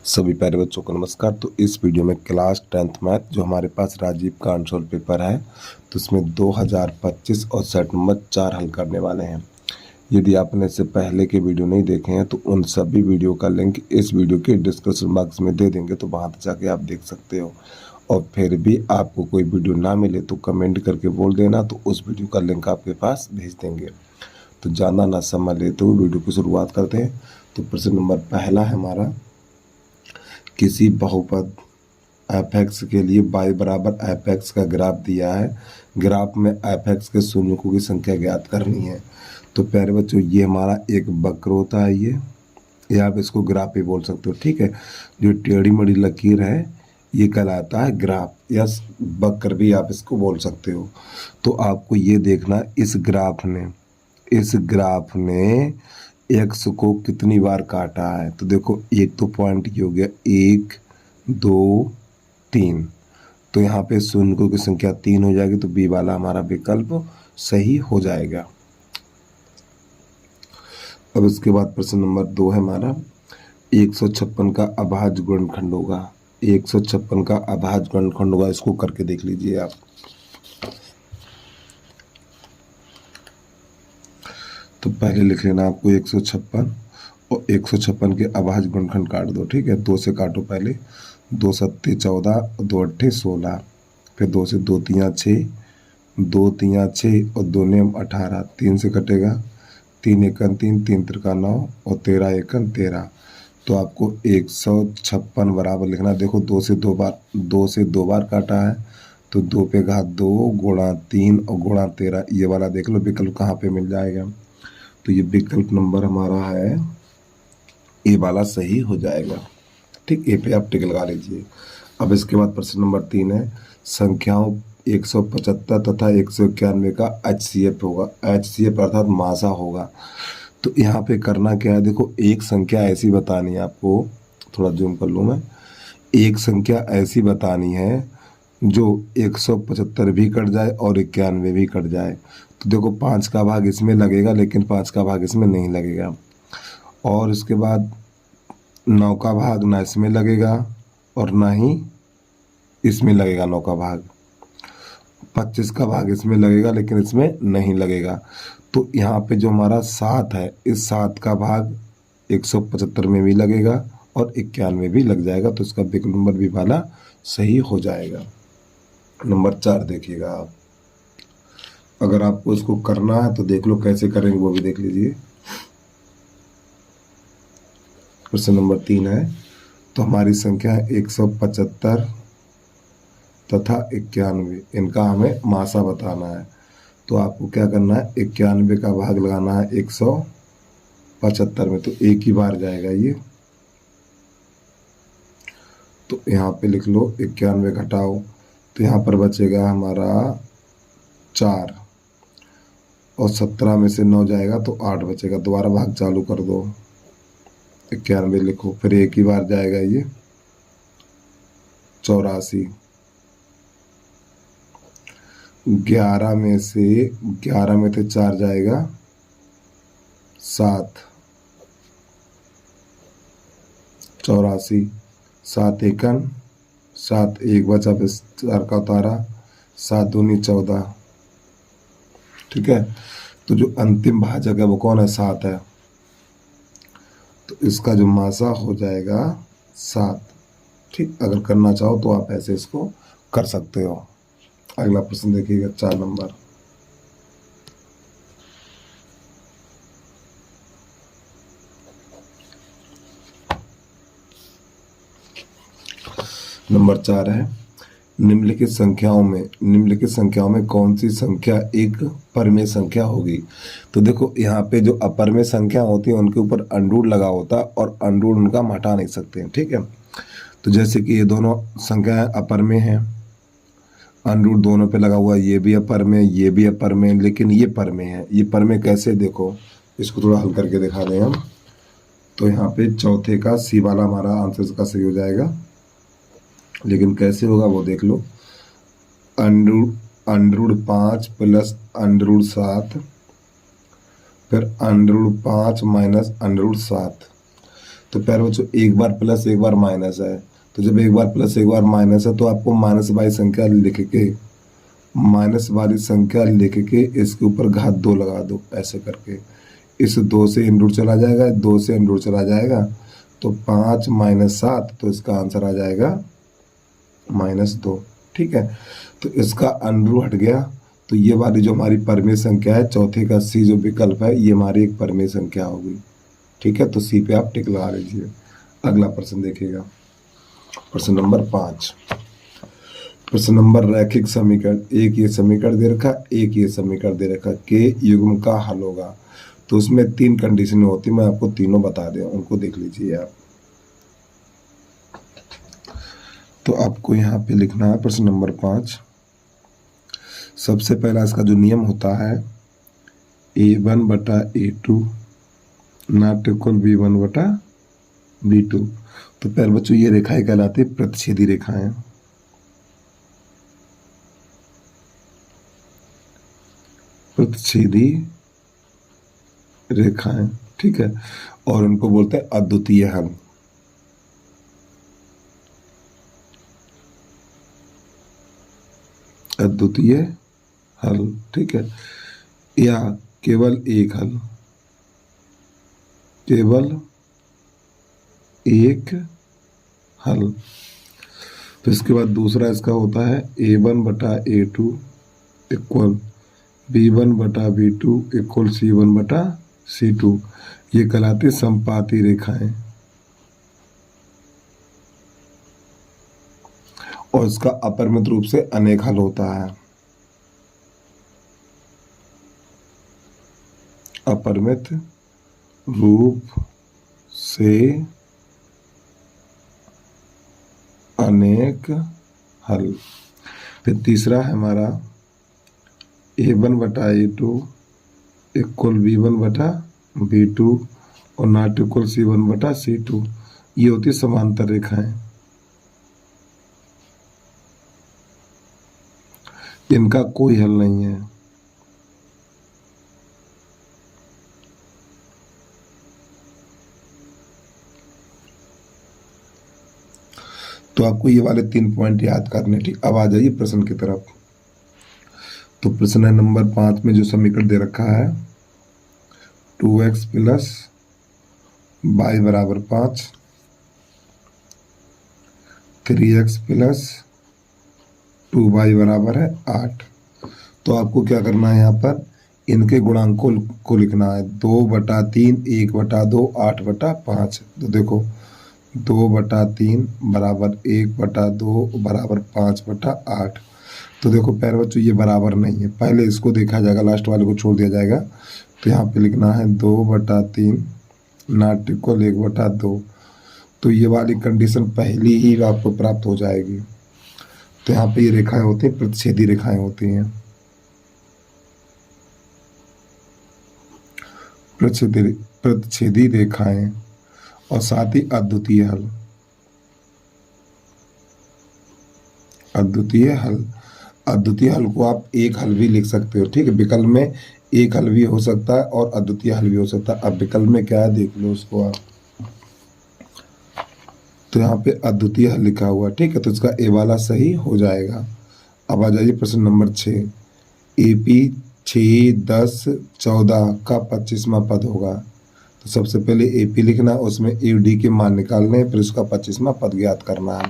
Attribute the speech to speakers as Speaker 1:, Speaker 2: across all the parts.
Speaker 1: सभी प्यारे बच्चों को नमस्कार। तो इस वीडियो में क्लास 10th मैथ जो हमारे पास राजीव का आंसर पेपर है, तो इसमें 2025 और सेट नंबर 4 हल करने वाले हैं। यदि आपने इससे पहले के वीडियो नहीं देखे हैं तो उन सभी वीडियो का लिंक इस वीडियो के डिस्क्रिप्शन बॉक्स में दे देंगे, तो वहाँ जाके आप देख सकते हो। और फिर भी आपको कोई वीडियो ना मिले तो कमेंट करके बोल देना, तो उस वीडियो का लिंक आपके पास भेज देंगे। तो ज़्यादा ना समय लेते हुए वीडियो की शुरुआत करते हैं। तो प्रश्न नंबर पहला है हमारा, किसी बहुपद f(x) के लिए y बराबर f(x) का ग्राफ दिया है। ग्राफ में f(x) के शून्यों की संख्या ज्ञात करनी है। तो प्यारे बच्चों, ये हमारा एक वक्र होता है, ये आप इसको ग्राफ भी बोल सकते हो, ठीक है। जो टेढ़ी मेढ़ी लकीर है ये कहलाता है ग्राफ, या वक्र भी आप इसको बोल सकते हो। तो आपको ये देखना, इस ग्राफ ने एक्स को कितनी बार काटा है। तो देखो, एक तो पॉइंट ये हो गया 1 2 3, तो यहाँ पे शून्यों की संख्या 3 हो जाएगी, तो बी वाला हमारा विकल्प सही हो जाएगा। अब इसके बाद प्रश्न नंबर 2 है हमारा, 156 का अभाज्य गुणनखंड होगा। 156 का अभाज्य गुणनखंड होगा, इसको करके देख लीजिए आप। तो पहले लिख लेना आपको 156 और 156 के अभाज्य गुणनखंड काट दो, ठीक है। 2 से काटो पहले, 2 सत्ते 14, 2 अट्ठे 16, फिर 2 से 2 तियाँ 6, 2 तियाँ 6 और 2 नेम 18, 3 से कटेगा, 3 एकन 3, 3 त्रिका 9 और 13 एकन 13। तो आपको 156 बराबर लिखना। देखो, 2 से दो बार काटा है, तो 2 पे घात 2 गुणा 3 और गुणा 13, ये वाला देख लो विकल्प कहाँ पे मिल जाएगा। तो ये विकल्प नंबर हमारा है ए वाला सही हो जाएगा, ठीक। ए पे आप टिक लगा लीजिए। अब इसके बाद प्रश्न नंबर 3 है, संख्याओं 175 तथा 191 का HCF होगा। HCF अर्थात मासा होगा। तो यहाँ पे करना क्या है, देखो, एक संख्या ऐसी बतानी है आपको, थोड़ा जूम कर लूँ मैं। एक संख्या ऐसी बतानी है जो 175 भी कट जाए और 91 भी कट जाए। तो देखो, 5 का भाग इसमें लगेगा, लेकिन 5 का भाग इसमें नहीं लगेगा। और इसके बाद 9 का भाग ना इसमें लगेगा और ना ही इसमें लगेगा 9 का भाग। 25 का भाग इसमें लगेगा, लेकिन इसमें नहीं लगेगा। तो यहाँ पे जो हमारा 7 है, इस 7 का भाग 175 में भी लगेगा और 91 में भी लग जाएगा। तो इसका विकल्प नंबर बी वाला सही हो जाएगा। नंबर 4 देखिएगा आप। अगर आपको इसको करना है तो देख लो कैसे करेंगे, वो भी देख लीजिए। प्रश्न नंबर 3 है, तो हमारी संख्या है 175 तथा 91, इनका हमें मासा बताना है। तो आपको क्या करना है, 91 का भाग लगाना है 175 में, तो एक ही बार जाएगा ये। तो यहाँ पे लिख लो 91 घटाओ, तो यहाँ पर बचेगा हमारा 4 और 17 में से 9 जाएगा तो 8 बचेगा। दोबारा भाग चालू कर दो, 91 लिखो, फिर एक ही बार जाएगा ये 84। 11 में से 4 जाएगा 7, 84, 7 एकन 7, एक बचा, फिर 4 का उतारा, 7 दूनी 14, ठीक है। तो जो अंतिम भाजक है वो कौन है, 7 है। तो इसका जो मासा हो जाएगा 7, ठीक। अगर करना चाहो तो आप ऐसे इसको कर सकते हो। अगला प्रश्न देखिएगा, 4 नंबर। नंबर 4 है, निम्नलिखित संख्याओं में कौन सी संख्या एक परमेय संख्या होगी। तो देखो, यहाँ पे जो अपरमेय संख्या होती है उनके ऊपर अंडरूट लगा होता है और अंडरूट उनका हम हटा नहीं सकते हैं, ठीक है। तो जैसे कि ये दोनों संख्याएं अपरमेय हैं, अंडरूट दोनों पे लगा हुआ है, ये भी अपरमेय, ये भी अपरमेय, लेकिन ये परमेय है। ये परमेय कैसे, देखो इसको थोड़ा हल करके दिखा दें हम। तो यहाँ पे चौथे का सी वाला हमारा आंसर का सही हो जाएगा, लेकिन कैसे होगा वो देख लो। अंडरूट 5 प्लस अंडरूट 7, फिर अंडरूट 5 माइनस अंडरूट 7। तो प्यारे बच्चों एक बार प्लस एक बार माइनस है, तो जब एक बार प्लस एक बार माइनस है तो आपको माइनस वाली संख्या लिख के इसके ऊपर घात 2 लगा दो ऐसे करके। इस 2 से इन रूट चला जाएगा, 2 से इन रूट चला जाएगा, तो 5 माइनस 7, तो इसका आंसर आ जाएगा -2। ठीक है, तो इसका अंडर हट गया, तो ये वाली जो हमारी परिमेय संख्या है, चौथे का सी जो विकल्प है, ये हमारी एक परिमेय संख्या होगी। ठीक है, तो सी पे आप टिक लगा लीजिए। अगला प्रश्न देखिएगा, प्रश्न नंबर 5। प्रश्न नंबर रैखिक समीकरण, एक ये समीकरण दे रखा, एक ये समीकरण दे रखा, के युग्म का हल होगा। तो उसमें 3 कंडीशन होती, मैं आपको तीनों बता दें, उनको देख लीजिए आप। तो आपको यहाँ पे लिखना है प्रश्न नंबर 5। सबसे पहला इसका जो नियम होता है, A1 बटा A2 नॉट इक्वल B1 बटा B2। तो पहले बच्चों ये रेखाएं कहलाती है प्रतिच्छेदी रेखाएं। प्रतिच्छेदी रेखाएं, ठीक है, और उनको बोलते हैं अद्वितीय हल। अद्वितीय हल, ठीक है, या केवल एक हल, केवल एक हल। फिर इसके बाद दूसरा इसका होता है A1 बटा A2 इक्वल B1 बटा B2 इक्वल C1 बटा C2। ये कहलाती समपाती रेखाएं, और इसका अपरिमित रूप से अनेक हल होता है। अपरिमित रूप से अनेक हल। फिर तीसरा है हमारा A1 बटा A2 इक्वल B1 बटा B2 और नॉट इक्वल C1 बटा C2। ये होती समांतर रेखाएं, इनका कोई हल नहीं है। तो आपको ये वाले 3 पॉइंट याद करने, ठीक। अब आ जाइए प्रश्न की तरफ। तो प्रश्न नंबर 5 में जो समीकरण दे रखा है 2x प्लस y बराबर 5, 3x प्लस 2y बराबर है 8। तो आपको क्या करना है, यहाँ पर इनके गुणांकों को लिखना है। 2 बटा 3, 1 बटा 2, 8 बटा 5। तो देखो 2 बटा 3 बराबर 1 बटा 2 बराबर 5 बटा 8। तो देखो प्यारे बच्चों ये बराबर नहीं है, पहले इसको देखा जाएगा, लास्ट वाले को छोड़ दिया जाएगा। तो यहाँ पे लिखना है 2 बटा 3 नॉट इक्वल 1 बटा 2। तो ये वाली कंडीशन पहली ही आपको प्राप्त हो जाएगी। तो यहाँ पे ये रेखाएं होती हैं, प्रतिच्छेदी रेखाएं होती हैं, प्रतिच्छेदी रेखाएं, और साथ ही अद्वितीय हल। अद्वितीय हल, अद्वितीय हल को आप एक हल भी लिख सकते हो, ठीक है। विकल्प में एक हल भी हो सकता है और अद्वितीय हल भी हो सकता है। अब विकल्प में क्या है देख लो उसको आप। तो यहाँ पे अद्वितीय हल लिखा हुआ है, ठीक है, तो इसका ए वाला सही हो जाएगा। अब आ जाइए प्रश्न नंबर 6। AP 6, 10, 14 का 25वां पद होगा। तो सबसे पहले AP लिखना, उसमें AD के मान निकालने, फिर उसका 25वां पद ज्ञात करना है।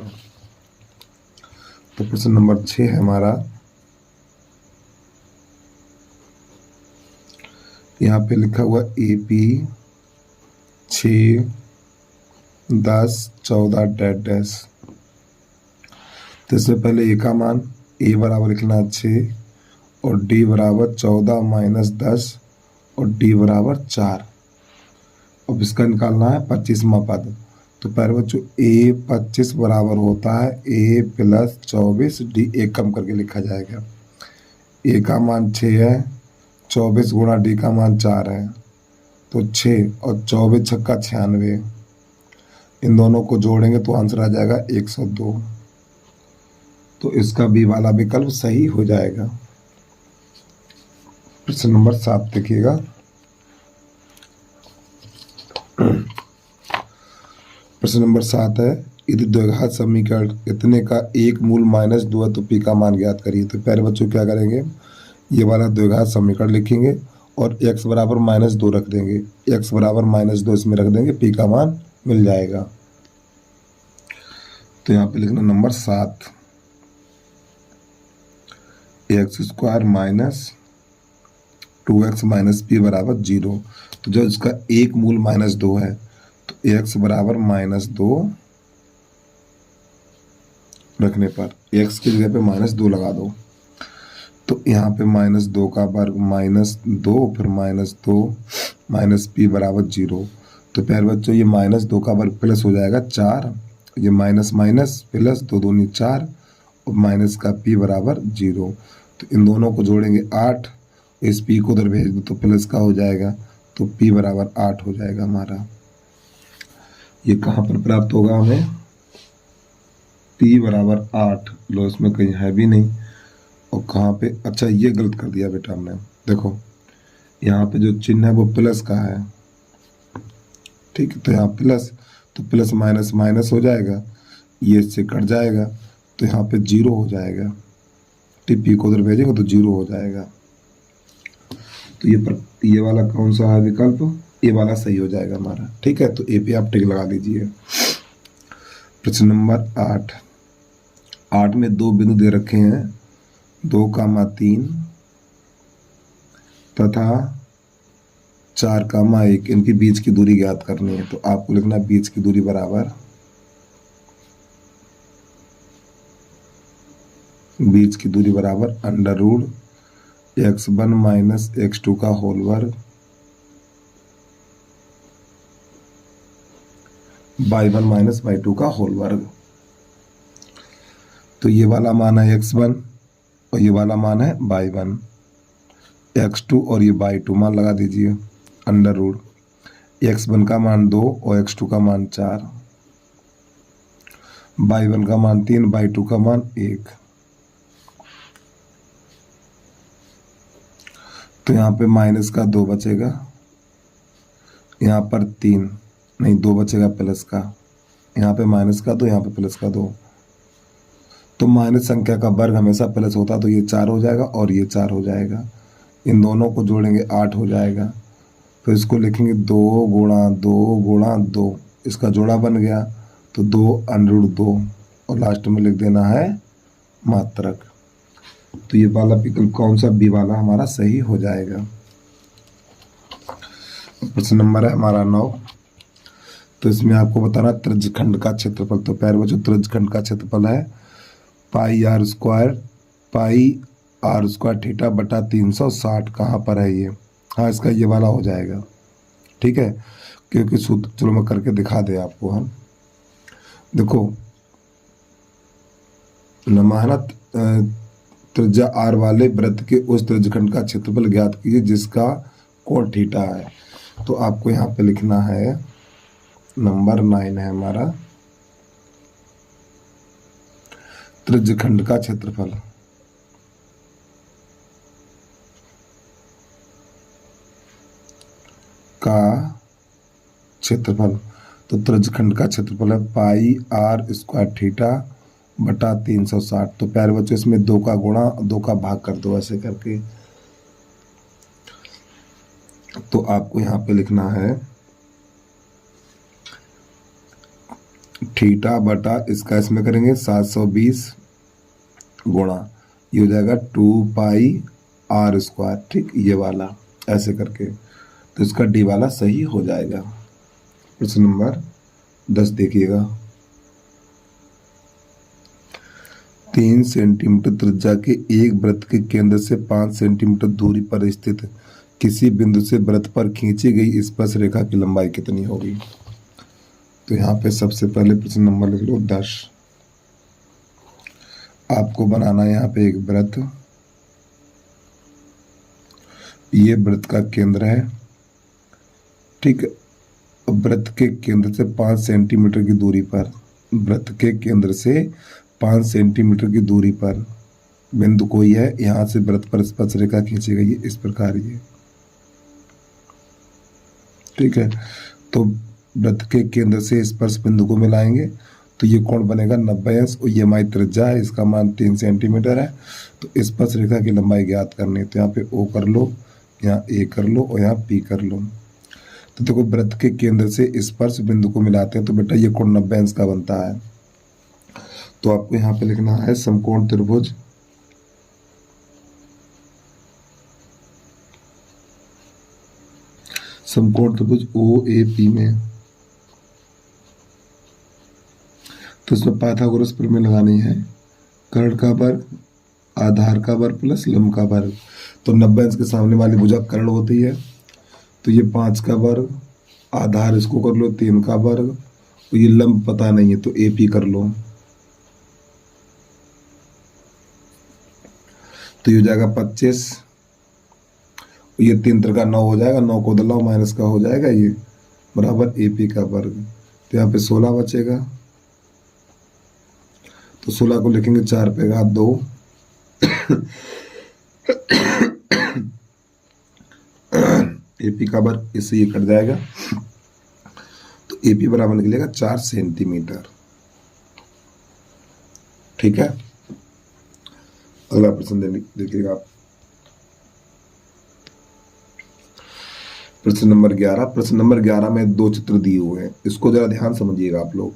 Speaker 1: तो प्रश्न नंबर 6 है हमारा, यहाँ पे लिखा हुआ AP 6, 10, 14 डैश। तो इससे पहले A का मान, A बराबर लिखना 6 और D बराबर 14 माइनस 10 और D बराबर 4। अब इसका निकालना है 25वां पद। तो पहले बच्चों A 25 बराबर होता है A प्लस 24, D 1 कम करके लिखा जाएगा। A का मान 6 है, 24 गुणा D का मान 4 है, तो 6 और 24 छक्का 96। इन दोनों को जोड़ेंगे तो आंसर आ जाएगा 102। तो इसका बी वाला विकल्प सही हो जाएगा। प्रश्न नंबर 7 देखिएगा। प्रश्न नंबर 7 है, यदि द्विघात समीकरण इतने का एक मूल -2 है तो p का मान ज्ञात करिए। तो प्यारे बच्चों क्या करेंगे, ये वाला द्विघात समीकरण लिखेंगे और x बराबर -2 रख देंगे, x बराबर -2 इसमें रख देंगे, p का मान मिल जाएगा। तो यहाँ पे लिखना नंबर 7, x² - 2x - p बराबर 0। तो जब इसका एक मूल -2 है तो x बराबर -2 रखने पर x की जगह पे -2 लगा दो। तो यहाँ पे -2 का वर्ग -2 फिर -2 -p बराबर 0। तो प्यारे बच्चों ये -2 का वर्ग प्लस हो जाएगा 4, ये माइनस माइनस प्लस 2 दूनी 4 और माइनस का p बराबर 0। तो इन दोनों को जोड़ेंगे 8, इस p को उधर भेज दो तो प्लस का हो जाएगा, तो p बराबर 8 हो जाएगा हमारा। ये कहाँ पर प्राप्त होगा हमें, p बराबर 8, लो इसमें कहीं है भी नहीं, और कहाँ पे, अच्छा ये गलत कर दिया बेटा हमने, देखो यहाँ पे जो चिन्ह है वो प्लस का है, ठीक है, तो यहाँ प्लस, तो प्लस माइनस माइनस हो जाएगा, ये इससे कट जाएगा, तो यहाँ पे 0 हो जाएगा, p को उधर भेजेंगे तो 0 हो जाएगा। तो ये वाला कौन सा है विकल्प, ये वाला सही हो जाएगा हमारा, ठीक है। तो ए पे आप टिक लगा दीजिए। प्रश्न नंबर 8 में दो बिंदु दे रखे हैं, 2,3 तथा 4,1, इनकी बीच की दूरी ज्ञात करनी है। तो आपको लिखना बीच की दूरी बराबर, बीच की दूरी बराबर √(x1 - x2) का होल वर्ग y1 - y2 का होल वर्ग। तो ये वाला मान है x1 और ये वाला मान है y1, x2 और ये y2 मान लगा दीजिए, √(x1 का मान 2 और x2 का मान 4, y1 का मान 3, y2 का मान 1। तो यहाँ पे माइनस का 2 बचेगा, यहाँ पर 3 नहीं 2 बचेगा प्लस का, यहाँ पे माइनस का 2, यहाँ पे प्लस का 2। तो माइनस संख्या का वर्ग हमेशा प्लस होता, तो ये 4 हो जाएगा और ये 4 हो जाएगा, इन दोनों को जोड़ेंगे 8 हो जाएगा। फिर इसको लिखेंगे 2 गुणा 2 गुणा 2, इसका जोड़ा बन गया, तो 2√2 और लास्ट में लिख देना है मात्रक। तो ये वाला विकल्प कौन सा, बी वाला हमारा सही हो जाएगा। प्रश्न नंबर है हमारा 9। तो इसमें आपको बताना त्रिज्यखंड का क्षेत्रफल। तो प्यारे बच्चों त्रिज्यखंड का क्षेत्रफल है πr² थीटा बटा 360। कहाँ पर है ये, हाँ इसका ये वाला हो जाएगा, ठीक है, क्योंकि सूत्र, चलो मैं करके दिखा दे आपको। हम देखो नमानत त्रिज्या r वाले वृत्त के उस त्रिज्यखंड का क्षेत्रफल ज्ञात कीजिए जिसका कोण थीटा है। तो आपको यहाँ पे लिखना है नंबर 9 है हमारा, त्रिज्यखंड का क्षेत्रफल तो त्रिज्यखंड का क्षेत्रफल है πr² थीटा बटा 360। तो प्यारे बच्चों इसमें 2 का गुणा 2 का भाग कर दो ऐसे करके। तो आपको यहाँ पे लिखना है थीटा बटा, इसका इसमें करेंगे 720 गुणा, ये हो जाएगा 2πr², ठीक, ये वाला ऐसे करके, तो इसका डी वाला सही हो जाएगा। प्रश्न नंबर 10 देखिएगा, 3 सेंटीमीटर त्रिज्या के एक वृत्त के केंद्र से 5 सेंटीमीटर दूरी पर स्थित किसी बिंदु से वृत्त पर खींची गई स्पर्श रेखा की लंबाई कितनी होगी। तो यहाँ पे सबसे पहले प्रश्न नंबर लिख लो 10। आपको बनाना है यहाँ पे एक वृत्त, ये वृत्त का केंद्र है, ठीक है। वृत्त के केंद्र से 5 सेंटीमीटर की दूरी पर, वृत्त के केंद्र से 5 सेंटीमीटर की दूरी पर बिंदु कोई है, यहाँ से वृत्त पर स्पर्श रेखा खींची गई है इस प्रकार ये, ठीक है। तो वृत्त के केंद्र से स्पर्श बिंदु को मिलाएंगे तो ये कोण बनेगा 90 अंश और ये हमारी त्रिज्या है, इसका मान 3 सेंटीमीटर है। तो स्पर्श रेखा की लंबाई ज्ञात करनी है, तो यहाँ पे O कर लो, यहाँ A कर लो और यहाँ P कर लो। तो देखो वृत्त के केंद्र से स्पर्श बिंदु को मिलाते हैं तो बेटा ये कोण 90 अंश का बनता है। तो आपको यहाँ पे लिखना है समकोण त्रिभुज OAP में, तो इसमें पाइथागोरस प्रमेय लगानी है, कर्ण का वर्ग आधार का वर्ग प्लस लंब का वर्ग। तो 90 अंश के सामने वाली भुजा कर्ण होती है, तो ये 5 का वर्ग, आधार इसको कर लो 3 का वर्ग, और ये लंब पता नहीं है तो AP कर लो। तो ये हो जाएगा 25, ये 3 त्रिका 9 हो जाएगा, 9 को दलाओ माइनस का हो जाएगा ये, बराबर AP का वर्ग। तो यहाँ पे 16 बचेगा, तो 16 को लिखेंगे 4 पे घात 2 AP का वर्ग, इससे ये कट जाएगा, तो AP बराबर निकलेगा 4 सेंटीमीटर। ठीक है, अगला प्रश्न देखिएगा आप। प्रश्न नंबर 11। प्रश्न नंबर 11 में 2 चित्र दिए हुए हैं, इसको जरा ध्यान समझिएगा आप लोग।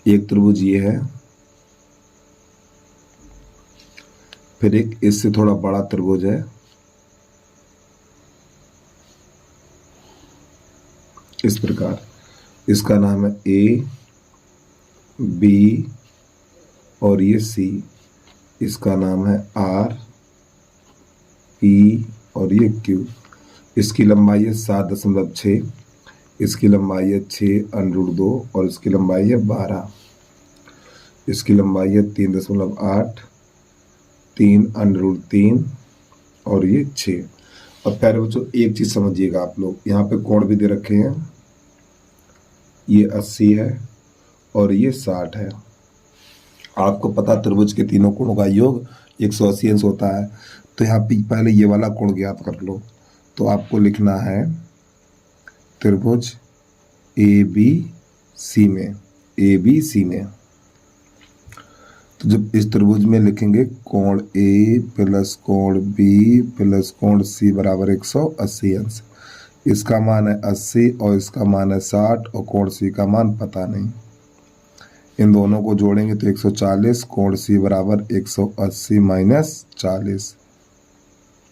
Speaker 1: एक त्रिभुज ये है, फिर एक इससे थोड़ा बड़ा त्रिभुज है, इस प्रकार। इसका नाम है A, B और ये C। इसका नाम है R, P और ये Q। इसकी लंबाई है 7.6, इसकी लंबाई है 6√2 और इसकी लंबाई है 12। इसकी लंबाई है 3.8, 3√3 और ये 6। और प्यारे बच्चों एक चीज समझिएगा आप लोग, यहाँ पे कोण भी दे रखे हैं, ये 80 है और ये 60 है। आपको पता त्रिभुज के तीनों कोणों का योग 180 अंश होता है। तो यहाँ पे पहले ये वाला कोण ज्ञात कर लो। तो आपको लिखना है त्रिभुज ABC में, तो जब इस त्रिभुज में लिखेंगे कोण A प्लस कोण B प्लस कोण C बराबर 180 अंश। इसका मान है 80 और इसका मान है 60 और कोण C का मान पता नहीं। इन दोनों को जोड़ेंगे तो 140, कोण C बराबर 180 माइनस 40,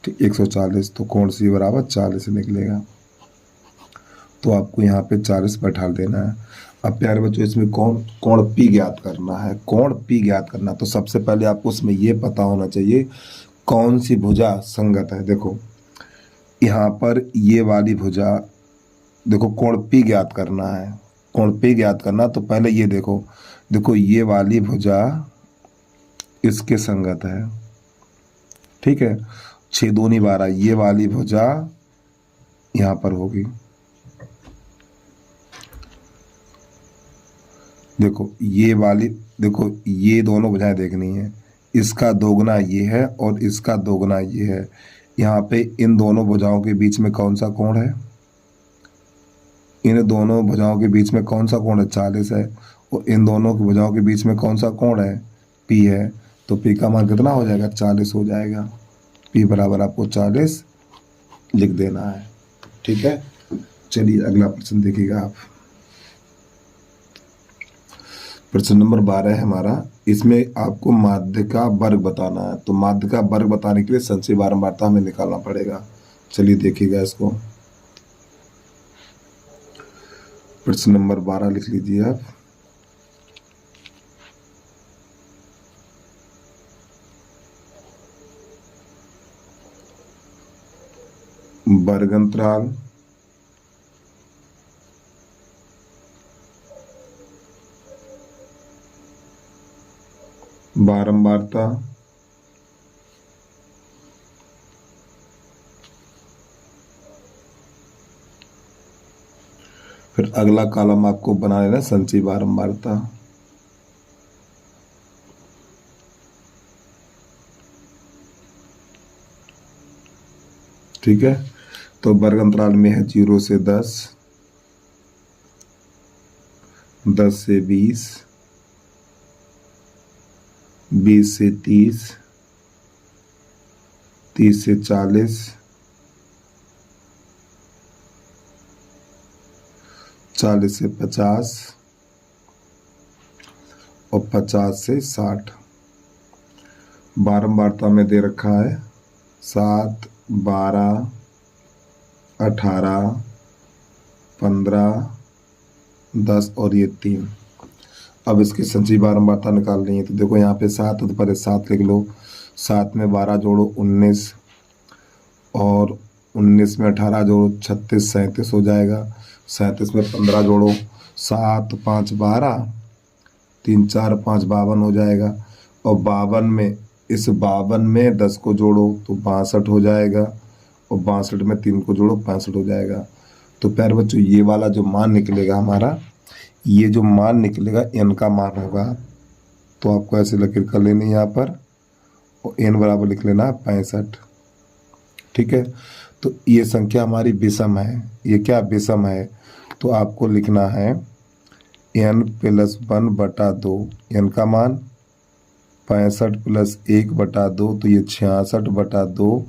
Speaker 1: ठीक 140, तो कोण C बराबर 40 निकलेगा। तो आपको यहाँ पे 40 बैठा देना है। अब प्यारे बच्चों इसमें कोण P ज्ञात करना है। कोण P ज्ञात करना, तो सबसे पहले आपको उसमें ये पता होना चाहिए कौन सी भुजा संगत है। देखो यहाँ पर ये वाली भुजा, देखो कोण P ज्ञात करना है, कोण P ज्ञात करना, तो पहले ये देखो ये वाली भुजा इसके संगत है, ठीक है, 6 दूनी 12, ये वाली भुजा यहाँ पर होगी। देखो ये वाली, देखो ये दोनों भुजाएं देखनी है, इसका दोगुना ये है और इसका दोगुना ये है। यहाँ पे इन दोनों भुजाओं के बीच में कौन सा कोण है, इन दोनों भुजाओं के बीच में कौन सा कोण है, 40 है। और इन दोनों की भुजाओं के बीच में कौन सा कोण है, P है। तो P का मान कितना हो जाएगा, 40 हो जाएगा। P बराबर आपको 40 लिख देना है, ठीक है। चलिए अगला प्रश्न देखिएगा आप। प्रश्न नंबर 12 है हमारा। इसमें आपको माध्य का वर्ग बताना है। तो माध्य का वर्ग बताने के लिए संचयी बारंबारता हमें निकालना पड़ेगा। चलिए देखिएगा इसको। प्रश्न नंबर 12 लिख लीजिए आप। वर्ग अंतराल बारंबारता फिर अगला कॉलम आपको बना लेना संचयी बारंबारता। ठीक है, तो वर्ग अंतराल में है 0 से 10, 10 से 20, 20 से 30, 30 से 40, 40 से 50 और 50 से 60। बारंबारता में दे रखा है 7, 12, 18, 15, 10 और ये 3। अब इसकी संचयी बारंबारता निकालनी है तो देखो यहाँ पे 7 है तो पहले 7 लिख लो। 7 में 12 जोड़ो 19 और 19 में 18 जोड़ो 36, 37 हो जाएगा। 37 में 15 जोड़ो 7, 5, 12, 3, 4, 5 52 हो जाएगा। और 52 में इस 52 में 10 को जोड़ो तो 62 हो जाएगा और 62 में 3 को जोड़ो 65 हो जाएगा। तो प्यारे बच्चों ये वाला जो मान निकलेगा हमारा, ये जो मान निकलेगा n का मान होगा। तो आपको ऐसे लकीर कर लेनी है यहाँ पर और n बराबर लिख लेना है 65। ठीक है, तो ये संख्या हमारी विषम है। ये क्या विषम है? तो आपको लिखना है n + 1/2, n का मान 65 + 1/2 तो ये 66/2,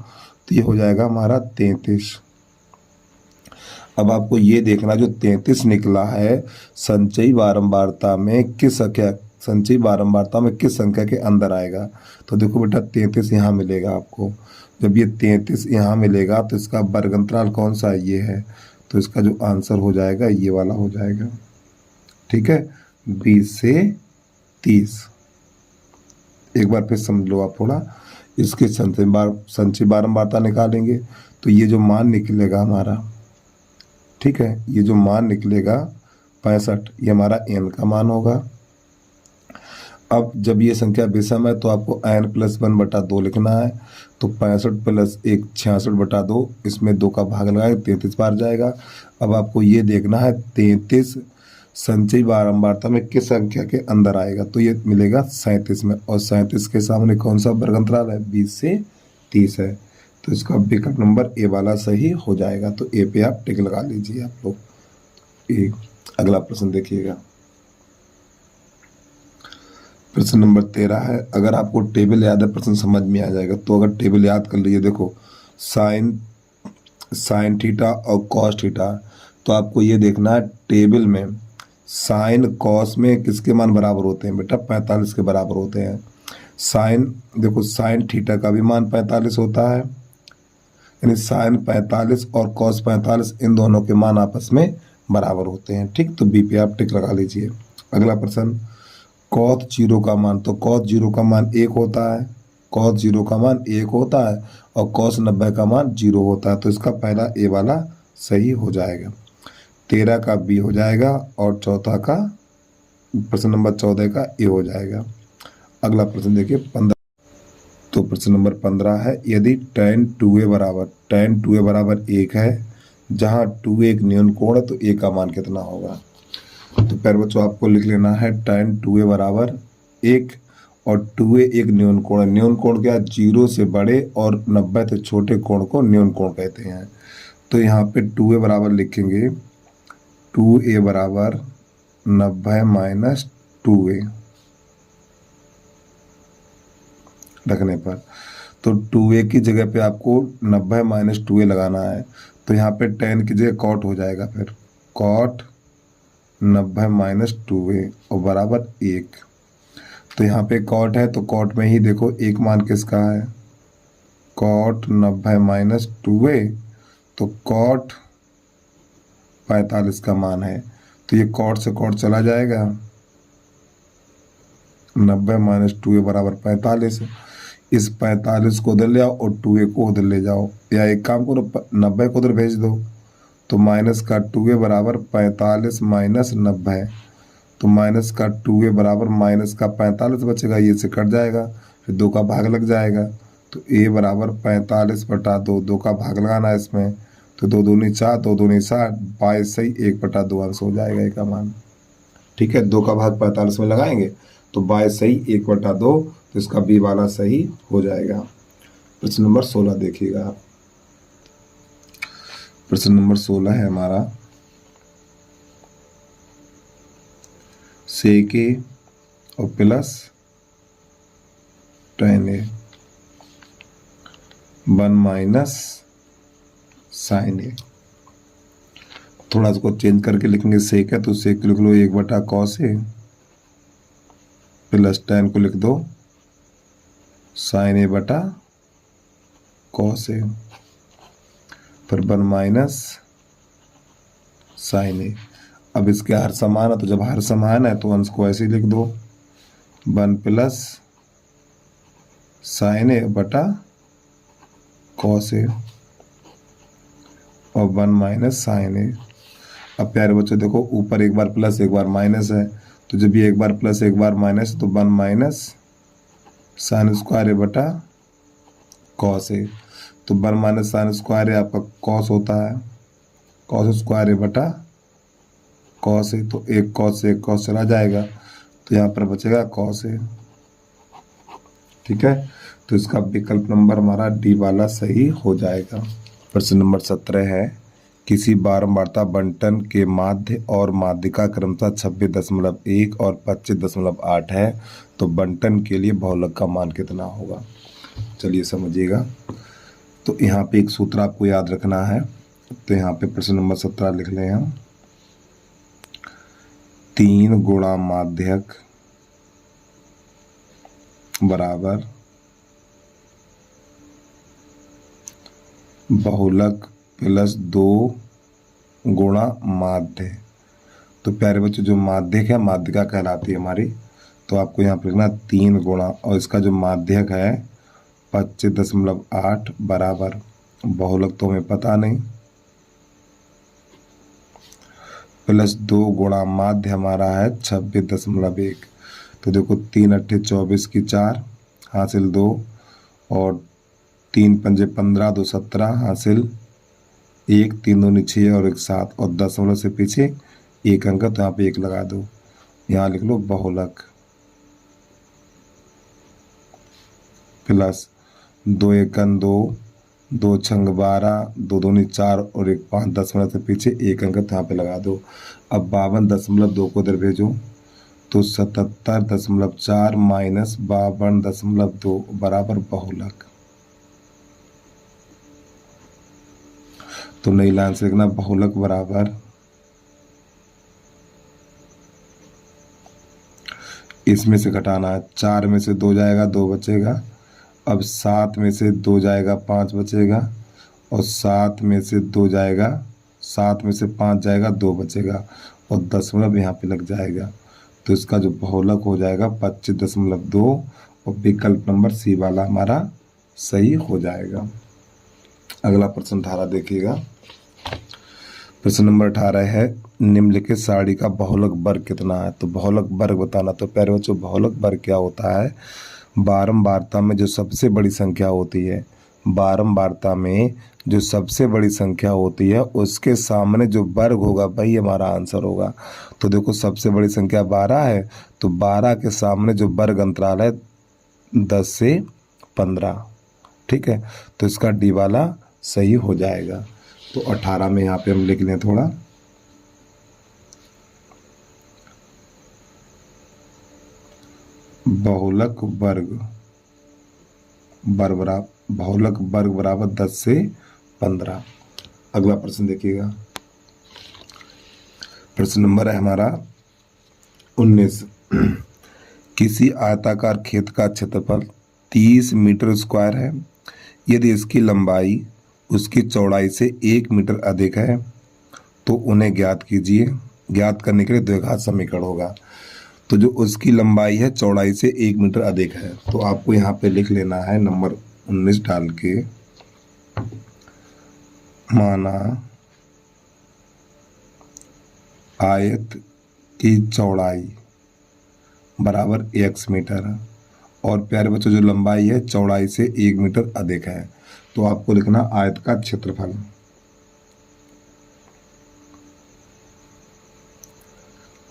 Speaker 1: तो ये हो जाएगा हमारा 33। अब आपको ये देखना जो 33 निकला है संचयी बारंबारता में किस संख्या के अंदर आएगा। तो देखो बेटा 33 यहाँ मिलेगा आपको। जब ये 33 यहाँ मिलेगा तो इसका वर्ग अंतराल कौन सा है? ये है। तो इसका जो आंसर हो जाएगा ये वाला हो जाएगा। ठीक है, 20 से 30। एक बार फिर समझ लो आप थोड़ा। इसके संचयी बारंबारता निकालेंगे तो ये जो मान निकलेगा हमारा, ठीक है, ये जो मान निकलेगा 65, ये हमारा n का मान होगा। अब जब ये संख्या विषम है तो आपको n + 1/2 लिखना है। तो 65 + 1 66/2, इसमें 2 का भाग लगाए 33 बार जाएगा। अब आपको ये देखना है 33 संचयी बारंबारता में किस संख्या के अंदर आएगा। तो ये मिलेगा 37 में, और 37 के सामने कौन सा वर्ग अंतराल है? 20 से 30 है। तो इसका विकल्प नंबर ए वाला सही हो जाएगा। तो ए पे आप टिक लगा लीजिए आप लोग। अगला प्रश्न देखिएगा, प्रश्न नंबर 13 है। अगर आपको टेबल याद है प्रश्न समझ में आ जाएगा। तो अगर टेबल याद कर लीजिए, देखो साइन थीटा और कॉस थीटा। तो आपको ये देखना है टेबल में साइन कॉस में किसके मान बराबर होते हैं? बेटा 45 के बराबर होते हैं। देखो साइन थीटा का भी मान 45 होता है, यानी साइन 45 और कॉस 45 इन दोनों के मान आपस में बराबर होते हैं। ठीक, तो बी पे आप टिक लगा लीजिए। अगला प्रश्न, कॉस 0 का मान। तो कॉस 0 का मान 1 होता है, कॉस 0 का मान 1 होता है और कॉस 90 का मान 0 होता है। तो इसका पहला ए वाला सही हो जाएगा। 13 का बी हो जाएगा और चौथा का प्रश्न नंबर 14 का ए हो जाएगा। अगला प्रश्न देखिए 15। तो प्रश्न नंबर 15 है, यदि tan 2a बराबर 1 है, जहाँ 2a एक न्यून कोण है, तो a का मान कितना होगा? तो प्यारे बच्चों आपको लिख लेना है tan 2a बराबर 1 और 2a एक न्यून कोण है। न्यून कोण क्या? 0 से बड़े और 90 से छोटे कोण को न्यून कोण कहते हैं। तो यहाँ पे 2a बराबर लिखेंगे 2a बराबर 90 - 2a रखने पर, तो 2a की जगह पे आपको 90 - 2a लगाना है। तो यहाँ पे tan की जगह cot हो जाएगा, फिर cot 90 - 2a और बराबर 1। तो यहाँ पे cot है तो cot में ही देखो एक मान किसका है? cot 90 - 2a, तो cot 45 का मान है। तो ये cot से cot चला जाएगा, 90 - 2a बराबर 45। इस 45 को उधर ले आओ और 2a को उधर ले जाओ, या एक काम करो 90 को उधर भेज दो। तो माइनस का 2a बराबर 45 - 90, तो माइनस का 2a बराबर माइनस का 45 बचेगा, ये से कट जाएगा, फिर 2 का भाग लग जाएगा। तो a बराबर 45/2, 2 का भाग लगाना है इसमें, तो 2 दूनी 4, 2 दूनी 60, 22 सही 1/2 अंश हो जाएगा a का मान। ठीक है, 2 का भाग 45 में लगाएंगे तो 22 सही 1/2, तो इसका बी वाला सही हो जाएगा। प्रश्न नंबर 16 देखिएगा। प्रश्न नंबर 16 है हमारा, सेक ए और प्लस tan ए 1 माइनस साइन ए। थोड़ा इसको चेंज करके लिखेंगे, सेक है तो सेक लिख लो 1/cos ए प्लस tan को लिख दो साइन ए बटा कॉस ए, फिर 1 माइनस साइन ए। अब इसके हर समान है तो जब हर समान है तो अंश को ऐसे ही लिख दो 1 प्लस साइन ए बटा कॉस ए और 1 माइनस साइन ए। अब प्यारे बच्चों देखो ऊपर एक बार प्लस एक बार माइनस है, तो जब ये एक बार प्लस एक बार माइनस तो 1 माइनस साइन स्क्वायर ए बटा कॉस ए। तो 1 माइनस साइन स्क्वायर ए आपका कॉस होता है, कॉस स्क्वायर ए बटा कॉस ए। तो एक कॉस से एक कॉस चला जाएगा तो यहाँ पर बचेगा कॉस ए। ठीक है, तो इसका विकल्प नंबर हमारा डी वाला सही हो जाएगा। प्रश्न नंबर 17 है, किसी बारंबारता बंटन के माध्य और माध्यिका क्रमशः 26.1 और 25.8 है, तो बंटन के लिए बहुलक का मान कितना होगा। चलिए समझिएगा। तो यहाँ पे एक सूत्र आपको याद रखना है, तो यहाँ पे प्रश्न नंबर 17 लिख लें हम। 3 गुणा माध्यक बराबर बहुलक प्लस 2 गुणा माध्य। तो प्यारे बच्चों जो माध्यक है माध्यिका कहलाती है हमारी, तो आपको यहाँ पर लिखना 3 गुणा और इसका जो माध्यक है 25.8 बराबर बहुलक तो हमें पता नहीं प्लस 2 गुणा माध्य हमारा है 26.1। तो देखो 3 अट्ठे 24 की 4 हासिल 2 और 3 पंजे 15 2 17 हासिल 1 3 दूनी 6 और 1 7 और दशमलव से पीछे एक अंक, तो यहाँ पे 1 लगा दो, यहाँ लिख लो बहुलक प्लस 2 एकन 2 2 छंग 12 2 दूनी 4 और 1 5 दशमलव से पीछे एक अंक, तो यहाँ पे लगा दो। अब 52.2 को इधर भेजो तो 77.4 माइनस 52.2 बराबर बहुलक। तो नई लाइन से लिखना बहुलक बराबर इसमें से घटाना है, 4 में से 2 जाएगा 2 बचेगा, अब 7 में से 2 जाएगा 5 बचेगा और 7 में से 2 जाएगा 7 में से 5 जाएगा 2 बचेगा और दशमलव यहाँ पे लग जाएगा। तो इसका जो बहुलक हो जाएगा 25.2 और विकल्प नंबर सी वाला हमारा सही हो जाएगा। अगला प्रश्न धारा देखिएगा। प्रश्न नंबर 18 है, निम्नलिखित सारणी का बहुलक वर्ग कितना है। तो बहुलक वर्ग बताना। तो प्यारे बच्चों बहुलक वर्ग क्या होता है, बारंबारता में जो सबसे बड़ी संख्या होती है, बारंबारता में जो सबसे बड़ी संख्या होती है उसके सामने जो वर्ग होगा वही हमारा आंसर होगा। तो देखो सबसे बड़ी संख्या 12 है, तो 12 के सामने जो वर्ग अंतराल है 10 से 15। ठीक है, तो इसका डी वाला सही हो जाएगा। तो 18 में यहाँ पे हम लिख लें थोड़ा, बहुलक वर्ग बराबर 10 से 15। अगला प्रश्न देखिएगा। प्रश्न नंबर है हमारा 19। किसी आयताकार खेत का क्षेत्रफल 30 मीटर स्क्वायर है, यदि इसकी लंबाई उसकी चौड़ाई से 1 मीटर अधिक है तो उन्हें ज्ञात कीजिए। ज्ञात करने के लिए द्विघात समीकरण होगा। तो जो उसकी लंबाई है चौड़ाई से 1 मीटर अधिक है, तो आपको यहाँ पे लिख लेना है नंबर 19 डाल के, माना आयत की चौड़ाई बराबर x मीटर और प्यारे बच्चों जो लंबाई है चौड़ाई से 1 मीटर अधिक है, तो आपको लिखना आयत का क्षेत्रफल।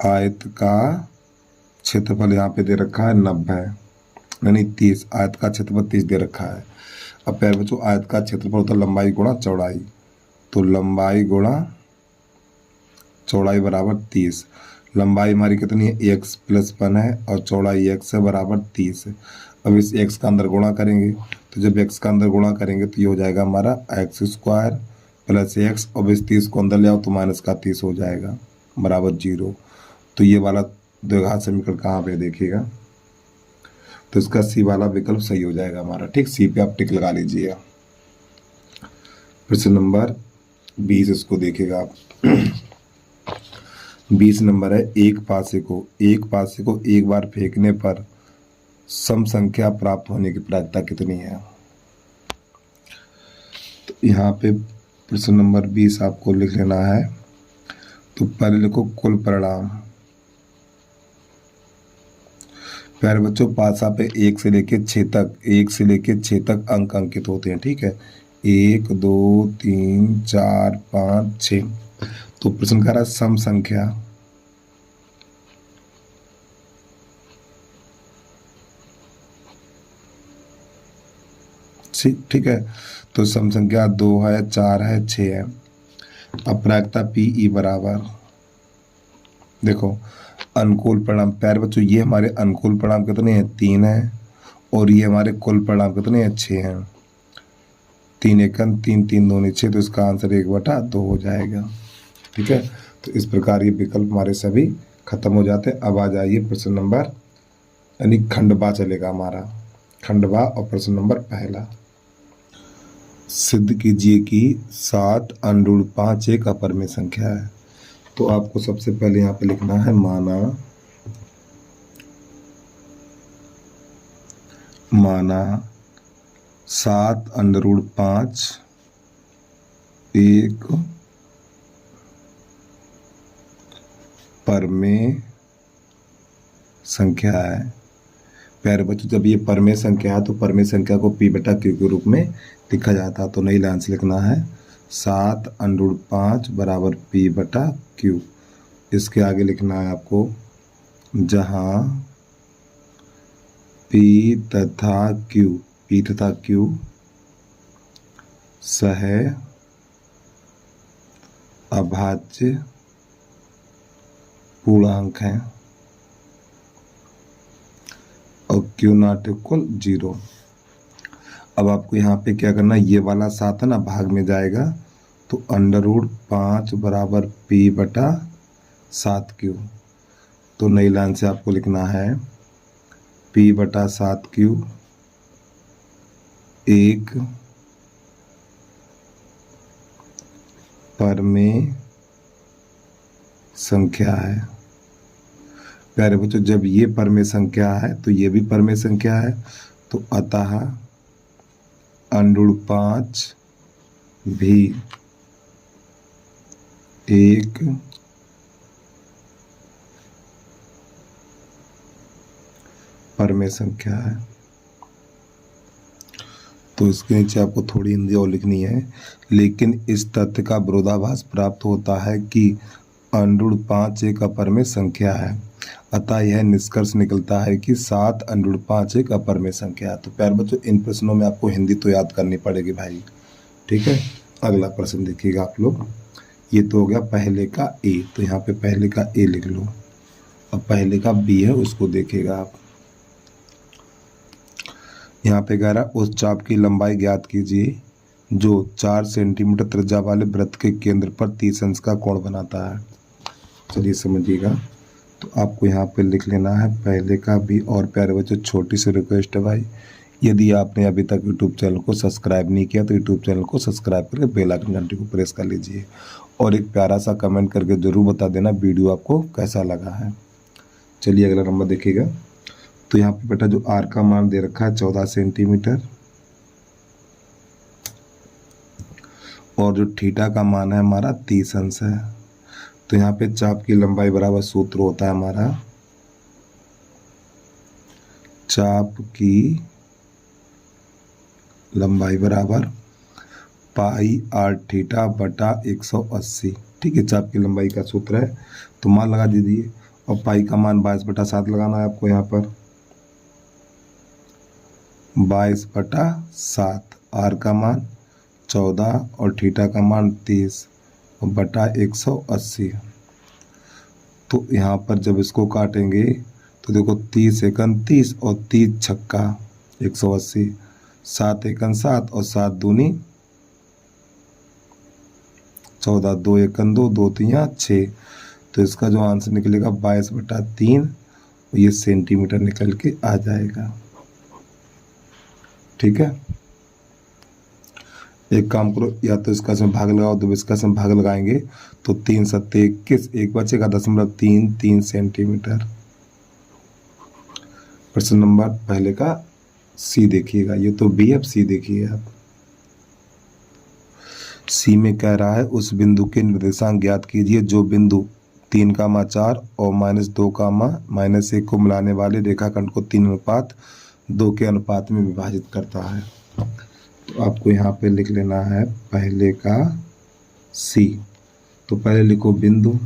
Speaker 1: आयत का क्षेत्रफल यहाँ पे दे रखा है 90 यानी 30, आयत का क्षेत्रफल 30 दे रखा है। अब प्यारे बच्चों आयत का क्षेत्रफल होता है लंबाई गुणा चौड़ाई, तो लंबाई गुणा चौड़ाई बराबर 30। लंबाई हमारी कितनी है, x प्लस 1 है और चौड़ाई x है बराबर 30 है। अब इस x का अंदर गुणा करेंगे, तो जब x का अंदर गुणा करेंगे तो ये हो जाएगा हमारा x स्क्वायर प्लस x, और इस 30 को अंदर ले आओ तो माइनस का 30 हो जाएगा बराबर 0। तो ये वाला द्विघात समीकरण कहाँ पे देखिएगा, तो इसका सी वाला विकल्प सही हो जाएगा हमारा। ठीक, सी पे आप टिक लगा लीजिएगा। प्रश्न नंबर 20 इसको देखिएगा आप। 20 नंबर है, एक पासे को एक बार फेंकने पर सम संख्या प्राप्त होने की प्रायिकता कितनी है। तो यहाँ पे प्रश्न नंबर 20 आपको लिख लेना है। तो पहले लिखो कुल परिणाम। प्यारे बच्चों, पासा पे 1 से लेके 6 तक अंक अंकित होते हैं। ठीक है, 1 2 3 4 5 6। तो प्रश्न कह रहा है सम संख्या, ठीक है। तो सम संख्या 2 है, 4 है, 6 है। अब प्रायिकता पी ई बराबर, देखो अनुकूल परिणाम। प्यारे बच्चों, ये हमारे अनुकूल परिणाम कितने हैं, 3 है, और ये हमारे कुल परिणाम कितने हैं, 6 हैं। 3 एकन 3 3 दूनी 6, तो इसका आंसर 1/2 हो जाएगा। ठीक है, तो इस प्रकार ये विकल्प हमारे सभी खत्म हो जाते हैं। अब आ जाइए प्रश्न नंबर, यानी खंडवा चलेगा हमारा, खंडवा। और प्रश्न नंबर पहला, सिद्ध कीजिए कि 7√5 एक अपरिमेय संख्या है। तो आपको सबसे पहले यहाँ पे लिखना है माना 7√5 एक परमेय संख्या है। प्यारे बच्चों, जब ये परमेय संख्या है तो परमेय संख्या को p/q के रूप में लिखा जाता है। तो नई लाइन से लिखना है 7√5 बराबर p/q। इसके आगे लिखना है आपको, जहां p तथा q सह अभाज्य पूर्णांक हैं और Q नॉट इक्वल 0। अब आपको यहाँ पे क्या करना है, ये वाला 7 है ना, भाग में जाएगा, तो √5 बराबर p/7q। तो नई लाइन से आपको लिखना है p/7q एक परमेय संख्या है। प्यारे बच्चों, जब ये परमेय संख्या है तो ये भी परमेय संख्या है, तो अतः √5 भी एक परमेय संख्या है। तो इसके नीचे आपको थोड़ी हिंदी और लिखनी है, लेकिन इस तथ्य का विरोधाभास प्राप्त होता है कि √5 एक अपरिमेय संख्या है, अतः यह निष्कर्ष निकलता है कि 7√5 एक अपरिमेय संख्या है। तो प्यारे बच्चों, इन प्रश्नों में आपको हिंदी तो याद करनी पड़ेगी भाई। ठीक है, अगला प्रश्न देखिएगा आप लोग। ये तो हो गया पहले का ए, तो यहाँ पे पहले का ए लिख लो। अब पहले का बी है, उसको देखिएगा आप। यहाँ पे कह रहा है उस चाप की लंबाई ज्ञात कीजिए जो 4 सेंटीमीटर त्रिज्या वाले वृत्त के केंद्र पर 30 अंश का कोण बनाता है। चलिए समझिएगा। तो आपको यहाँ पे लिख लेना है पहले का बी। और प्यारे बच्चों, छोटी सी रिक्वेस्ट है भाई, यदि आपने अभी तक यूट्यूब चैनल को सब्सक्राइब नहीं किया तो यूट्यूब चैनल को सब्सक्राइब करके बेल आइकन घंटी को प्रेस कर लीजिए, और एक प्यारा सा कमेंट करके ज़रूर बता देना वीडियो आपको कैसा लगा है। चलिए अगला नंबर देखिएगा। तो यहाँ पे बेटा जो आर का मान दे रखा है 14 सेंटीमीटर, और जो थीटा का मान है हमारा 30 अंश है। तो यहाँ पे चाप की लंबाई बराबर सूत्र होता है हमारा, चाप की लंबाई बराबर πr/θ/180। ठीक है, चाप की लंबाई का सूत्र है, तो मान लगा दीजिए। और पाई का मान 22/7 लगाना है आपको यहाँ पर, 22/7। आर का मान 14 और थीटा का मान 30 और बटा 180। तो यहाँ पर जब इसको काटेंगे तो देखो 30 एकन 30 और 30 छक्का 180, 7 एकन 7 और 7 दूनी 14, 2 एकन 2, 2 तियाँ 6। तो इसका जो आंसर निकलेगा 22/3, ये सेंटीमीटर निकल के आ जाएगा। ठीक है, एक काम करो, या तो इसका इसमें भाग लगाओ, तो इसका इसमें भाग लगाएंगे तो 3 सत्ते 21, एक बचेगा 0.33 सेंटीमीटर। प्रश्न नंबर पहले का सी देखिएगा, ये तो बी, अब सी देखिए आप। सी में कह रहा है उस बिंदु के निर्देशांक ज्ञात कीजिए जो बिंदु 3,4 और -2,-1 को मिलाने वाले रेखाखंड को 3:2 के अनुपात में विभाजित करता है। तो आपको यहाँ पे लिख लेना है पहले का सी। तो पहले लिखो बिंदु,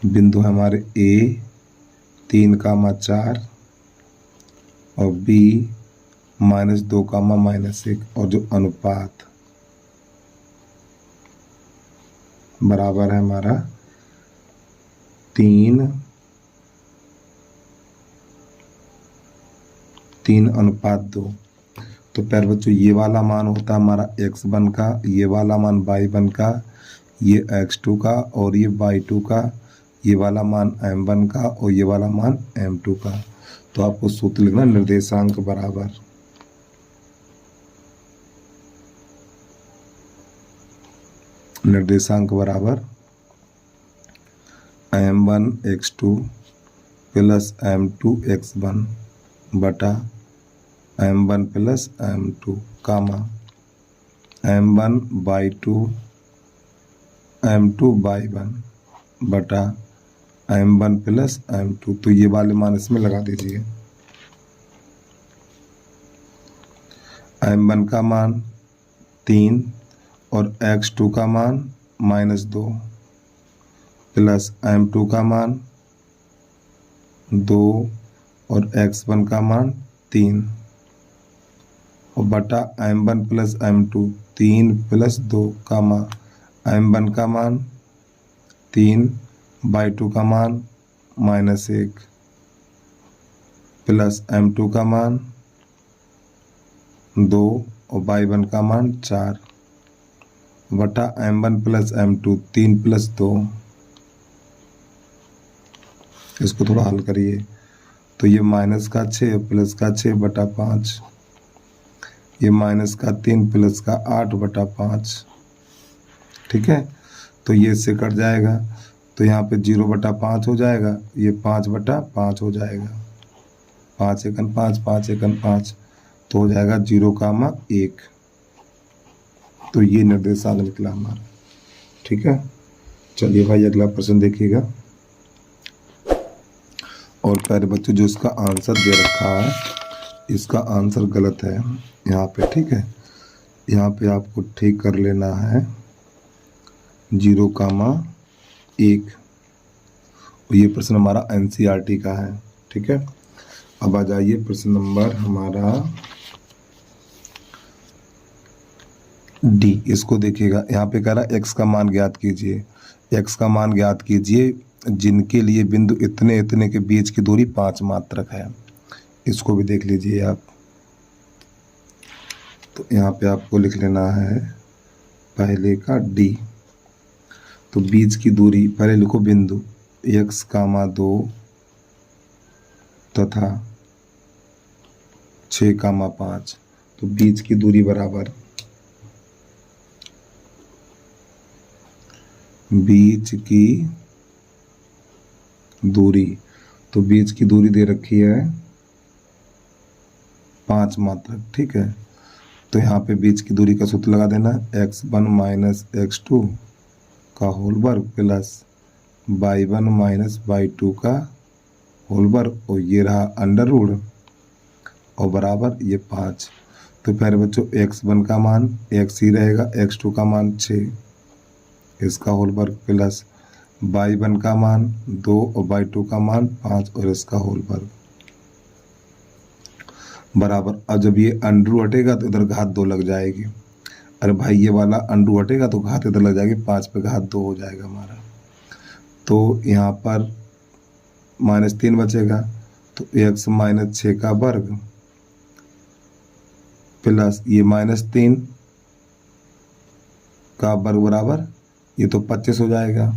Speaker 1: बिंदु हमारे ए 3,4 और बी -2,-1, और जो अनुपात बराबर है हमारा 3:2। तो प्यारे बच्चों ये वाला मान होता है हमारा x1 का, ये वाला मान y1 का, ये x2 का और ये y2 का, ये वाला मान m1 का और ये वाला मान m2 का। तो आपको सूत्र लिखना निर्देशांक बराबर m1 x2 plus m2 x1 बटा m1 प्लस m2 कामा m1 y2 m2 y1 बटा m1 प्लस m2। तो ये वाले मान इसमें लगा दीजिए। m1 का मान 3 और x2 का मान -2 प्लस m2 का मान 2 और x1 का मान 3 और बटा m1 प्लस m2 3 प्लस 2 कामा m1 का मान 3 y2 का मान -1 प्लस m2 का मान 2 और y1 का मान 4 बटा m1 प्लस m2 3 प्लस 2। इसको थोड़ा हल करिए तो ये माइनस का 6 प्लस का 6 बटा 5, ये माइनस का 3 प्लस का 8 बटा 5। ठीक है, तो ये इससे कट जाएगा तो यहाँ पे 0/5 हो जाएगा, ये 5/5 हो जाएगा। 5 एकन 5, 5 एकन 5, तो हो जाएगा 0,1। तो ये निर्देशांक निकला हमारा। ठीक है, चलिए भाई अगला प्रश्न देखिएगा। और प्यारे बच्चों जो इसका आंसर दे रखा है इसका आंसर गलत है यहाँ पे। ठीक है, यहाँ पे आपको ठीक कर लेना है 0,1। और ये प्रश्न हमारा NCERT का है। ठीक है, अब आ जाइए प्रश्न नंबर हमारा डी। इसको देखिएगा, यहाँ पे कह रहा है x का मान ज्ञात कीजिए। x का मान ज्ञात कीजिए जिनके लिए बिंदु इतने इतने के बीच की दूरी 5 मात्रक है। इसको भी देख लीजिए आप। तो यहाँ पे आपको लिख लेना है पहले का डी। तो बीच की दूरी पहले लिखो बिंदु x, 2 तथा 6, 5। तो बीच की दूरी बराबर बीच की दूरी, तो बीच की दूरी दे रखी है 5 मात्रक। ठीक है, तो यहाँ पे बीच की दूरी का सूत्र लगा देना x1 माइनस x2 का होल वर्ग प्लस y1 माइनस y2 का होल वर्ग, और ये रहा अंडर रूट और बराबर ये 5। तो प्यारे बच्चों x1 का मान x ही रहेगा, x2 का मान 6 इसका होल वर्ग प्लस y1 का मान 2 और y2 का मान 5 और इसका होल वर्ग बराबर। अब जब ये अंडर रूट हटेगा तो इधर घात 2 लग जाएगी। अरे भाई ये वाला अंडू हटेगा तो घात इधर लग जाएगी, 5 पे घात 2 हो जाएगा हमारा। तो यहाँ पर -3 बचेगा, तो x -6 का वर्ग प्लस ये -3 का वर्ग बराबर, ये तो 25 हो जाएगा।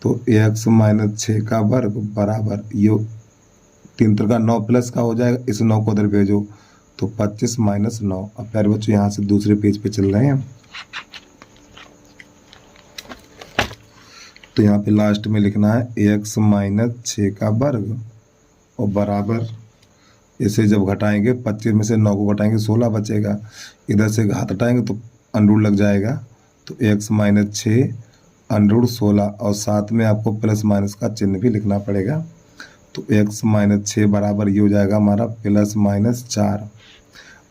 Speaker 1: तो x -6 का वर्ग बराबर ये 3 का 9 प्लस का हो जाएगा, इस 9 को उधर भेजो तो 25 - 9। अब प्यारे बच्चों यहाँ से दूसरे पेज पे चल रहे हैं, तो यहाँ पे लास्ट में लिखना है x -6 का वर्ग और बराबर, इसे जब घटाएंगे 25 में से 9 को घटाएंगे 16 बचेगा, इधर से घात हटाएंगे तो अंडरूट लग जाएगा, तो x -6 अंडरूट 16 और साथ में आपको प्लस माइनस का चिन्ह भी लिखना पड़ेगा। तो x -6 बराबर ये हो जाएगा हमारा +-4।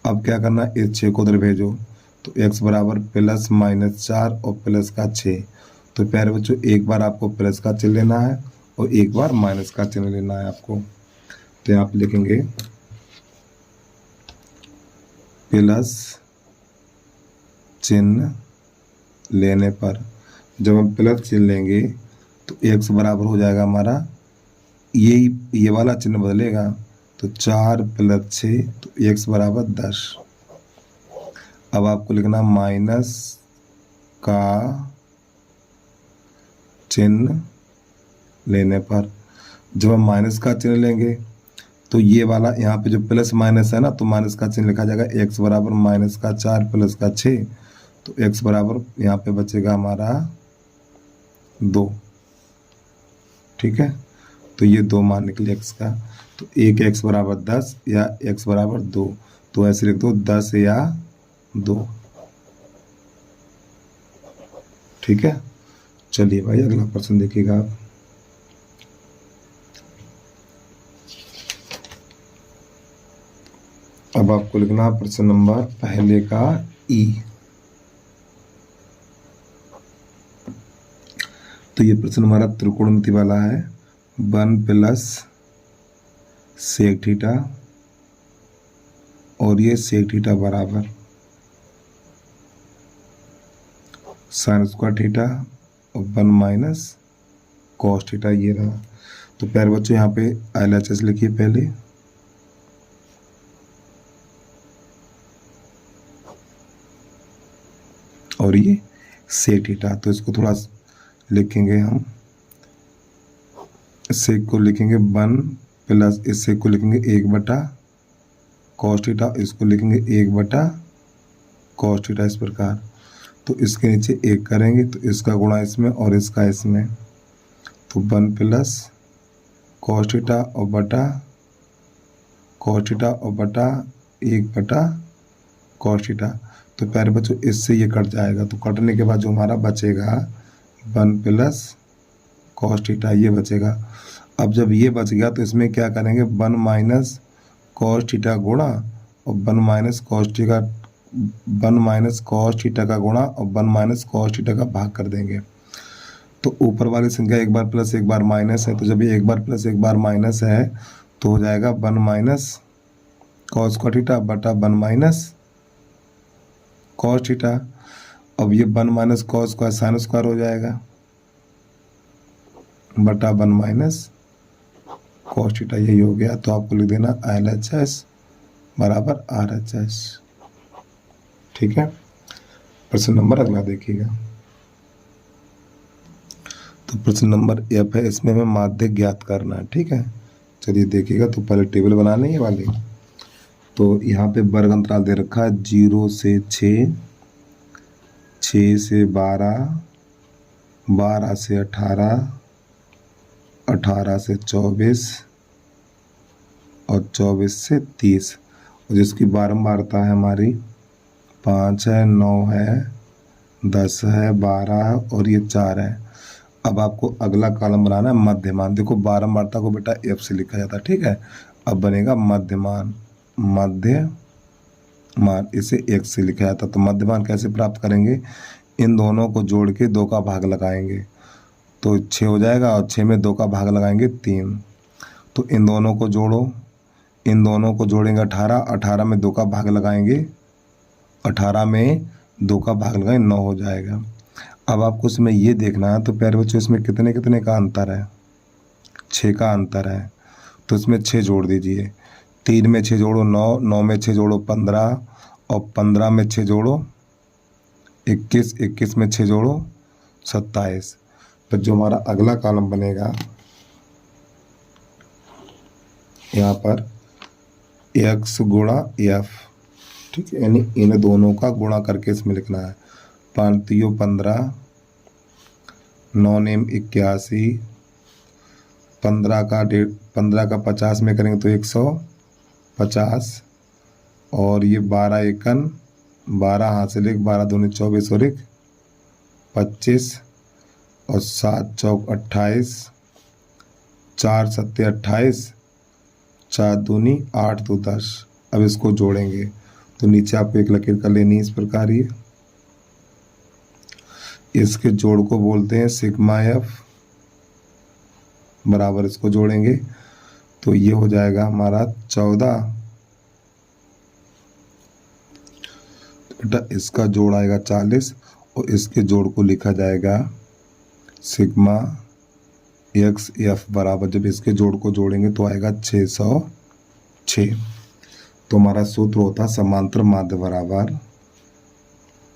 Speaker 1: अब क्या करना है, इस 6 को उधर भेजो तो x बराबर +-4 और प्लस का 6। तो प्यारे बच्चों एक बार आपको प्लस का चिन्ह लेना है और एक बार माइनस का चिन्ह लेना है आपको। तो यहाँ पे लिखेंगे प्लस चिन्ह लेने पर, जब हम प्लस चिन्ह लेंगे तो x बराबर हो जाएगा हमारा, ये वाला चिन्ह बदलेगा तो 4 + 6, तो x बराबर 10। अब आपको लिखना माइनस का चिन्ह लेने पर, जब हम माइनस का चिन्ह लेंगे तो ये वाला यहाँ पे जो प्लस माइनस है ना, तो माइनस का चिन्ह लिखा जाएगा x बराबर -4 प्लस का 6, तो x बराबर यहाँ पे बचेगा हमारा 2। ठीक है, तो ये 2 मान निकले x का, तो एक x बराबर 10 या x बराबर 2, तो ऐसे लिख दो 10 या 2। ठीक है, चलिए भाई अगला प्रश्न देखिएगा आप। अब आपको लिखना प्रश्न नंबर पहले का ई। तो ये प्रश्न हमारा त्रिकोणमिति वाला है, 1 + sec थीटा और ये sec थीटा बराबर sin² थीटा और 1 - cos थीटा, ये रहा। तो प्यारे बच्चों यहाँ पे LHS लिखिए पहले, और ये sec थीटा, तो इसको थोड़ा लिखेंगे हम, sec को लिखेंगे 1 प्लस इस sec को लिखेंगे 1/cos थीटा, इसको लिखेंगे 1/cos थीटा, इस प्रकार। तो इसके नीचे 1 करेंगे तो इसका गुणा इसमें और इसका इसमें, तो 1 + cos थीटा और बटा cos थीटा और बटा 1/cos थीटा। तो प्यारे बच्चों इससे ये कट जाएगा, तो कटने के बाद जो हमारा बचेगा 1 + cos थीटा, ये बचेगा। अब जब ये बच गया तो इसमें क्या करेंगे, 1 - cos थीटा गुणा और 1 - cos थीटा, 1 - cos थीटा का गुणा और 1 - cos थीटा का भाग कर देंगे। तो ऊपर वाली संख्या एक बार प्लस एक बार माइनस है, तो जब ये एक बार प्लस एक बार माइनस है तो हो जाएगा 1 - cos² थीटा बटा 1 - cos थीटा। अब ये 1 - cos² sin² हो जाएगा बटा 1 - cos थीटा, यही हो गया। तो आपको लिख देना LHS बराबर RHS। ठीक है, प्रश्न नंबर अगला देखिएगा। तो प्रश्न नंबर F है, इसमें हमें माध्य ज्ञात करना है। ठीक है, चलिए देखिएगा। तो पहले टेबल बनानी है वाली, तो यहाँ पे वर्ग अंतराल दे रखा है 0 से 6, 6 से 12, 12 से 18, 18 से 24 और 24 से 30, और जिसकी बारंबारता है हमारी 5 है, 9 है, 10 है, 12 है और ये 4 है। अब आपको अगला कॉलम बनाना है मध्यमान। देखो बारंबारता को बेटा F से लिखा जाता है, ठीक है। अब बनेगा मध्यमान, मध्यमान इसे x से लिखा जाता है। तो मध्यमान कैसे प्राप्त करेंगे, इन दोनों को जोड़ के 2 का भाग लगाएंगे तो 6 हो जाएगा, और 6 में 2 का भाग लगाएंगे 3। तो इन दोनों को जोड़ो, इन दोनों को जोड़ेंगे 18, 18 में 2 का भाग लगाएंगे, 18 में 2 का भाग लगाएं 9 हो जाएगा। अब आपको इसमें ये देखना है, तो प्यारे बच्चों इसमें कितने कितने का अंतर है, 6 का अंतर है। तो इसमें 6 जोड़ दीजिए, 3 में 6 जोड़ो 9, 9 में 6 जोड़ो 15, और 15 में 6 जोड़ो 21, 21 में 6 जोड़ो 27। तो जो हमारा अगला कॉलम बनेगा यहाँ पर x गुणा f, ठीक है, यानी इन दोनों का गुणा करके इसमें लिखना है। 5 3 15, 9 नेम 81, 15 का 50 में करेंगे तो 150, और ये 12 एकन 12 हासिल 1, 12 दूनी 24 और 1 25, और 7 चौक 28, 4 सत्ते 28, 4 दूनी 8 दो 10। अब इसको जोड़ेंगे तो नीचे आपको एक लकीर कर लेनी इस प्रकार। ये इसके जोड़ को बोलते हैं सिग्मा एफ, बराबर इसको जोड़ेंगे तो ये हो जाएगा हमारा 14। बेटा इसका जोड़ आएगा 40, और इसके जोड़ को लिखा जाएगा सिग्मा एक्स एफ बराबर, जब इसके जोड़ को जोड़ेंगे तो आएगा 606। तो हमारा सूत्र होता समांतर माध्य बराबर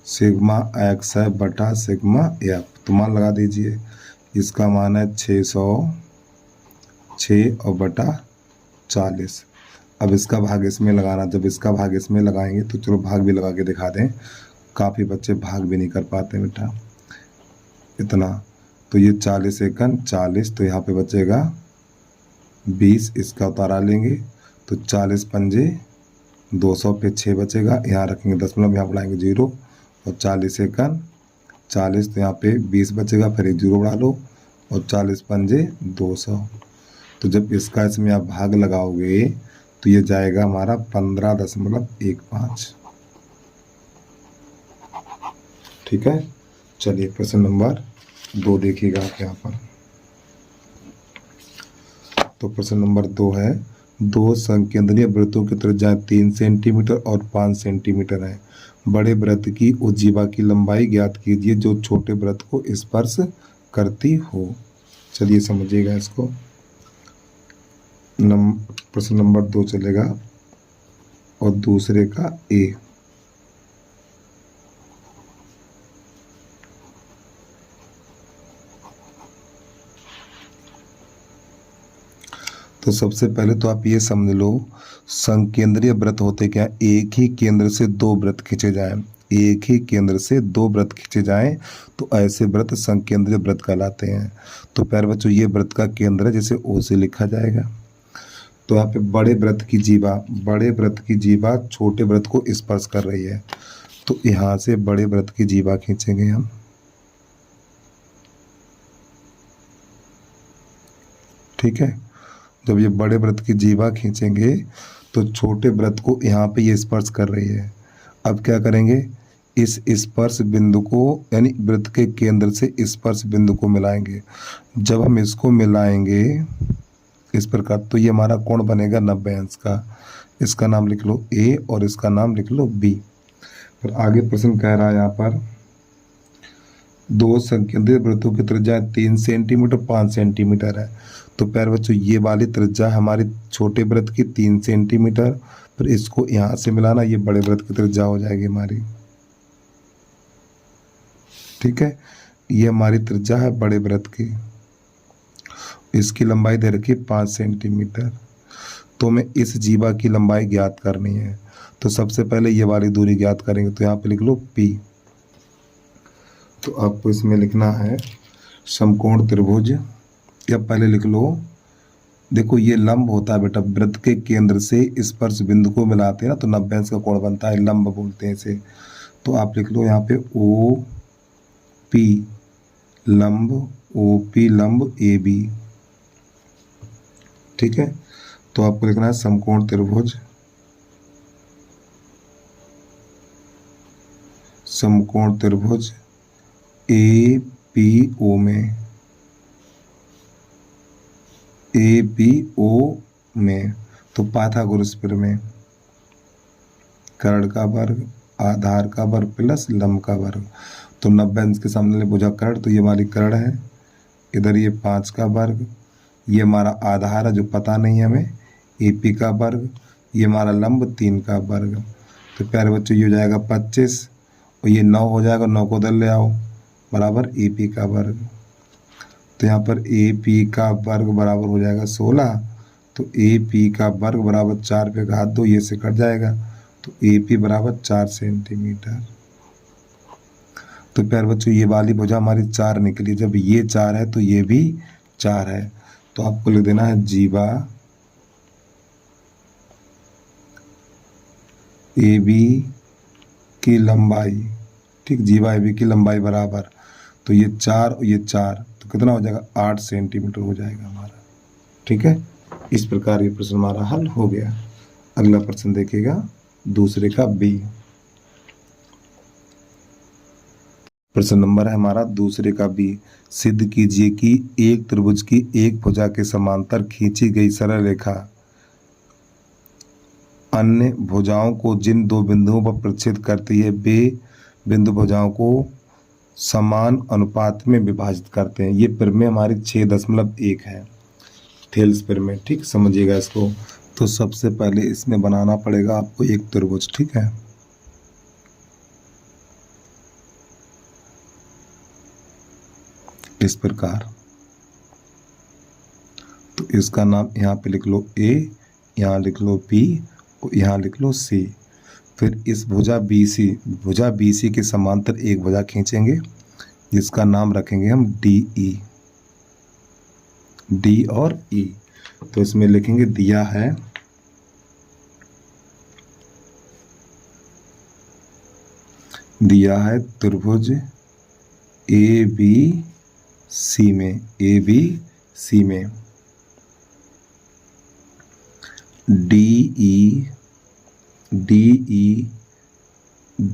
Speaker 1: सिग्मा एक्स है बटा सिग्मा एफ। तो मान लगा दीजिए, इसका मान है 606 और बटा 40। अब इसका भाग इसमें लगाना, जब इसका भाग इसमें लगाएंगे तो चलो भाग भी लगा के दिखा दें, काफ़ी बच्चे भाग भी नहीं कर पाते बेटा इतना। तो ये 40 एकन 40, तो यहाँ पे बचेगा 20, इसका उतारा लेंगे तो 40 पंजे 200 पे 6 बचेगा, यहाँ रखेंगे दशमलव, यहाँ बढ़ाएंगे 0, और 40 एकन 40, तो यहाँ पे 20 बचेगा, फिर एक 0 बढ़ा लो, और 40 पंजे 200। तो जब इसका इसमें आप भाग लगाओगे तो ये जाएगा हमारा 15.15। ठीक है, चलिए प्रश्न नंबर 2 देखिएगा आप यहाँ पर। तो प्रश्न नंबर 2 है, 2 संकेंद्रीय वृत्तों की त्रिज्या 3 सेंटीमीटर और 5 सेंटीमीटर है। बड़े वृत्त की उस जीवा की लंबाई ज्ञात कीजिए जो छोटे वृत्त को स्पर्श करती हो। चलिए समझिएगा इसको। प्रश्न नंबर 2 चलेगा, और दूसरे का ए। तो सबसे पहले तो आप ये समझ लो, संकेंद्रीय वृत्त होते क्या, एक ही केंद्र से 2 वृत्त खींचे जाएं, एक ही केंद्र से 2 वृत्त खींचे जाएं तो ऐसे वृत्त संकेंद्रीय वृत्त कहलाते हैं। तो प्यारे बच्चों ये वृत्त का केंद्र है, जिसे ओ से लिखा जाएगा। तो यहाँ पे बड़े वृत्त की जीवा छोटे वृत्त को स्पर्श कर रही है, तो यहाँ से बड़े वृत्त की जीवा खींचेंगे हम। ठीक है, जब ये बड़े वृत्त की जीवा खींचेंगे तो छोटे वृत्त को यहाँ पे ये स्पर्श कर रही है। अब क्या करेंगे, इस स्पर्श बिंदु को यानी वृत्त के केंद्र से स्पर्श बिंदु को मिलाएंगे। जब हम इसको मिलाएंगे इस प्रकार, तो ये हमारा कोण बनेगा 90 अंश का। इसका नाम लिख लो ए और इसका नाम लिख लो बी। फिर आगे प्रश्न कह रहा है यहाँ पर, 2 संकेंद्रित वृत्तों की त्रिज्या 3 सेंटीमीटर 5 सेंटीमीटर है। तो प्यारे बच्चों ये वाली त्रिज्या हमारी छोटे वृत्त की 3 सेंटीमीटर, फिर इसको यहाँ से मिलाना, ये बड़े वृत्त की त्रिज्या हो जाएगी हमारी। ठीक है, ये हमारी त्रिज्या है बड़े वृत्त की, इसकी लंबाई दे रखी 5 सेंटीमीटर। तो हमें इस जीवा की लंबाई ज्ञात करनी है। तो सबसे पहले ये वाली दूरी ज्ञात करेंगे, तो यहाँ पे लिख लो P। तो आपको इसमें लिखना है समकोण त्रिभुज, या पहले लिख लो, देखो ये लंब होता है बेटा, वृत्त के केंद्र से स्पर्श बिंदु को मिलाते हैं ना, तो 90 अंश का कोण बनता है, लंब बोलते हैं इसे। तो आप लिख लो यहाँ पे OP लंब, OP लंब AB। ठीक है, तो आपको लिखना है समकोण त्रिभुज, समकोण त्रिभुज APO में, APO में, तो पाइथागोरस प्रमेय, कर्ण का वर्ग आधार का वर्ग प्लस लंब का वर्ग। तो 90 अंश के सामने भुजा कर्ण, तो ये हमारी कर्ण है। इधर ये 5 का वर्ग, ये हमारा आधार है जो पता नहीं है हमें, AP का वर्ग, ये हमारा लंब 3 का वर्ग। तो प्यारे बच्चों ये हो जाएगा 25 और ये 9 हो जाएगा, 9 को उधर ले आओ, बराबर AP का वर्ग। तो यहाँ पर AP का वर्ग बराबर हो जाएगा 16। तो AP का वर्ग बराबर 4 पे घात 2, ये से कट जाएगा। तो AP बराबर 4 सेंटीमीटर। तो प्यारे बच्चों ये वाली भुजा हमारी 4 निकली, जब ये 4 है तो ये भी 4 है। तो आपको लिख देना है जीवा AB की लंबाई, ठीक, जीवा AB की लंबाई बराबर, तो ये 4 और ये 4, तो कितना हो जाएगा 8 सेंटीमीटर हो जाएगा हमारा। ठीक है, इस प्रकार ये प्रश्न हमारा हल हो गया। अगला प्रश्न देखिएगा दूसरे का B। प्रश्न नंबर है हमारा दूसरे का B। सिद्ध कीजिए कि एक त्रिभुज की एक भुजा के समांतर खींची गई सरल रेखा अन्य भुजाओं को जिन दो बिंदुओं पर प्रक्षेपित करती है वे बिंदु भुजाओं को समान अनुपात में विभाजित करते हैं। ये परिमेय हमारी 6.1 है, थेल्स परिमेय। ठीक, समझिएगा इसको। तो सबसे पहले इसमें बनाना पड़ेगा आपको एक त्रिभुज, ठीक है। इस प्रकार, तो इसका नाम यहाँ पे लिख लो A, यहाँ लिख लो B और यहाँ लिख लो C। फिर इस भुजा BC के समांतर एक भुजा खींचेंगे जिसका नाम रखेंगे हम DE, D और E। तो इसमें लिखेंगे दिया है त्रिभुज ABC में DE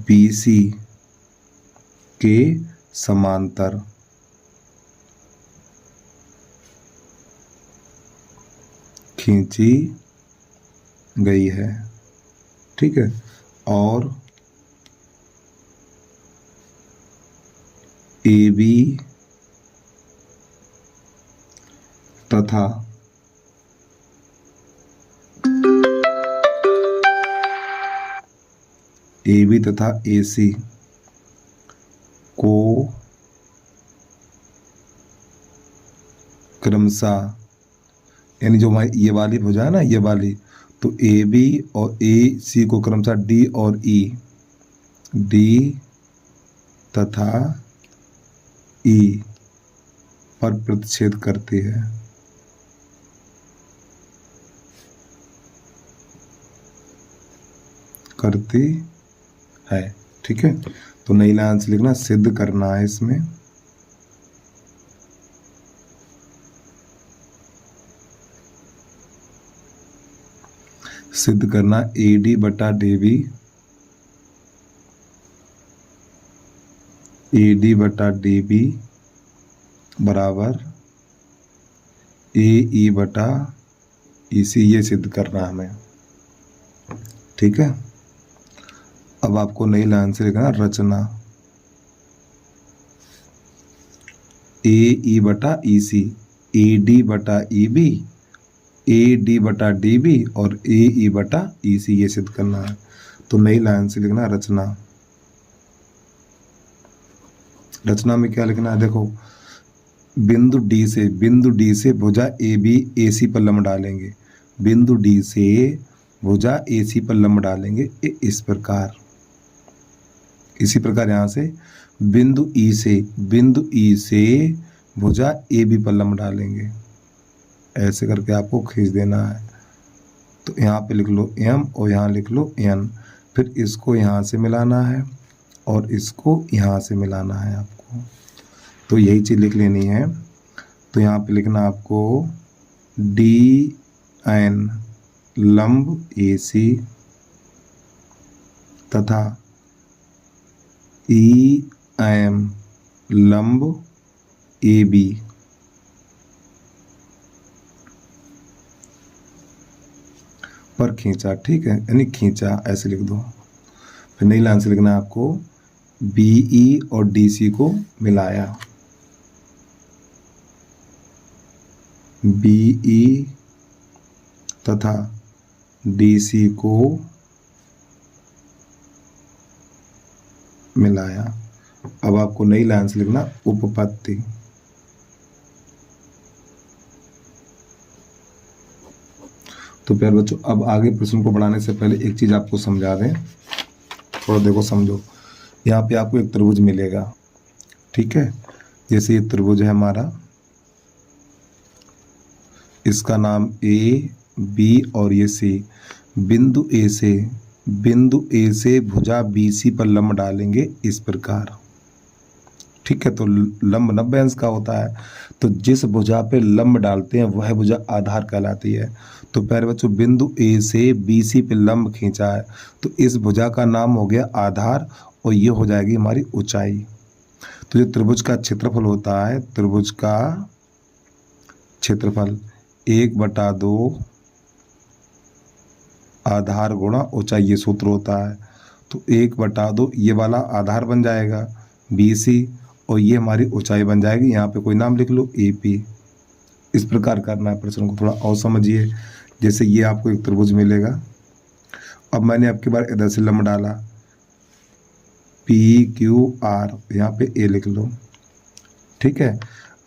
Speaker 1: BC के समांतर खींची गई है, ठीक है। और AB तथा AC को क्रमशः, यानी जो हमारी ये वाली भुजा है ना, ये वाली, तो AB और AC को क्रमशः D और D तथा E पर प्रतिच्छेद करती है। ठीक है। तो नई लाइन से लिखना, सिद्ध करना है इसमें सिद्ध करना AD बटा DB बराबर AE बटा EC, ये सिद्ध करना है हमें, ठीक है। अब आपको नई लाइन से लिखना रचना AE बटा EC, AD बटा EB, AD बटा DB और AE बटा EC, ये सिद्ध करना है। तो नई लाइन से लिखना रचना में क्या लिखना है, देखो, बिंदु D से भुजा AB AC पर लंब डालेंगे, बिंदु D से भुजा AC पर लंब डालेंगे इस प्रकार। इसी प्रकार यहाँ से बिंदु E से भुजा AB पर लंब डालेंगे, ऐसे करके आपको खींच देना है। तो यहाँ पे लिख लो M और यहाँ लिख लो N, फिर इसको यहाँ से मिलाना है और इसको यहाँ से मिलाना है आपको। तो यही चीज़ लिख लेनी है। तो यहाँ पे लिखना आपको DN लंब AC तथा EM लंब AB पर खींचा, ठीक है, यानी खींचा, ऐसे लिख दो। फिर नई लाइन से लिखना है आपको BE और DC को मिलाया, BE तथा DC को मिलाया। अब आपको नई लाइन से लिखना उपपत्ति। तो प्यारे बच्चों, अब आगे प्रश्न को बढ़ाने से पहले एक चीज आपको समझा दें, थोड़ा देखो समझो। यहाँ पे आपको एक त्रिभुज मिलेगा, ठीक है। जैसे ये त्रिभुज है हमारा, इसका नाम AB और ये C। बिंदु A से भुजा BC पर लंब डालेंगे इस प्रकार, ठीक है। तो लंब 90 अंश का होता है, तो जिस भुजा पे लंब डालते हैं वह भुजा आधार कहलाती है। तो प्यारे बच्चों, बिंदु A से BC पे लंब खींचा है, तो इस भुजा का नाम हो गया आधार और ये हो जाएगी हमारी ऊंचाई। तो जो त्रिभुज का क्षेत्रफल होता है, त्रिभुज का क्षेत्रफल 1/2 आधार गुणा ऊंचाई, ये सूत्र होता है। तो 1/2 ये वाला आधार बन जाएगा BC और ये हमारी ऊंचाई बन जाएगी, यहाँ पे कोई नाम लिख लो AP। इस प्रकार करना है प्रश्न को, थोड़ा और समझिए। जैसे ये आपको एक त्रिभुज मिलेगा, अब मैंने आपकी बार इधर से लंब डाला PQR, यहाँ पे A लिख लो, ठीक है।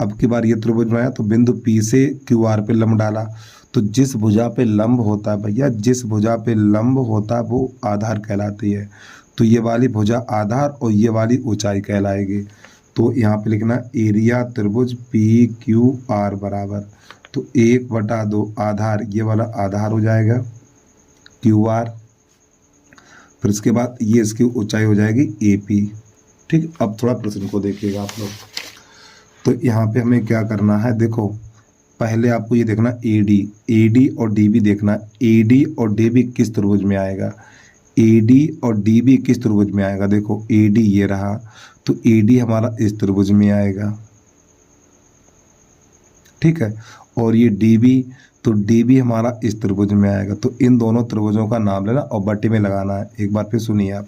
Speaker 1: अब की बार ये त्रिभुज बनाया, तो बिंदु P से QR पे लंब डाला, तो जिस भुजा पे लंब होता है भैया, जिस भुजा पे लंब होता है वो आधार कहलाती है। तो ये वाली भुजा आधार और ये वाली ऊंचाई कहलाएगी। तो यहाँ पे लिखना एरिया त्रिभुज PQR बराबर, तो 1/2 आधार, ये वाला आधार हो जाएगा QR, फिर इसके बाद ये इसकी ऊंचाई हो जाएगी AP, ठीक। अब थोड़ा प्रश्न को देखिएगा आप लोग। तो यहाँ पे हमें क्या करना है, देखो पहले आपको ये देखना AD और DB देखना। AD और DB किस त्रिभुज में आएगा, AD और DB किस त्रिभुज में आएगा। देखो AD ये रहा, तो AD हमारा इस त्रिभुज में आएगा, ठीक है। और ये DB, तो DB हमारा इस त्रिभुज में आएगा। तो इन दोनों त्रिभुजों का नाम लेना और बट्टी में लगाना है। एक बार फिर सुनिए आप,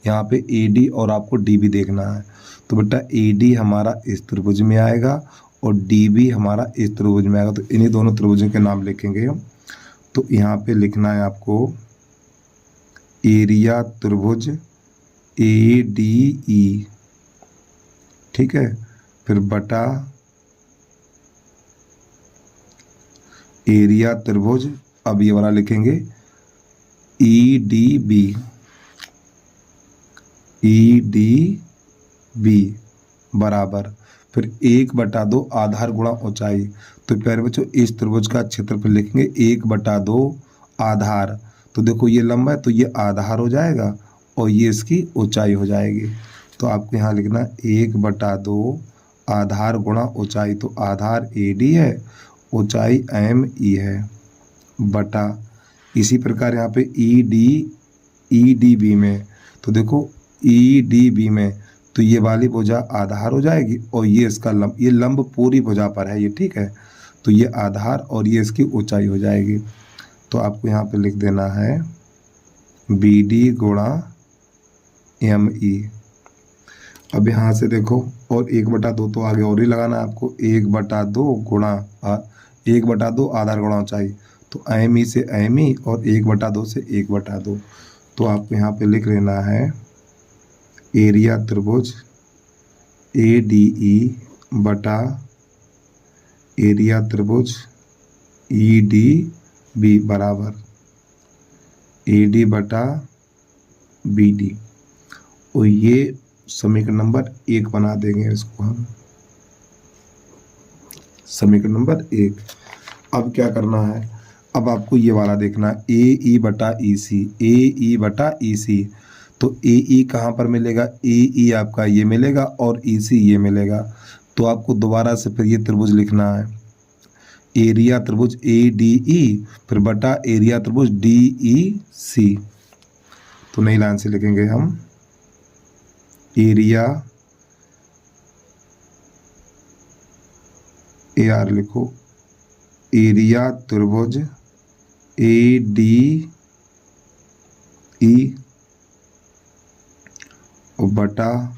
Speaker 1: यहाँ पे AD और आपको DB देखना है। तो बेटा AD हमारा इस त्रिभुज में आएगा और DB हमारा इस त्रिभुज में आएगा। तो इन्हीं दोनों त्रिभुजों के नाम लिखेंगे हम। तो यहाँ पे लिखना है आपको एरिया त्रिभुज ADE, ठीक है। फिर बटा एरिया त्रिभुज, अब ये वाला लिखेंगे EDB बराबर, फिर 1/2 आधार गुणा ऊंचाई। तो प्यारे बच्चों, इस त्रिभुज का क्षेत्रफल लिखेंगे 1/2 आधार। तो देखो ये लंबा है तो ये आधार हो जाएगा और ये इसकी ऊंचाई हो जाएगी। तो आपको यहाँ लिखना 1/2 आधार गुणा ऊंचाई। तो आधार AD है, ऊंचाई ME है, बटा इसी प्रकार यहाँ पे EDB में, तो देखो EDB में तो ये वाली भुजा आधार हो जाएगी और ये इसका लंब, ये लंब पूरी भुजा पर है ये, ठीक है। तो ये आधार और ये इसकी ऊंचाई हो जाएगी। तो आपको यहाँ पे लिख देना है BD गुणा ME। अब यहाँ से देखो, और 1/2 तो आगे और ही लगाना है आपको, 1/2 गुणा 1/2 आधार गुणा ऊंचाई। तो ME से ME और 1/2 से 1/2। तो आपको यहाँ पे लिख लेना है एरिया त्रिभुज ADE बटा एरिया त्रिभुज EDB बराबर AD बटा BD। और ये समीकरण नंबर 1 बना देंगे इसको हम, समीकरण नंबर 1। अब क्या करना है, अब आपको ये वाला देखना है AE बटा EC, AE बटा EC। तो AE कहाँ पर मिलेगा, AE आपका ये मिलेगा और EC ये मिलेगा। तो आपको दोबारा से फिर ये त्रिभुज लिखना है, एरिया त्रिभुज ADE फिर बटा एरिया त्रिभुज DEC। तो नई लाइन से लिखेंगे हम एरिया, AR लिखो, एरिया त्रिभुज ADE बटा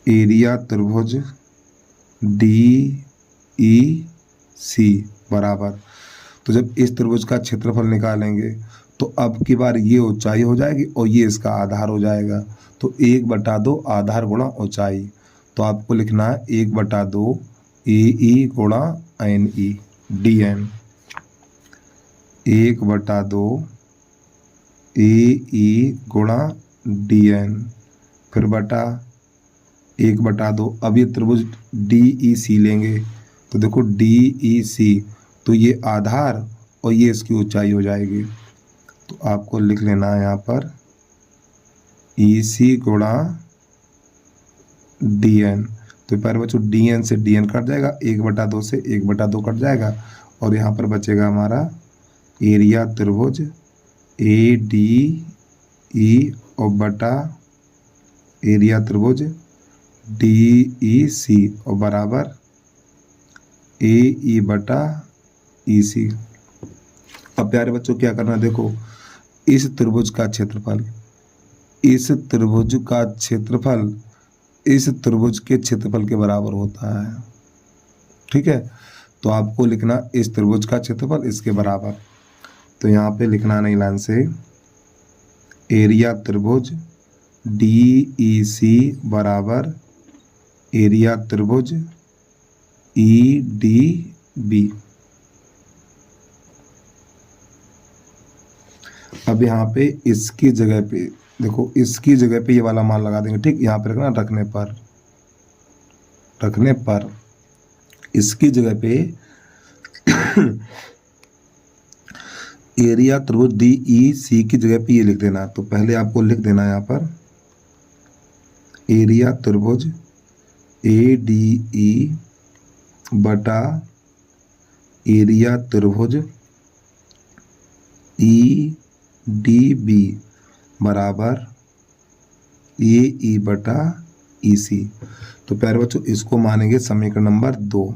Speaker 1: एरिया त्रिभुज DEC बराबर। तो जब इस त्रिभुज का क्षेत्रफल निकालेंगे तो अब की बार ये ऊंचाई हो जाएगी और ये इसका आधार हो जाएगा। तो 1/2 आधार गुणा ऊंचाई। तो आपको लिखना है 1/2 AE गुणा NE DN। 1/2 AE गुणा DN फिर बटा 1/2। अब ये त्रिभुज DEC लेंगे तो देखो DEC तो ये आधार और ये इसकी ऊंचाई हो जाएगी। तो आपको लिख लेना है यहाँ पर EC गुणा DN। तो पर बच्चों DN से DN कट जाएगा, 1/2 से 1/2 कट जाएगा और यहाँ पर बचेगा हमारा एरिया त्रिभुज ADE और बटा एरिया त्रिभुज DEC और बराबर AE बटा EC। अब प्यारे बच्चों क्या करना है, देखो इस त्रिभुज का क्षेत्रफल इस त्रिभुज का क्षेत्रफल इस त्रिभुज के क्षेत्रफल के बराबर होता है। ठीक है, तो आपको लिखना इस त्रिभुज का क्षेत्रफल इसके बराबर। तो यहाँ पे लिखना नहीं लाइन से एरिया त्रिभुज DEC बराबर एरिया त्रिभुज EDB। अब यहाँ पे इसकी जगह पे देखो, इसकी जगह पे ये वाला मान लगा देंगे। ठीक, यहाँ पे रखना रखने पर इसकी जगह पे एरिया त्रिभुज DEC की जगह पे ये लिख देना। तो पहले आपको लिख देना यहाँ पर एरिया त्रिभुज ADE बटा एरिया त्रिभुज EDB बराबर AE बटा EC। तो प्यारे बच्चों इसको मानेंगे समीकरण नंबर 2।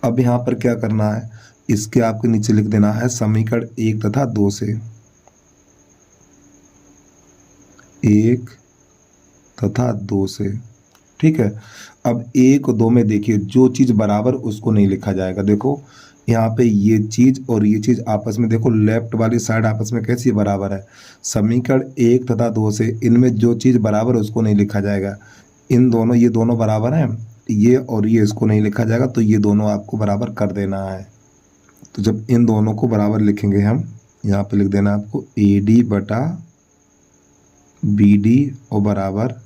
Speaker 1: अब यहाँ पर क्या करना है, इसके आपके नीचे लिख देना है समीकरण 1 तथा 2 से। 1 तथा 2 से। ठीक है, अब 1 और 2 में देखिए जो चीज़ बराबर उसको नहीं लिखा जाएगा। देखो यहाँ पे ये चीज़ और ये चीज़ आपस में देखो लेफ्ट वाली साइड आपस में कैसी बराबर है। समीकरण 1 तथा 2 से इनमें जो चीज़ बराबर है उसको नहीं लिखा जाएगा। इन दोनों ये दोनों बराबर हैं, ये और ये इसको नहीं लिखा जाएगा, तो ये दोनों आपको बराबर कर देना है। तो जब इन दोनों को बराबर लिखेंगे हम, यहाँ पे लिख देना आपको AD बटा BD और बराबर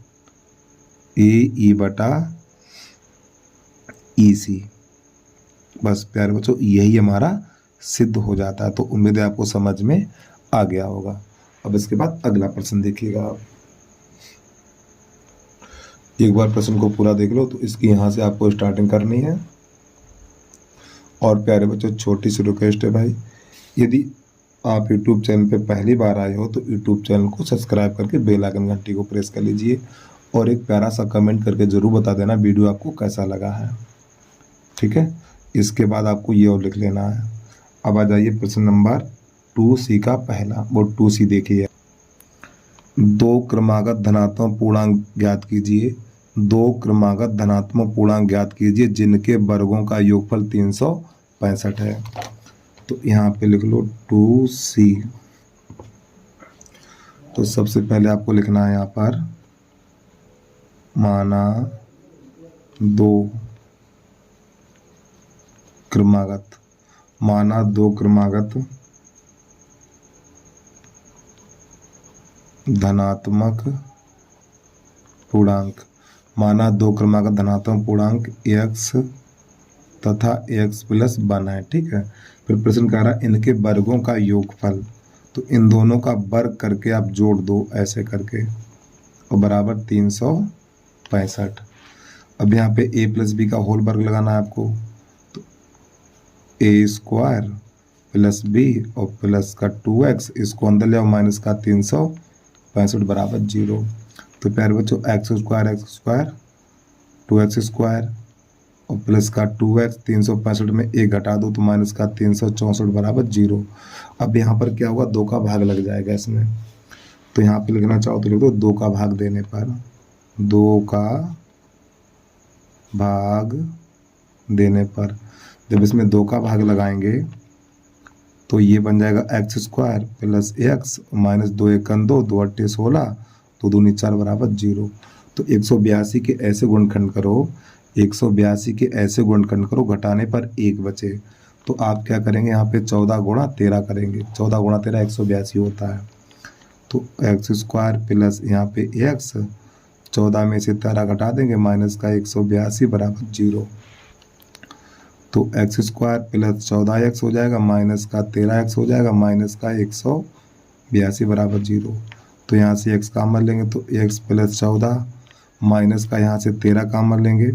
Speaker 1: AE बटा EC। बस प्यारे बच्चों यही हमारा सिद्ध हो जाता है। तो उम्मीद है आपको समझ में आ गया होगा। अब इसके बाद अगला प्रश्न देखिएगा आप। एक बार प्रश्न को पूरा देख लो। तो इसकी यहाँ से आपको स्टार्टिंग करनी है। और प्यारे बच्चों छोटी सी रिक्वेस्ट है भाई, यदि आप YouTube चैनल पे पहली बार आए हो तो YouTube चैनल को सब्सक्राइब करके बेल आइकन घंटी को प्रेस कर लीजिए और एक प्यारा सा कमेंट करके ज़रूर बता देना वीडियो आपको कैसा लगा है। ठीक है, इसके बाद आपको ये और लिख लेना है। अब आ जाइए प्रश्न नंबर 2C का पहला। वो 2C देखिए, 2 क्रमागत धनात्मक पूर्णांक ज्ञात कीजिए। 2 क्रमागत धनात्मक पूर्णांक ज्ञात कीजिए जिनके वर्गों का योगफल 365 है। तो यहाँ पे लिख लो 2C। तो सबसे पहले आपको लिखना है यहाँ पर माना 2 क्रमागत धनात्मक पूर्णांक धनात्मक पूर्णांक x तथा x + 1 है। ठीक है, फिर प्रश्न कह रहा है इनके वर्गों का योगफल। तो इन दोनों का वर्ग करके आप जोड़ दो ऐसे करके और बराबर 365। अब यहाँ पे a + b का होल वर्ग लगाना है आपको। तो a² + b और प्लस का 2x, इसको अंदर ले आओ माइनस का 365 बराबर 0। तो प्यारे बच्चों x² 2x² और प्लस का 2x, 365 में 1 घटा दो तो माइनस का 364 बराबर 0। अब यहाँ पर क्या होगा, 2 का भाग लग जाएगा इसमें, तो यहाँ पे लिखना चाहो तो लिख दो 2 का भाग देने पर, 2 का भाग देने पर जब इसमें 2 का भाग लगाएंगे तो ये बन जाएगा x square plus x minus 2 एकन 2, 2 अट्ठे 16, 2 दूनी 4 बराबर 0। तो 182 के ऐसे गुणनखंड करो, 182 के ऐसे गुणनखंड करो घटाने पर 1 बचे, तो आप क्या करेंगे, यहाँ पे 14 गुणा 13 करेंगे, 14 गुणा 13 182 होता है। तो एक्स स्क्वायर प्लस यहाँ पे एक्स, 14 में से 13 घटा देंगे, माइनस का 182 बराबर 0। तो एक्स स्क्वायर प्लस 14x हो जाएगा, माइनस का 13x हो जाएगा, माइनस का 182 बराबर 0। तो यहाँ से x कॉमन लेंगे तो x प्लस 14 माइनस का यहाँ से 13 कॉमन लेंगे,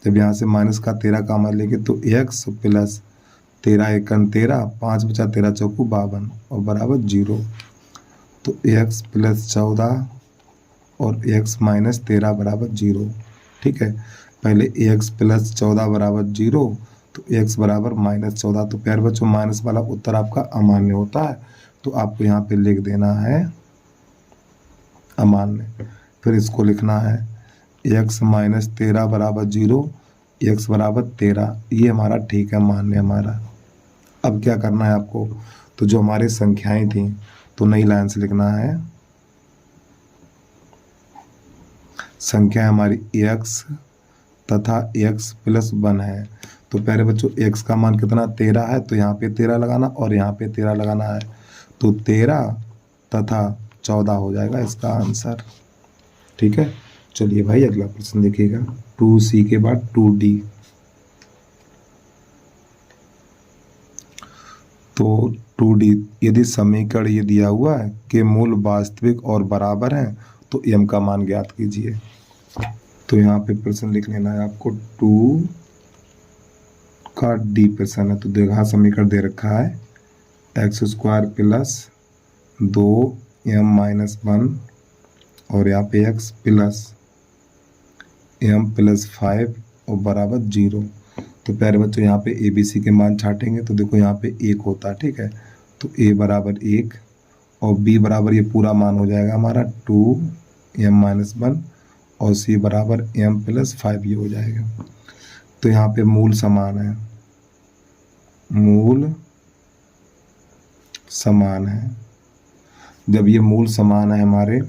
Speaker 1: जब यहाँ से माइनस का 13 कॉमन लेंगे तो x प्लस 13 एकन 13, 5 बचा 13 चौकू 52 और बराबर 0। तो x प्लस 14 और x माइनस 13 बराबर 0। ठीक है, पहले x प्लस 14 बराबर 0 तो x बराबर माइनस 14। तो प्यारे बच्चों माइनस वाला उत्तर आपका अमान्य होता है, तो आपको यहाँ पे लिख देना है अमान्य। फिर इसको लिखना है x माइनस 13 बराबर 0, x बराबर 13, ये हमारा ठीक है, मान्य हमारा। अब क्या करना है आपको, तो जो हमारी संख्याएं थी तो नई लाइन से लिखना है, संख्या हमारी x तथा x प्लस 1 है। तो प्यारे बच्चों x का मान कितना 13 है, तो यहाँ पे 13 लगाना और यहाँ पे 13 लगाना है, तो 13 तथा 14 हो जाएगा इसका आंसर। ठीक है, चलिए भाई अगला प्रश्न देखिएगा, 2C के बाद 2D। तो 2D, यदि समीकरण ये दिया हुआ है कि मूल वास्तविक और बराबर हैं तो m का मान ज्ञात कीजिए। तो यहाँ पे प्रश्न लिख लेना है आपको, 2 का D प्रश्न है, तो देखा समीकरण दे रखा है x square plus 2m minus 1 और यहाँ पे x प्लस m प्लस 5 और बराबर 0। तो प्यारे बच्चों यहाँ पे ABC के मान छाटेंगे तो देखो यहाँ पे 1 होता है। ठीक है, तो A बराबर 1 और B बराबर ये पूरा मान हो जाएगा हमारा 2m माइनस 1 और C बराबर m प्लस 5 ये हो जाएगा। तो यहाँ पे मूल समान है, मूल समान है। जब ये मूल समान है हमारे,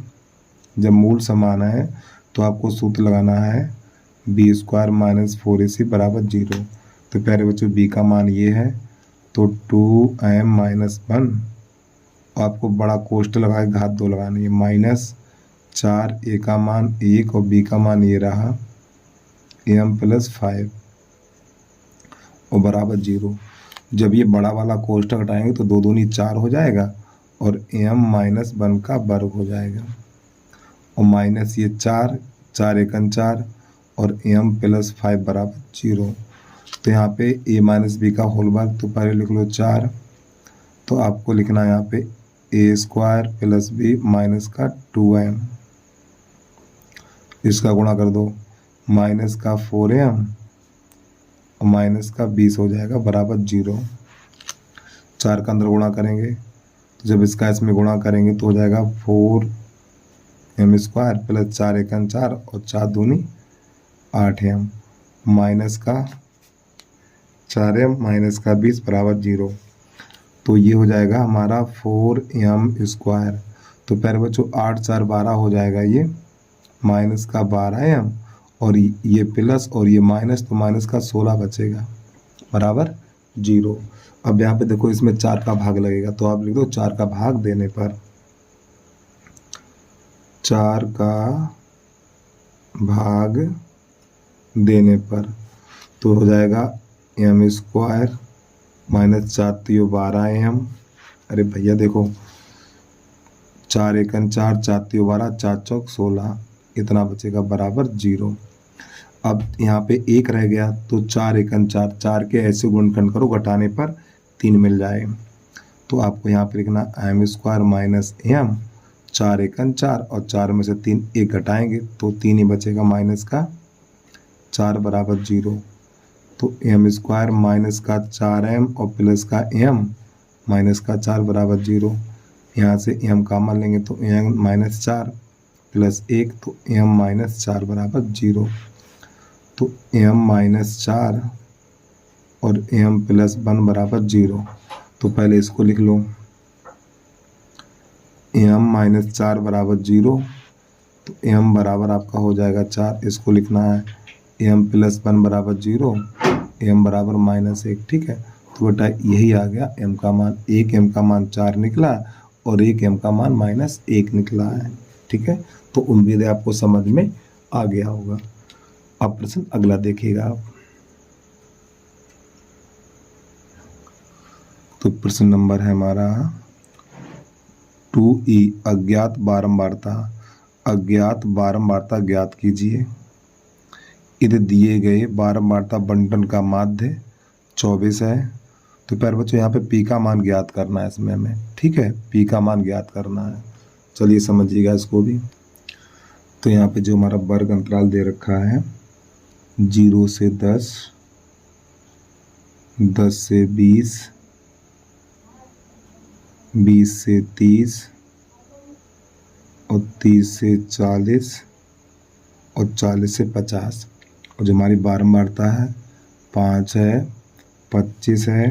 Speaker 1: जब मूल समान है तो आपको सूत्र लगाना है बी स्क्वायर माइनस 4ac बराबर 0। तो प्यारे बच्चों b का मान ये है, तो 2m माइनस 1, आपको बड़ा कोष्ठ लगा के घात 2 लगानी है, माइनस 4a का मान 1 और b का मान ये रहा m प्लस 5 और बराबर 0। जब ये बड़ा वाला कोष्ठक हटाएंगे तो 2 दूनी 4 हो जाएगा और m माइनस 1 का वर्ग हो जाएगा और माइनस ये 4, 4 एकन 4 और m प्लस 5 बराबर 0। तो यहाँ पे a माइनस बी का होल वर्ग, तो पहले लिख लो 4, तो आपको लिखना है यहाँ पे a square plus B minus का 2m, इसका गुणा कर दो, माइनस का 4m और माइनस का 20 हो जाएगा बराबर 0। 4 का अंदर गुणा करेंगे तो जब इसका इसमें गुणा करेंगे तो हो जाएगा 4m स्क्वायर प्लस 4 एकन 4 और 4 दूनी 8m माइनस का 4m माइनस का 20 बराबर 0। तो ये हो जाएगा हमारा 4m स्क्वायर। तो प्यारे बच्चों 8 4 12 हो जाएगा ये, माइनस का 12m और ये प्लस और ये माइनस, तो माइनस का 16 बचेगा बराबर 0। अब यहाँ पे देखो इसमें 4 का भाग लगेगा, तो आप लिख दो 4 का भाग देने पर, 4 का भाग देने पर तो हो जाएगा m स्क्वायर माइनस 4 तो 12m, अरे भैया देखो 4 एकन 4, 4 तो 12, 4 चौक 16, इतना बचेगा बराबर 0। अब यहाँ पे 1 रह गया तो 4 एकन 4, 4 के ऐसे गुणनखंड करो घटाने पर 3 मिल जाए, तो आपको यहाँ पे लिखना m स्क्वायर माइनस m, 4 एकन 4 और 4 में से 3 1 घटाएंगे तो 3 ही बचेगा, माइनस का 4 बराबर 0। तो एम स्क्वायर माइनस का 4m और प्लस का m माइनस का 4 बराबर 0। यहाँ से m कॉमन लेंगे तो m माइनस 4 प्लस 1 तो m माइनस 4 बराबर 0। तो m माइनस 4 और m प्लस 1 बराबर 0। तो पहले इसको लिख लो, m माइनस 4 बराबर 0, तो m बराबर आपका हो जाएगा 4। इसको लिखना है m प्लस 1 बराबर 0, m बराबर माइनस 1। ठीक है, तो बेटा यही आ गया m का मान। एक m का मान 4 निकला और एक m का मान माइनस 1 निकला है। ठीक है, तो उम्मीद है आपको समझ में आ गया होगा। अब प्रश्न अगला देखिएगा आप। तो प्रश्न नंबर है हमारा 2E, अज्ञात बारंबारता। अज्ञात बारंबारता ज्ञात कीजिए। इधर दिए गए बारंबारता बंटन का माध्य 24 है। तो प्यारे बच्चों यहाँ पे पी का मान ज्ञात करना है इसमें हमें। ठीक है, पी का मान ज्ञात करना है। चलिए समझिएगा इसको भी। तो यहाँ पे जो हमारा वर्ग अंतराल दे रखा है 0 से 10, 10 से 20, 20 से 30 और 30 से 40 और 40 से 50। और जो हमारी बारंबारता है 5 है, 25 है,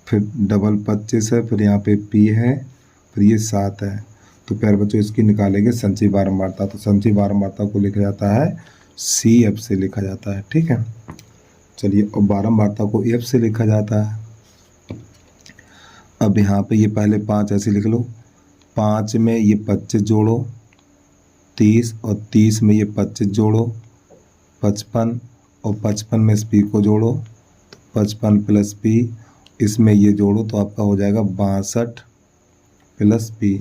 Speaker 1: फिर डबल 25 है, फिर यहाँ पे पी है, फिर ये 7 है। तो प्यारे बच्चों इसकी निकालेंगे संचयी बारंबारता। तो संचयी बारंबारता को लिखा जाता है CF से लिखा जाता है। ठीक है, चलिए, और बारंबारता को F से लिखा जाता है। अब यहाँ पे ये पहले 5 ऐसे लिख लो, 5 में ये 25 जोड़ो 30 और 30 में ये 25 जोड़ो 55 और 55 में इस पी को जोड़ो तो 55 प्लस पी, इसमें ये जोड़ो तो आपका हो जाएगा 62 प्लस पी।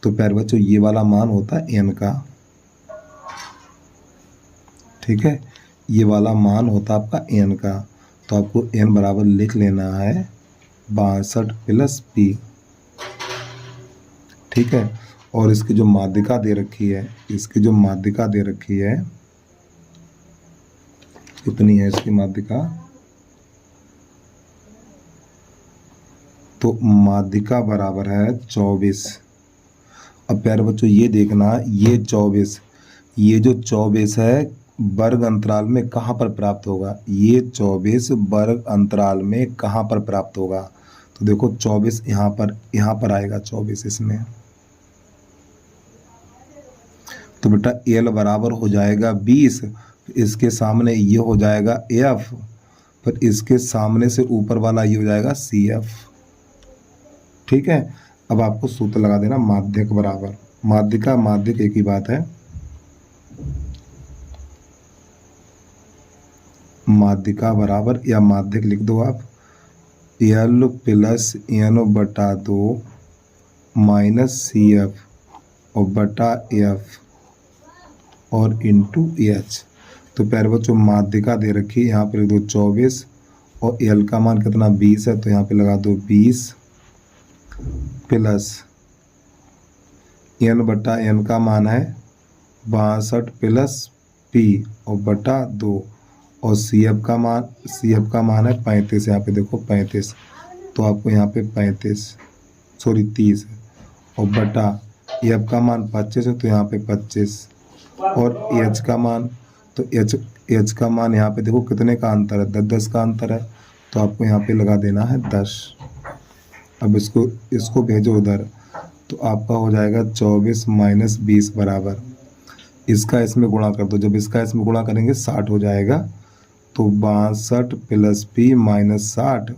Speaker 1: तो प्यारे बच्चों ये वाला मान होता है n का। ठीक है, ये वाला मान होता है आपका n का। तो आपको n बराबर लिख लेना है 62 प्लस पी। ठीक है, और इसकी जो माध्यिका दे रखी है, इसकी जो माध्यिका दे रखी है कितनी है इसकी माध्यिका? तो माध्यिका बराबर है 24। अब प्यारे बच्चों ये देखना, ये 24, ये जो 24 है वर्ग अंतराल में कहाँ पर प्राप्त होगा? ये 24 वर्ग अंतराल में कहाँ पर प्राप्त होगा? तो देखो 24 यहाँ पर आएगा 24 इसमें। तो बेटा L बराबर हो जाएगा 20, इसके सामने ये हो जाएगा F, फिर इसके सामने से ऊपर वाला ये हो जाएगा CF। ठीक है, अब आपको सूत्र लगा देना माध्यक बराबर, माध्यिका माध्यक एक ही बात है। माध्यिका बराबर या माध्यक लिख दो आप L प्लस N बटा 2 माइनस CF और बटा F और इंटू H। तो प्यारे बच्चों माध्यिका दे रखी है, यहाँ पर लिख दो 24 और L का मान कितना 20 है, तो यहाँ पे लगा दो 20 प्लस N बटा N का मान है 62 प्लस P और बटा 2 और CF का मान है 35। यहाँ पे देखो 35, तो आपको यहाँ पे 30 है और बटा F का मान 25 है तो यहाँ पे 25 और H का मान, तो H का मान यहाँ पे देखो कितने का अंतर है, 10 का अंतर है, तो आपको यहाँ पे लगा देना है 10। अब इसको भेजो उधर, तो आपका हो जाएगा 24 माइनस 20 बराबर, इसका इसमें गुणा कर दो। जब इसका इसमें गुणा करेंगे 60 हो जाएगा, तो 62 प्लस पी माइनस 60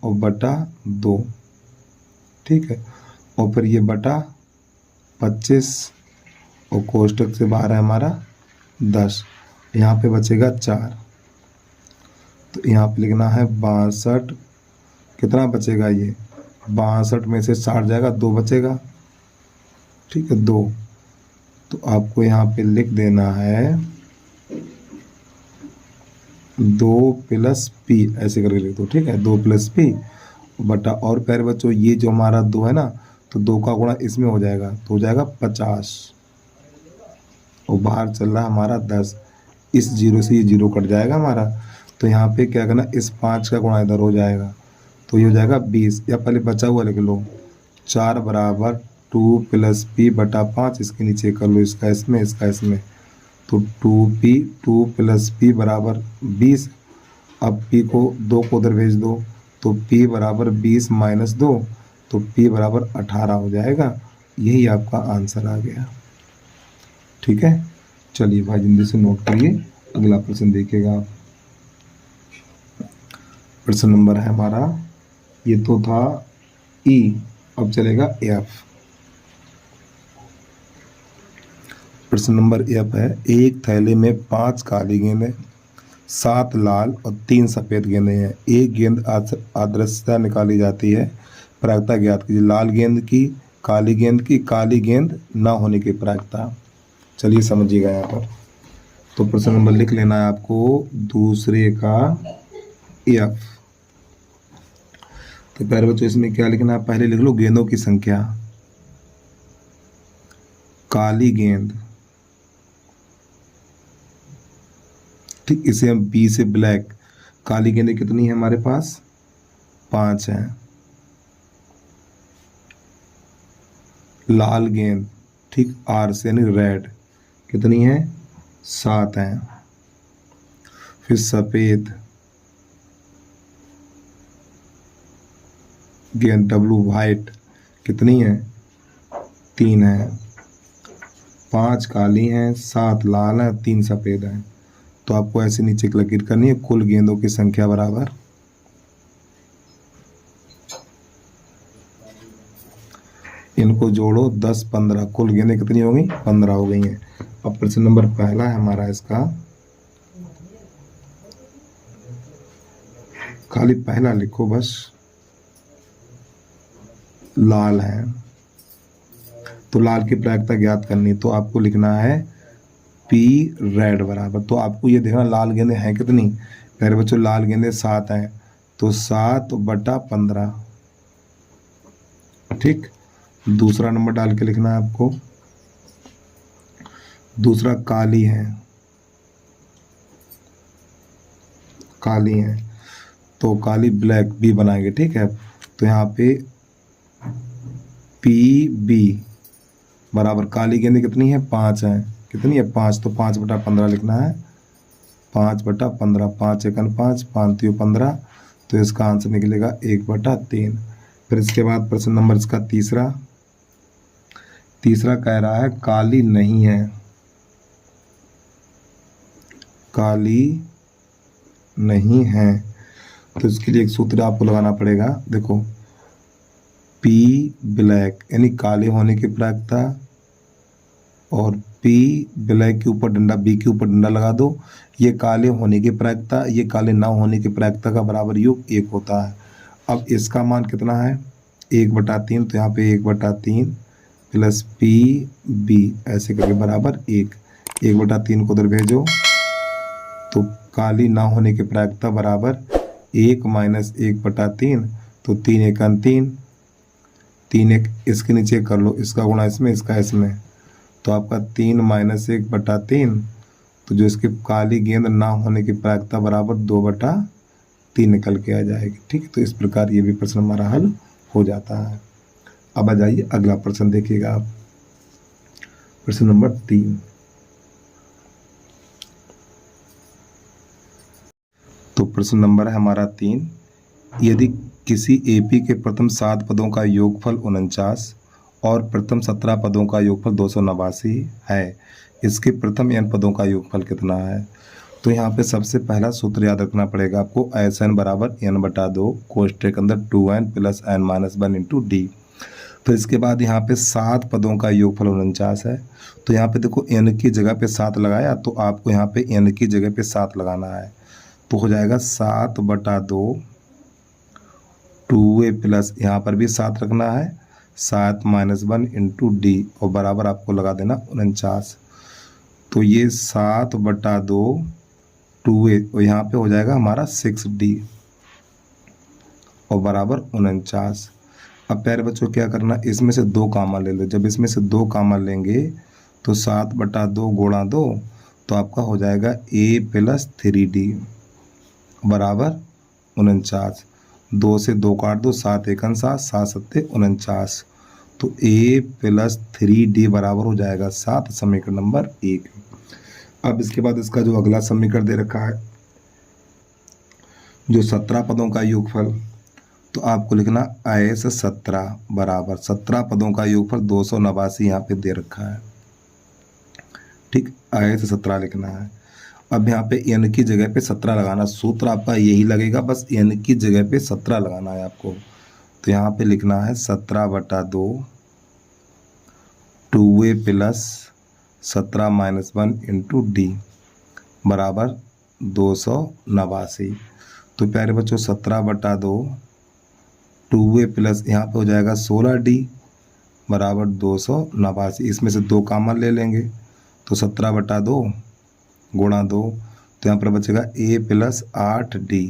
Speaker 1: और बटा 2। ठीक है, और फिर ये बटा 25 और कोष्टक से बाहर है हमारा 10, यहाँ पे बचेगा 4। तो यहाँ पे लिखना है 62, कितना बचेगा ये 62 में से 60 जाएगा 2 बचेगा। ठीक है 2, तो आपको यहाँ पे लिख देना है 2 प्लस पी, ऐसे करके लिख दो। ठीक है 2 प्लस पी बटा, और प्यारे बच्चों ये जो हमारा 2 है ना, तो 2 का गुणा इसमें हो जाएगा तो हो जाएगा 50 और बाहर चल रहा है हमारा 10, इस 0 से ये 0 कट जाएगा हमारा, तो यहाँ पे क्या करना, इस 5 का गुणा इधर हो जाएगा, तो ये हो जाएगा 20, या पहले बचा हुआ लिख लो, 4 बराबर 2 प्लस पी बटा 5, इसके नीचे कर लो, इसका इसमें इसका इसमें, तो 2p 2 प्लस पी बराबर 20। अब p को 2 को उधर भेज दो, तो p बराबर 20 माइनस 2, तो p बराबर 18 हो जाएगा। यही आपका आंसर आ गया। ठीक है, चलिए भाई जल्दी से नोट करिए, अगला प्रश्न देखिएगा आप। प्रश्न नंबर है हमारा, ये तो था ई, अब चलेगा एफ। प्रश्न नंबर एफ है, एक थैले में 5 काली गेंदें, 7 लाल और 3 सफ़ेद गेंदें हैं। एक गेंद अदृश्यता निकाली जाती है, प्रायिकता ज्ञात कीजिए। लाल गेंद की, काली गेंद की, काली गेंद ना होने की प्रायिकता। चलिए समझिएगा यहाँ पर। तो प्रश्न नंबर लिख लेना है आपको, दूसरे का एफ। तो प्यारे बच्चों इसमें क्या लिखना है, पहले लिख लो गेंदों की संख्या। काली गेंद, ठीक, इसे हम बी से ब्लैक। काली गेंदें कितनी है हमारे पास, 5 हैं। लाल गेंद, ठीक, आर से यानी रेड, कितनी है, 7 हैं। फिर सफेद गेंद डब्लू वाइट, कितनी है, 3 है। 5 काली हैं, 7 लाल हैं, 3 सफेद हैं। तो आपको ऐसे नीचे एक लकीर करनी है, कुल गेंदों की संख्या बराबर इनको जोड़ो 10 15, कुल गेंदें कितनी हो गई, 15 हो गई हैं। अब प्रश्न नंबर पहला है हमारा, इसका खाली पहला लिखो बस, लाल है, तो लाल की प्रायिकता ज्ञात करनी, तो आपको लिखना है पी रेड बराबर। तो आपको ये देखना लाल गेंदें हैं कितनी, प्यारे बच्चों लाल गेंदें 7 हैं, तो 7 बटा 15, ठीक। दूसरा नंबर डाल के लिखना है आपको, दूसरा काली है, काली है, तो काली ब्लैक बी बनाएंगे, ठीक है। तो यहाँ पे पी बी बराबर, काली गेंदें कितनी है, 5 हैं, कितनी है, 5, तो 5 बटा 15 लिखना है, 5 बटा 15, 5 एकन 5, 5 3 15, तो इसका आंसर निकलेगा 1 बटा 3। फिर इसके बाद प्रश्न नंबर इसका तीसरा कह रहा है काली नहीं है, काली नहीं है, तो इसके लिए एक सूत्र आपको लगाना पड़ेगा। देखो पी ब्लैक यानी काले होने की प्रायिकता, और पी ब्लैक के ऊपर डंडा, बी के ऊपर डंडा लगा दो, ये काले होने की प्रायिकता, ये काले ना होने की प्रायिकता का बराबर योग 1 होता है। अब इसका मान कितना है, 1 बटा 3, तो यहाँ पे 1 बटा 3 प्लस पी बी ऐसे करके बराबर 1, 1 बटा 3 को उधर भेजो, तो काली ना होने की प्रायिकता बराबर 1 माइनस 1 बटा 3, तो 3 एकन 3, 3 एक इसके नीचे कर लो, इसका गुणा इसमें इसका इसमें, तो आपका 3 माइनस 1 बटा 3, तो जो इसकी काली गेंद ना होने की प्रायिकता बराबर 2 बटा 3 निकल के आ जाएगी, ठीक है। तो इस प्रकार ये भी प्रश्न हमारा हल हो जाता है। अब आ जाइए अगला प्रश्न देखिएगा आप, प्रश्न नंबर 3। तो प्रश्न नंबर है हमारा 3, यदि किसी एपी के प्रथम 7 पदों का योगफल 49 और प्रथम 17 पदों का योगफल 289 है, इसके प्रथम n पदों का योगफल कितना है। तो यहाँ पे सबसे पहला सूत्र याद रखना पड़ेगा आपको, SN बराबर n बटा 2 कोष्टक अंदर 2n plus n minus 1 into D. फिर इसके बाद यहाँ पे 7 पदों का योगफल 49 है, तो यहाँ पे देखो n की जगह पे 7 लगाया, तो आपको यहाँ पे n की जगह पे 7 लगाना है, तो हो जाएगा 7 बटा 2 2a प्लस यहाँ पर भी 7 रखना है, 7 माइनस 1 इंटू डी, और बराबर आपको लगा देना 49। तो ये 7 बटा 2 2a, और यहाँ पे हो जाएगा हमारा 6d, और बराबर 49। अब प्यारे बच्चों क्या करना, इसमें से 2 कॉमन ले लो, जब इसमें से 2 कॉमन लेंगे तो 7 बटा 2 गुणा 2, तो आपका हो जाएगा a प्लस 3d, बराबर 49। 2 से 2 काट दो, 7 एकन 7, 7 सत्ते 49। तो a प्लस 3d बराबर हो जाएगा 7, समीकरण नंबर 1। अब इसके बाद इसका जो अगला समीकरण दे रखा है, जो 17 पदों का योगफल, तो आपको लिखना आयस 17 बराबर 17 पदों का योगफल 289 यहाँ पे दे रखा है। ठीक, आयस 17 लिखना है। अब यहाँ पे n की जगह पे 17 लगाना, सूत्र आपका यही लगेगा, बस n की जगह पे 17 लगाना है आपको। तो यहाँ पे लिखना है 17/2 2a प्लस 17-1 इंटू डी बराबर 289। तो प्यारे बच्चों 17/2 2a प्लस यहाँ पे हो जाएगा 16d बराबर 289। इसमें से 2 कॉमन ले लेंगे, तो 17/2 गुणा 2, तो यहाँ पर बचेगा a प्लस 8d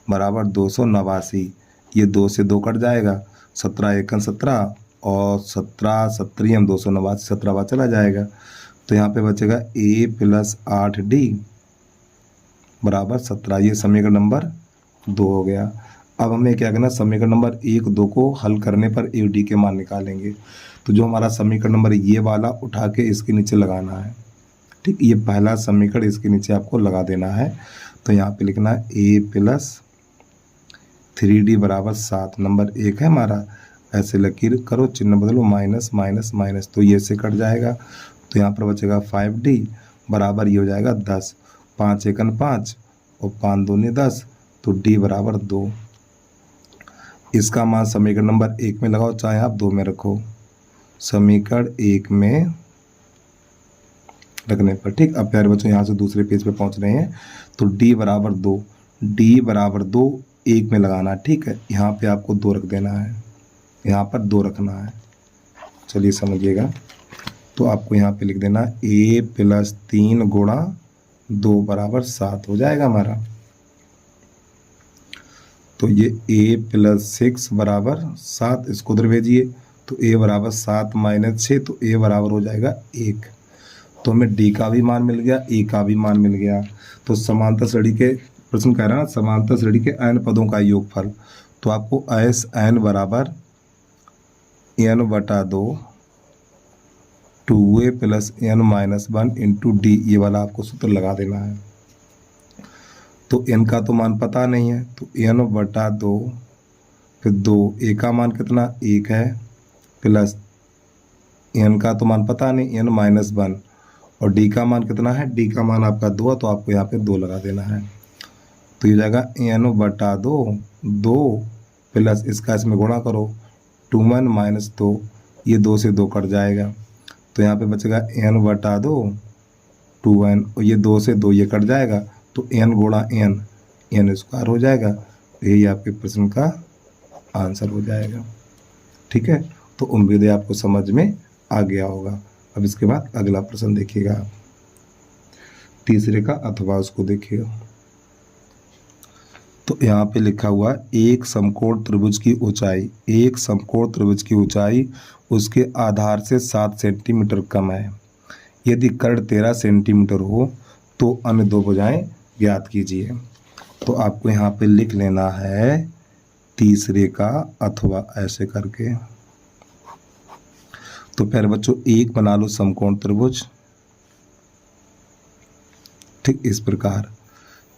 Speaker 1: बराबर 289। ये 2 से 2 कट जाएगा, 17 एकन 17 और 17 सत्तरियम 289, 17 बार चला जाएगा। तो यहाँ पे बचेगा a प्लस 8d बराबर 17। ये समीकरण नंबर 2 हो गया। अब हमें क्या करना, समीकरण नंबर 1, 2 को हल करने पर a d के मान निकालेंगे। तो जो हमारा समीकरण नंबर ये वाला उठा के इसके नीचे लगाना है। ठीक, ये पहला समीकरण इसके नीचे आपको लगा देना है। तो यहाँ पे लिखना है a प्लस 3d बराबर 7, नंबर 1 है हमारा। ऐसे लकीर करो, चिन्ह बदलो, माइनस माइनस माइनस, तो ये से कट जाएगा। तो यहाँ पर बचेगा 5d बराबर ये हो जाएगा 10, 5 एकन 5 और 5 दूनी 10, तो d बराबर 2। इसका मान समीकरण नंबर 1 में लगाओ, चाहे आप 2 में रखो, समीकरण 1 में रखने पर। ठीक, अब प्यारे बच्चों यहाँ से दूसरे पेज पे पहुँच रहे हैं। तो d बराबर 2, d बराबर 2 1 में लगाना। ठीक है, यहाँ पे आपको 2 रख देना है, यहाँ पर 2 रखना है। चलिए समझिएगा। तो आपको यहाँ पे लिख देना a प्लस 3 गुणा 2 बराबर 7 हो जाएगा हमारा। तो ये a प्लस 6 बराबर 7, इसको उधर भेजिए। तो a बराबर 7 माइनस 6, तो a बराबर हो जाएगा 1। तो हमें d का भी मान मिल गया, a का भी मान मिल गया। तो समांतर श्रेणी के प्रश्न कह रहा है समांतर श्रेणी के n पदों का योगफल। तो आपको एस n बराबर n/2 2a plus n-1 into D, ये वाला आपको सूत्र लगा देना है। तो n का तो मान पता नहीं है, तो n/2 फिर 2, a का मान कितना 1 है, प्लस n का तो मान पता नहीं n-1, और d का मान कितना है, d का मान आपका 2 है, तो आपको यहाँ पे 2 लगा देना है। तो ये जाएगा n/2 2 प्लस इसका इसमें गुणा करो 2n - 2, ये 2 से 2 कट जाएगा। तो यहाँ पे बचेगा n/2 2n, और ये 2 से 2 ये कट जाएगा, तो n गुणा n स्क्वायर हो जाएगा। यही आपके प्रश्न का आंसर हो जाएगा। ठीक है, तो उम्मीद है आपको समझ में आ गया होगा। अब इसके बाद अगला प्रश्न देखिएगा आप, तीसरे का अथवा उसको देखिएगा। तो यहाँ पे लिखा हुआ एक समकोण त्रिभुज की ऊंचाई, एक समकोण त्रिभुज की ऊंचाई उसके आधार से 7 सेंटीमीटर कम है। यदि कर्ण 13 सेंटीमीटर हो तो अन्य 2 भुजाएं ज्ञात कीजिए। तो आपको यहाँ पे लिख लेना है तीसरे का अथवा, ऐसे करके। तो प्यारे बच्चों एक बना लो समकोण त्रिभुज। ठीक, इस प्रकार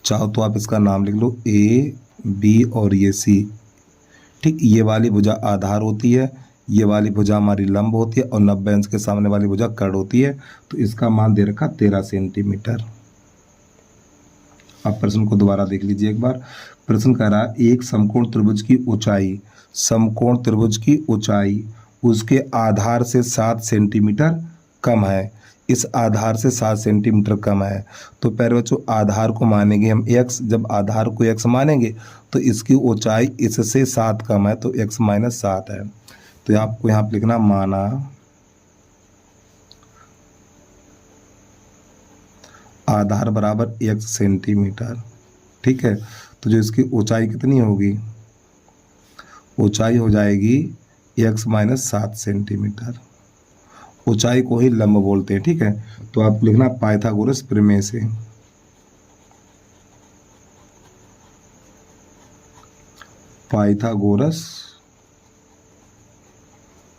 Speaker 1: चाहो तो आप इसका नाम लिख लो ए बी और ये सी। ठीक, ये वाली भुजा आधार होती है, ये वाली भुजा हमारी लंब होती है, और 90 अंश के सामने वाली भुजा कर्ण होती है। तो इसका मान दे रखा 13 सेंटीमीटर। आप प्रश्न को दोबारा देख लीजिए एक बार। प्रश्न कह रहा है एक समकोण त्रिभुज की ऊंचाई, समकोण त्रिभुज की ऊंचाई उसके आधार से 7 सेंटीमीटर कम है। इस आधार से 7 सेंटीमीटर कम है। तो प्यारे बच्चों आधार को मानेंगे हम x, जब आधार को x मानेंगे तो इसकी ऊंचाई इससे 7 कम है, तो x - 7 है। तो आपको यहाँ पर लिखना माना आधार बराबर 1 सेंटीमीटर। ठीक है, तो जो इसकी ऊंचाई कितनी होगी, ऊंचाई हो जाएगी x - 7 सेंटीमीटर। ऊंचाई को ही लंब बोलते हैं। ठीक है, तो आप लिखना पाइथागोरस प्रमेय से। पाइथागोरस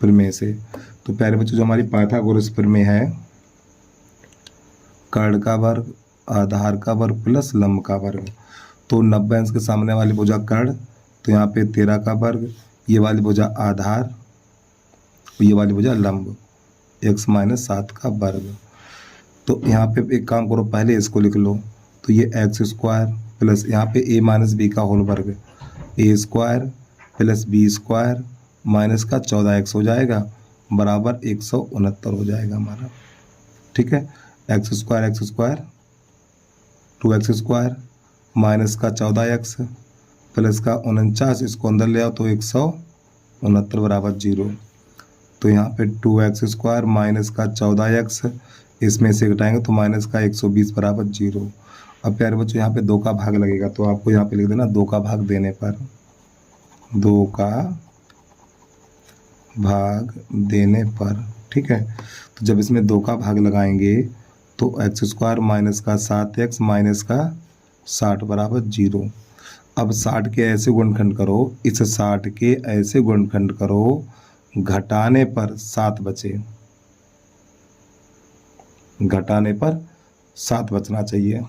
Speaker 1: प्रमेय से। तो प्यारे बच्चों, जो हमारी पाइथागोरस प्रमेय है, कर्ण का वर्ग, आधार का वर्ग प्लस लंब का वर्ग। तो 90 अंश के सामने वाली भुजा कर्ण, तो यहाँ पे 13 का वर्ग, ये वाली भुजा आधार, ये वाली भुजा लंब, x माइनस 7 का वर्ग। तो यहाँ पे एक काम करो, पहले इसको लिख लो। तो ये एक्स स्क्वायर प्लस यहाँ पे a माइनस बी का होल वर्ग, A square plus B square minus का 14x हो जाएगा, बराबर 169 हो जाएगा हमारा। ठीक है, x square 2x square minus का 14x प्लस का 49, इसको अंदर ले आओ तो 169 बराबर 0। तो यहाँ पे 2x स्क्वायर माइनस का 14x, इसमें से घटाएंगे तो माइनस का 120 बराबर 0। अब प्यारे बच्चों, यहाँ पे 2 का भाग लगेगा, तो आपको यहाँ पे लिख देना 2 का भाग देने पर, 2 का भाग देने पर। ठीक है, तो जब इसमें 2 का भाग लगाएंगे तो एक्स स्क्वायर माइनस का 7x माइनस का 60 बराबर 0। अब 60 के ऐसे गुणनखंड करो, इस 60 के ऐसे गुणनखंड करो, घटाने पर 7 बचे, घटाने पर 7 बचना चाहिए।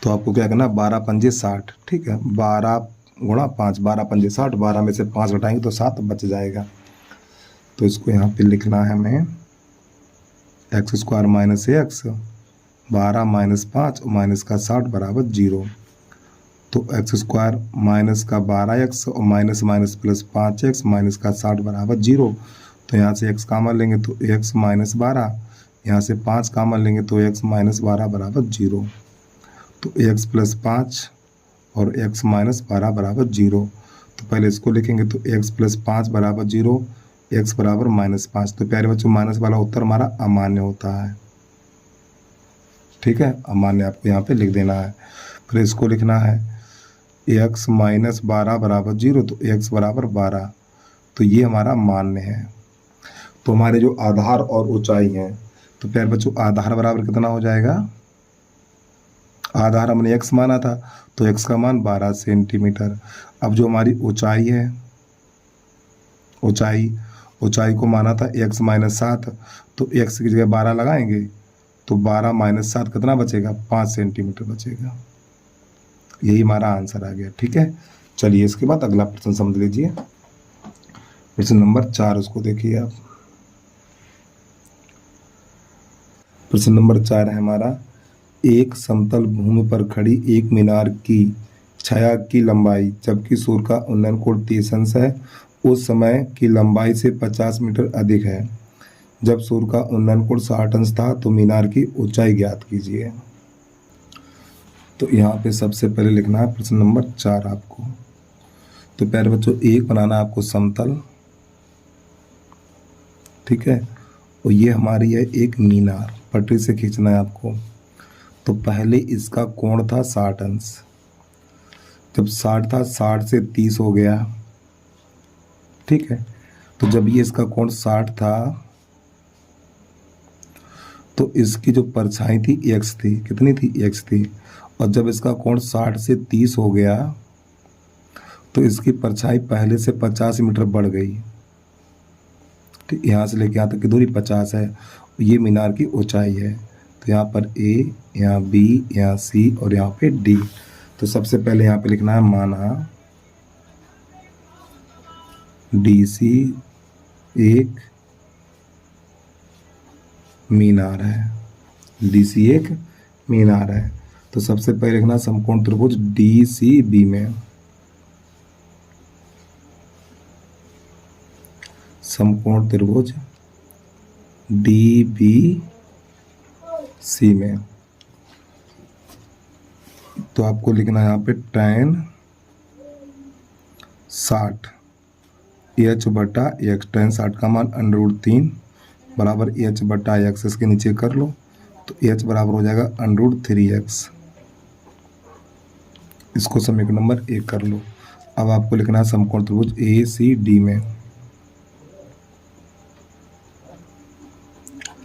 Speaker 1: तो आपको क्या करना, 12 पंजे 60। ठीक है, 12 गुणा 5, 12 पंजे 60, 12 में से 5 घटाएंगे तो 7 बच जाएगा। तो इसको यहाँ पे लिखना है हमें, x square minus x, 12 minus 5 और माइनस का 60 बराबर 0। तो एक्स स्क्वायर माइनस का 12x और minus minus plus 5x minus का 60 बराबर 0। तो यहाँ से x कॉमन लेंगे तो x माइनस 12, यहाँ से 5 कॉमन लेंगे तो x माइनस 12 बराबर 0। तो x प्लस 5 और x माइनस 12 बराबर 0। तो पहले इसको लिखेंगे तो x प्लस 5 बराबर 0, x बराबर माइनस 5। तो प्यारे बच्चों, माइनस वाला उत्तर हमारा अमान्य होता है। ठीक है, अमान्य आपको यहाँ पे लिख देना है। फिर इसको लिखना है x माइनस 12 बराबर 0, तो x बराबर 12। तो ये हमारा मान्य है। तो हमारे जो आधार और ऊंचाई है, तो प्यारे बच्चों, आधार बराबर कितना हो जाएगा, आधार हमने x माना था तो x का मान 12 सेंटीमीटर। अब जो हमारी ऊंचाई है, ऊंचाई को माना था x माइनस 7, तो x की जगह 12 लगाएंगे तो 12 माइनस 7 कितना बचेगा, 5 सेंटीमीटर बचेगा। यही हमारा आंसर आ गया। ठीक है, चलिए इसके बाद अगला प्रश्न समझ लीजिए। प्रश्न नंबर 4, उसको देखिए आप। प्रश्न नंबर 4 है हमारा, एक समतल भूमि पर खड़ी एक मीनार की छाया की लंबाई, जबकि सूर्य का उन्नयन कोण 30 अंश है, उस समय की लंबाई से 50 मीटर अधिक है। जब सूर्य का उन्नयन कोण 60 अंश था तो मीनार की ऊंचाई ज्ञात कीजिए। तो यहाँ पे सबसे पहले लिखना है प्रश्न नंबर 4 आपको। तो प्यारे बच्चों, एक बनाना आपको समतल, ठीक है, और ये हमारी है एक मीनार, पटरी से खींचना है आपको। तो पहले इसका कोण था 60 अंश, जब 60 था 60 से 30 हो गया। ठीक है, तो जब ये इसका कोण 60 था तो इसकी जो परछाई थी x थी, कितनी थी, x थी। और जब इसका कोण 60 से 30 हो गया तो इसकी परछाई पहले से 50 मीटर बढ़ गई। ठीक, यहाँ से लेके यहाँ तक की दूरी 50 है। ये मीनार की ऊंचाई है। तो यहाँ पर a, यहाँ b, यहाँ c और यहाँ पे d। तो सबसे पहले यहाँ पे लिखना है, माना DC एक मीनार है, DC एक मीनार है। तो सबसे पहले लिखना समकोण त्रिभुज DCB में, समकोण त्रिभुज DBC में। तो आपको लिखना है यहाँ पे tan 60 h बटा x, tan 60 का मान √3 बराबर h बटा x, इसके नीचे कर लो तो h बराबर हो जाएगा √3x। इसको समीकरण नंबर 1 कर लो। अब आपको लिखना है समकोण त्रिभुज ACD में,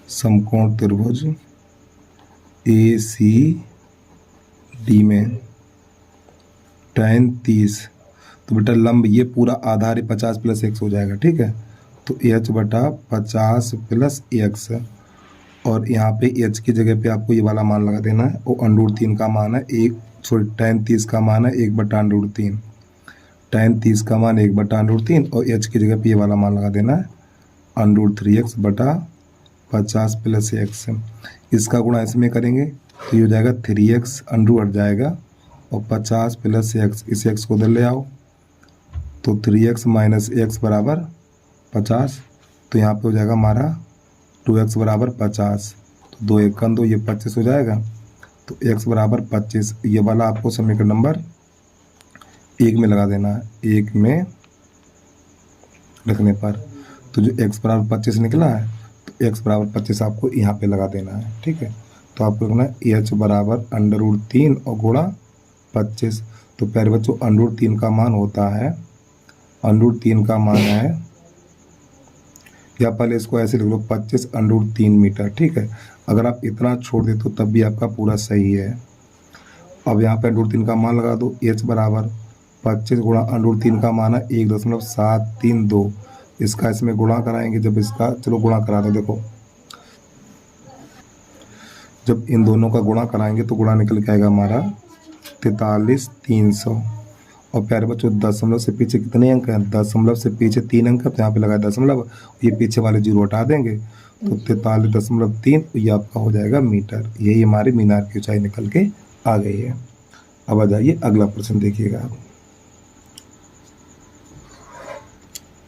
Speaker 1: समकोण त्रिभुज ACD में tan 30। तो बेटा लंब ये पूरा आधार ही 50 प्लस एक्स हो जाएगा, ठीक है। तो एच बटा 50 प्लस एक्स, और यहाँ पे एच की जगह पे आपको ये वाला मान लगा देना है, वो √3 का मान है, tan 30 का मान है 1/√3, tan 30 का मान 1/√3, और एच की जगह पे ये वाला मान लगा देना है √3x बटा 50 प्लस एक्स। इसका गुणा इसमें करेंगे तो ये हो जाएगा 3x, अंडर हट जाएगा, और 50 प्लस एक्स, इस एक्स को इधर ले आओ, तो 3x माइनस एक्स बराबर 50, तो यहाँ पे हो जाएगा हमारा 2x बराबर 50, तो 2 1 2, ये 25 हो जाएगा, तो x बराबर 25, ये वाला आपको समीकरण नंबर 1 में लगा देना है, 1 में रखने पर, तो जो x बराबर 25 निकला है, तो x बराबर 25 आपको यहाँ पे लगा देना है, ठीक है। तो आपको लिखना है h बराबर √3 और गुणा 25। तो प्यारे बच्चों √3 का मान होता है, √3 का मान है, या पहले इसको ऐसे लिख लो 25 √3 मीटर, ठीक है। अगर आप इतना छोड़ दे तो तब भी आपका पूरा सही है। अब यहाँ पे √3 का मान लगा दो, h बराबर 25 गुणा √3 का मान है 1.732, इसका इसमें गुणा कराएंगे, जब इसका चलो गुणा करा दो, देखो जब इन दोनों का गुणा कराएंगे तो गुणा निकल के आएगा हमारा 43,300, और प्यारे बच्चों दशमलव से पीछे कितने अंक हैं, दशमलव से पीछे 3 अंक है, तो यहाँ पे लगा दशमलव, ये पीछे वाले जीरो हटा देंगे, तो 43.3, ये आपका हो जाएगा मीटर। यही हमारी मीनार की ऊंचाई निकल के आ गई है। अब आ जाइए अगला प्रश्न देखिएगा आप,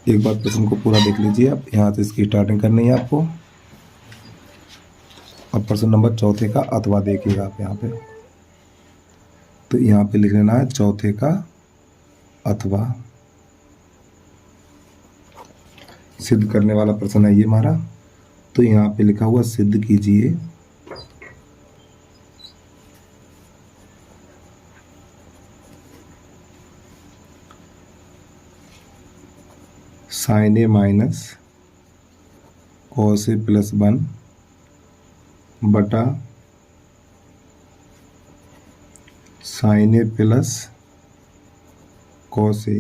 Speaker 1: एक बार प्रश्न को पूरा देख लीजिए आप, यहाँ से इसकी स्टार्टिंग करनी है आपको। अब प्रश्न नंबर 4 का अथवा देखिएगा आप यहाँ पे, तो यहाँ पे लिख लेना है 4 का अथवा, सिद्ध करने वाला प्रश्न है ये हमारा। तो यहाँ पे लिखा हुआ सिद्ध कीजिए sin a minus cos a plus 1 बटा sin a plus cos a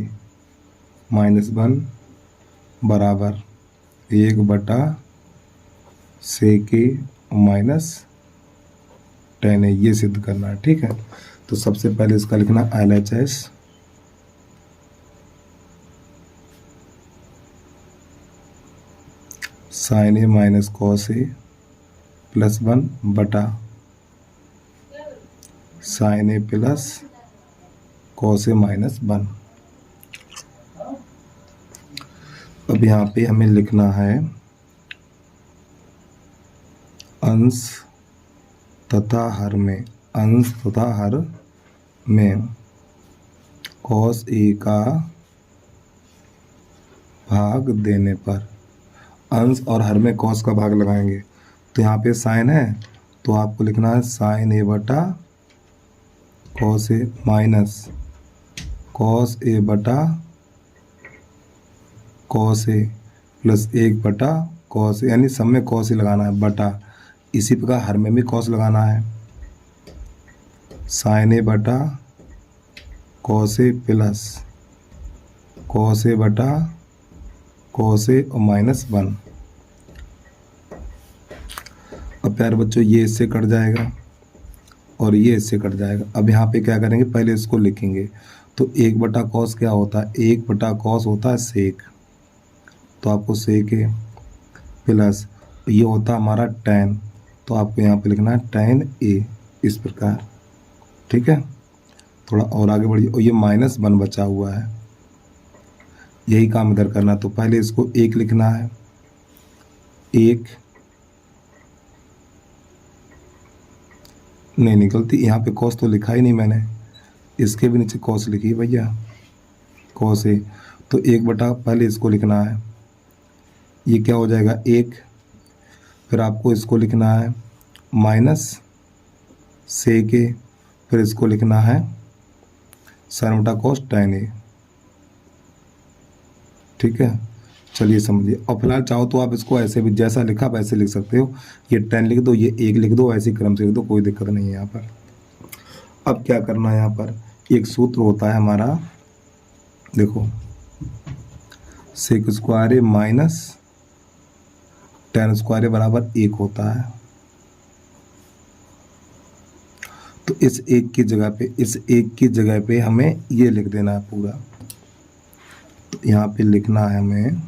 Speaker 1: minus 1 बराबर 1/sec a minus tan a, ये सिद्ध करना है, ठीक है। तो सबसे पहले इसका लिखना LHS sin a minus cos a plus 1 बटा sin a plus cos a minus 1। अब यहाँ पे हमें लिखना है अंश तथा हर में, अंश तथा हर में cos a का भाग देने पर, अंश और हर में cos का भाग लगाएंगे, तो यहाँ पे साइन है, तो आपको लिखना है sin a बटा cos a minus cos a बटा cos a plus 1/cos a, यानी सब में cos a लगाना है बटा, इसी प्रकार हर में भी cos लगाना है, sin a बटा cos a plus cos a बटा cos a और माइनस 1। अब प्यारे बच्चों ये इससे कट जाएगा और ये इससे कट जाएगा। अब यहाँ पे क्या करेंगे, पहले इसको लिखेंगे, तो 1/cos क्या होता है, 1/cos होता है सेक, तो आपको सेक है प्लस ये होता है हमारा tan, तो आपको यहाँ पे लिखना है tan a, इस प्रकार, ठीक है। थोड़ा और आगे बढ़िए, और ये माइनस 1 बचा हुआ है, यही काम इधर करना। तो पहले इसको 1 लिखना है, 1 नहीं निकलती, यहाँ पे cos तो लिखा ही नहीं मैंने, इसके भी नीचे cos लिखी भैया, cos a, तो 1 पहले इसको लिखना है, ये क्या हो जाएगा 1, फिर आपको इसको लिखना है माइनस सेक a, फिर इसको लिखना है sin बटा cos tan a, ठीक है। चलिए समझिए, और फिलहाल चाहो तो आप इसको ऐसे भी जैसा लिखा वैसे लिख सकते हो, ये 10 लिख दो, ये 1 लिख दो, ऐसे क्रम से लिख दो, कोई दिक्कत नहीं है यहाँ पर। अब क्या करना है, यहाँ पर एक सूत्र होता है हमारा देखो सेक स्क्वायर ए माइनस टेन स्क्वायर ए बराबर 1 होता है। तो इस एक की जगह पे हमें ये लिख देना है पूरा। तो यहाँ पे लिखना है हमें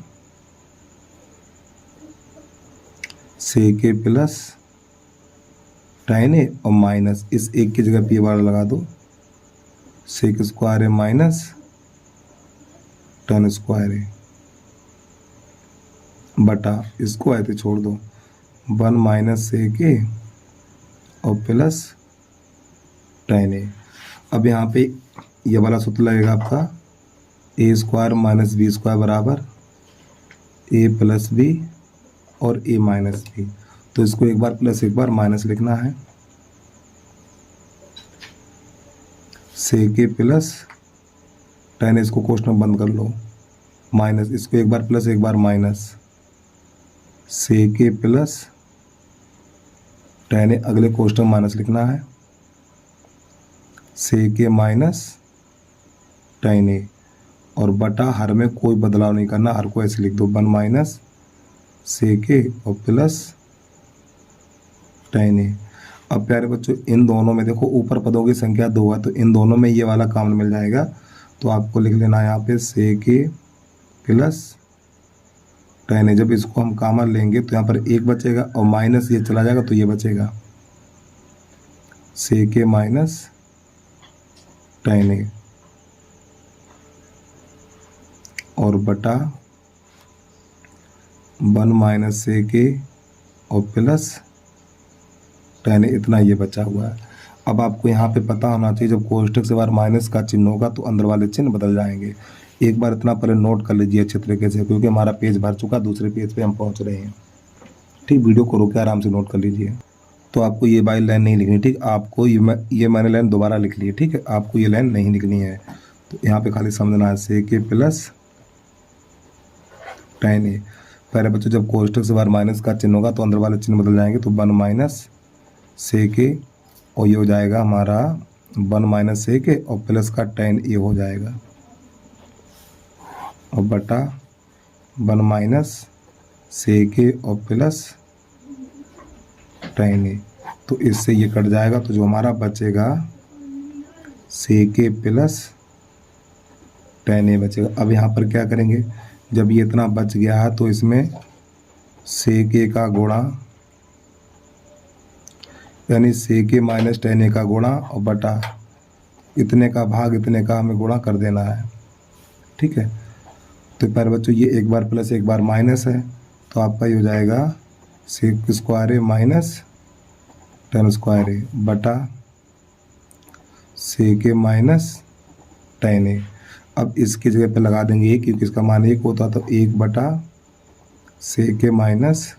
Speaker 1: सेक ए प्लस टेन ए और माइनस इस एक की जगह पे ये वाला लगा दो, सेक स्क्वायर ए माइनस टेन स्क्वायर ए बटा इसको ऐसे छोड़ दो 1 माइनस सेक ए और प्लस टेन ए। अब यहाँ पे ये वाला सूत्र लगेगा आपका ए स्क्वायर माइनस बी स्क्वायर बराबर ए प्लस बी और ए माइनस बी। तो इसको एक बार प्लस एक बार माइनस लिखना है, सेक ए प्लस टेन, इसको क्वेश्चन बंद कर लो, माइनस इसको एक बार प्लस एक बार माइनस, सेक ए प्लस टेन ए, अगले क्वेश्चन माइनस लिखना है, सेक ए माइनस टेन ए और बटा हर में कोई बदलाव नहीं करना, हर को ऐसे लिख दो 1 माइनस सेक ए और प्लस टेन ए। अब प्यारे बच्चों इन दोनों में देखो ऊपर पदों की संख्या 2 है, तो इन दोनों में ये वाला कॉमन मिल जाएगा। तो आपको लिख लेना है यहाँ पे सेक ए प्लस टेन ए। जब इसको हम कॉमन लेंगे तो यहाँ पर 1 बचेगा और माइनस ये चला जाएगा तो ये बचेगा सेक ए माइनस टेन ए और बटा 1 माइनस सेक ए और प्लस टेन ए, इतना ये बचा हुआ है। अब आपको यहाँ पे पता होना चाहिए जब कोष्ठक से बार माइनस का चिन्ह होगा तो अंदर वाले चिन्ह बदल जाएंगे। एक बार इतना पहले नोट कर लीजिए अच्छे तरीके से, क्योंकि हमारा पेज भर चुका, दूसरे पेज पे हम पहुँच रहे हैं। ठीक, वीडियो को रोके आराम से नोट कर लीजिए। तो आपको ये वाली लाइन नहीं लिखनी, ठीक, आपको ये मैंने लाइन दोबारा लिख ली है, ठीक है, आपको ये लाइन नहीं लिखनी है। तो यहाँ पे खाली समझना है सेक ए प्लस टेन ए। पहले बच्चों जब कोष्ठक से बाहर माइनस का चिन्ह होगा तो अंदर वाले चिन्ह बदल जाएंगे, तो 1 माइनस सेक ए और ये हो जाएगा हमारा 1 माइनस सेक ए और प्लस का टेन ए हो जाएगा और बटा 1 माइनस सेक ए और प्लस टेन ए। तो इससे ये कट जाएगा, तो जो हमारा बचेगा सेक ए प्लस टेन ए बचेगा। अब यहाँ पर क्या करेंगे, जब ये इतना बच गया है तो इसमें सेक ए का गुणा यानी सेक ए माइनस टेन ए का गुणा और बटा इतने का भाग इतने का हमें गुणा कर देना है। ठीक है, तो पर बच्चों ये एक बार प्लस एक बार माइनस है, तो आपका ये हो जाएगा सेक स्क्वायर ए माइनस टेन स्क्वायर ए बटा सेक ए माइनस टेन ए। अब इसकी जगह पे लगा देंगे 1, क्योंकि इसका मान 1 होता, तो 1 बटा सेक ए माइनस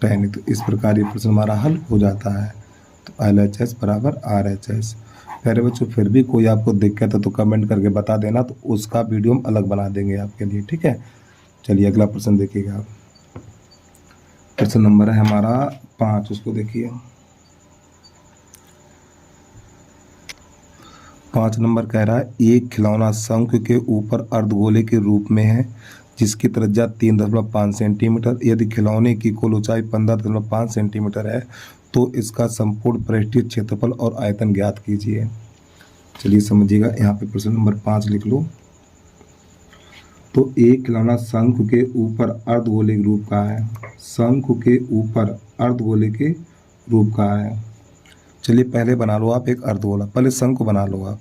Speaker 1: टेन ए। तो इस प्रकार ये प्रश्न हमारा हल हो जाता है। तो LHS बराबर RHS। प्यारे बच्चों फिर भी कोई आपको दिक्कत है तो कमेंट करके बता देना, तो उसका वीडियो हम अलग बना देंगे आपके लिए। ठीक है, चलिए अगला प्रश्न देखिएगा आप। प्रश्न नंबर है हमारा 5, उसको देखिए। 5 नंबर कह रहा है एक खिलौना शंख के ऊपर अर्धगोले के रूप में है जिसकी त्रिज्या 3.5 सेंटीमीटर। यदि खिलौने की कुल ऊंचाई 15.5 सेंटीमीटर है तो इसका संपूर्ण पृष्ठीय क्षेत्रफल और आयतन ज्ञात कीजिए। चलिए समझिएगा, यहाँ पे प्रश्न नंबर 5 लिख लो। तो एक खिलौना शंख के ऊपर अर्धगोले के रूप का है, शंख के ऊपर अर्धगोले के रूप का है। चलिए पहले बना लो आप एक अर्धगोला, पहले शंख को बना लो आप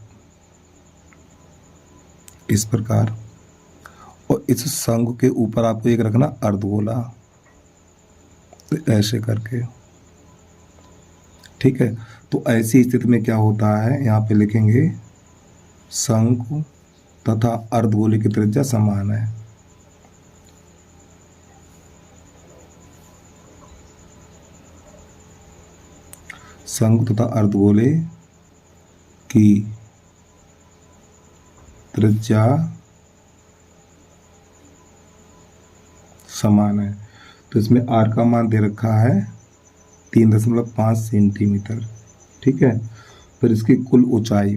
Speaker 1: इस प्रकार, और इस शंख के ऊपर आपको एक रखना अर्धगोला, तो ऐसे करके। ठीक है, तो ऐसी स्थिति में क्या होता है, यहाँ पे लिखेंगे शंख तथा अर्धगोले की त्रिज्या समान है। शंख तथा अर्धगोले की त्रिज्या समान है। तो इसमें R का मान दे रखा है 3.5 सेंटीमीटर। ठीक है, फिर इसकी कुल ऊंचाई,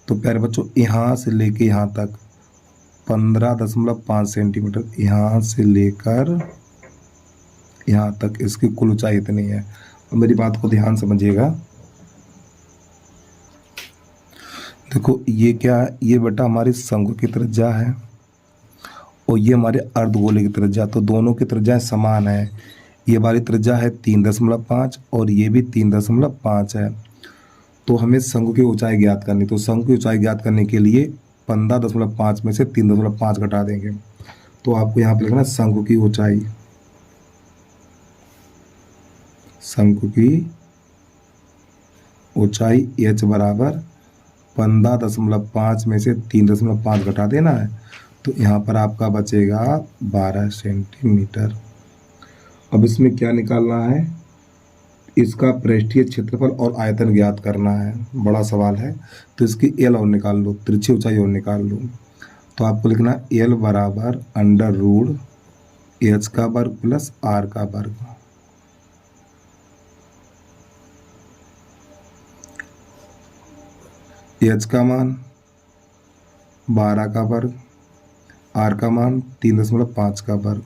Speaker 1: तो प्यारे बच्चों यहाँ से लेके यहाँ तक 15.5 सेंटीमीटर, यहाँ से लेकर यहाँ तक इसकी कुल ऊंचाई इतनी है। और मेरी बात को ध्यान समझिएगा, देखो ये क्या है, ये बेटा हमारी शंकु की त्रिज्या है और ये हमारे अर्धगोले की त्रिज्या, तो दोनों की त्रिज्या समान है। ये हमारी त्रिज्या है 3.5 और ये भी 3.5 है। तो हमें शंकु की ऊंचाई ज्ञात करनी, तो शंकु की ऊंचाई ज्ञात करने के लिए 15.5 में से 3.5 घटा देंगे। तो आपको यहाँ पे लिखना शंकु की ऊंचाई, शंकु की ऊंचाई h बराबर 15.5 में से 3.5 घटा देना है, तो यहाँ पर आपका बचेगा 12 सेंटीमीटर। अब इसमें क्या निकालना है, इसका पृष्ठीय क्षेत्रफल और आयतन ज्ञात करना है, बड़ा सवाल है। तो इसकी एल और निकाल लो, तिरछी ऊंचाई और निकाल लो। तो आपको लिखना एल बराबर अंडर रूट एच का वर्ग प्लस आर का वर्ग। एच का मान 12 का वर्ग, आर का मान 3.5 का वर्ग,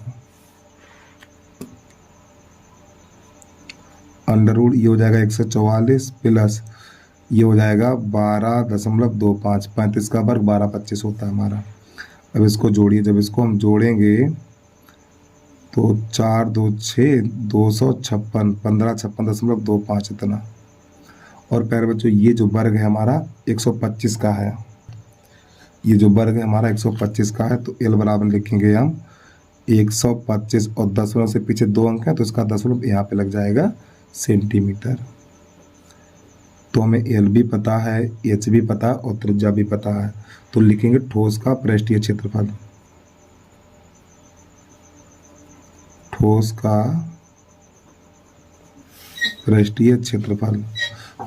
Speaker 1: अंडर रूट ये हो जाएगा 144 प्लस ये हो जाएगा 12.25, 35 का वर्ग 12×25 होता है हमारा। अब इसको जोड़िए, जब इसको हम जोड़ेंगे तो 4 2 6 256, 1556.25 इतना। और प्यारे बच्चों ये जो वर्ग है हमारा 125 का है, ये जो वर्ग है हमारा 125 का है। तो एल बराबर लिखेंगे हम 125 और दशमलव से पीछे 2 अंक है तो इसका दशमलव यहाँ पे लग जाएगा सेंटीमीटर। तो हमें एल भी पता है, एच भी पता है और त्रिज्या भी पता है। तो लिखेंगे ठोस का पृष्ठीय क्षेत्रफल, ठोस का पृष्ठीय क्षेत्रफल।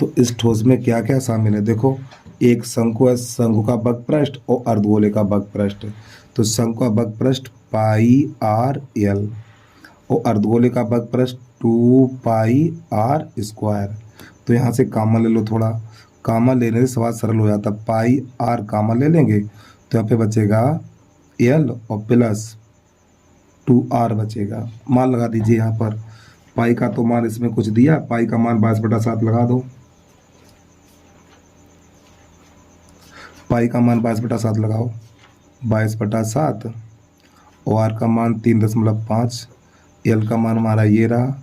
Speaker 1: तो इस ठोस में क्या क्या शामिल है, देखो एक शंकु है, शंकु का बकपृष्ठ और अर्धगोले का बकपृष्ठ। तो शंकु का बकपृष्ठ पाई आर एल और अर्धगोले का बकपृष्ठ 2 पाई आर स्क्वायर। तो यहाँ से कामन ले लो, थोड़ा कामन लेने से सवाल सरल हो जाता। पाई आर कामन ले लेंगे तो यहाँ पे बचेगा एल और प्लस 2r बचेगा। मान लगा दीजिए यहाँ पर, पाई का तो मान इसमें कुछ दिया, पाई का मान 22/7 लगा दो, पाई का मान 22/7 लगाओ, 22/7 और आर का मान 3.5, एल का मान हमारा ये रहा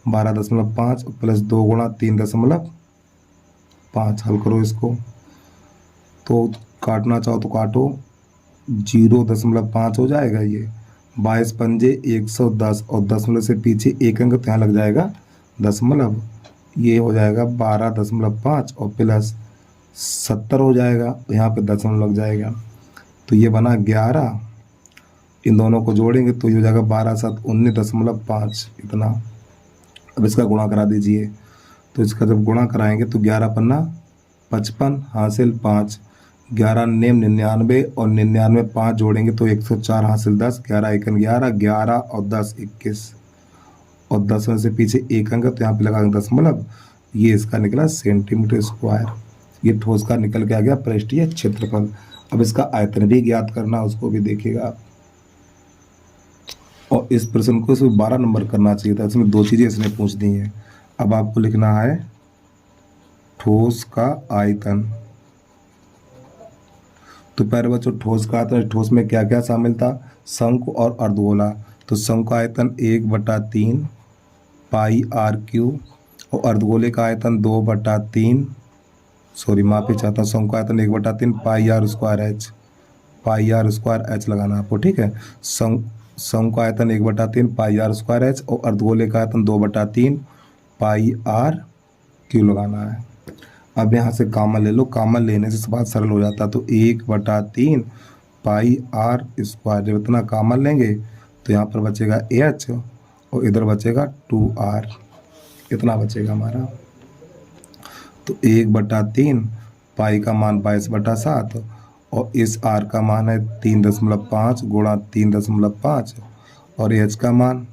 Speaker 1: 12.5 प्लस 2 गुणा 3.5। हल करो इसको, तो काटना चाहो तो काटो, 0.5 हो जाएगा। ये 22 पंजे 110 और दशमलव से पीछे एक अंक तो यहाँ लग जाएगा दशमलव, ये हो जाएगा 12.5 और प्लस 70 हो जाएगा, यहाँ पे दशमलव लग जाएगा। तो ये बना 11, इन दोनों को जोड़ेंगे तो ये हो जाएगा 12×7 19.5 इतना। अब इसका गुणा करा दीजिए, तो इसका जब गुणा कराएंगे तो 11 पन्ना 55 हासिल 5, 11 नेम 99 और 99 5 जोड़ेंगे तो 104 हासिल 10, 11 एकन 11, 11 और 10 21 और 10 में से पीछे एक अंक तो यहाँ पे लगा दशमलव, ये इसका निकला सेंटीमीटर स्क्वायर। ये ठोस का निकल के आ गया पृष्ठीय क्षेत्रफल। अब इसका आयतन भी ज्ञात करना, उसको भी देखिएगा आप। और इस प्रश्न को सिर्फ 12 नंबर करना चाहिए था, इसमें 2 चीज़ें इसने पूछ दी हैं। अब आपको लिखना है ठोस का आयतन। तो पहले बच्चों ठोस का आयतन, ठोस में क्या क्या शामिल था, शंकु और अर्धगोला। तो शंकु आयतन 1/3 पाई आर क्यू और अर्धगोले का आयतन 2/3, सॉरी माफी चाहता हूँ, शंकु आयतन 1/3 pi R square H, pi R square H लगाना आपको, ठीक है। शंकु आयतन 1/3 पाई आर स्क्वायर एच और अर्धगोले का आयतन 2/3 पाई आर क्यू लगाना है। अब यहाँ से कामन ले लो, कामन लेने से बात सरल हो जाता। तो 1/3 पाई आर स्क्वायर, जब इतना कामन लेंगे तो यहाँ पर बचेगा एच और इधर बचेगा 2r, इतना बचेगा हमारा। तो 1/3 पाई का मान 22/7 और इस r का मान है 3.5 गुणा 3.5 और h का मान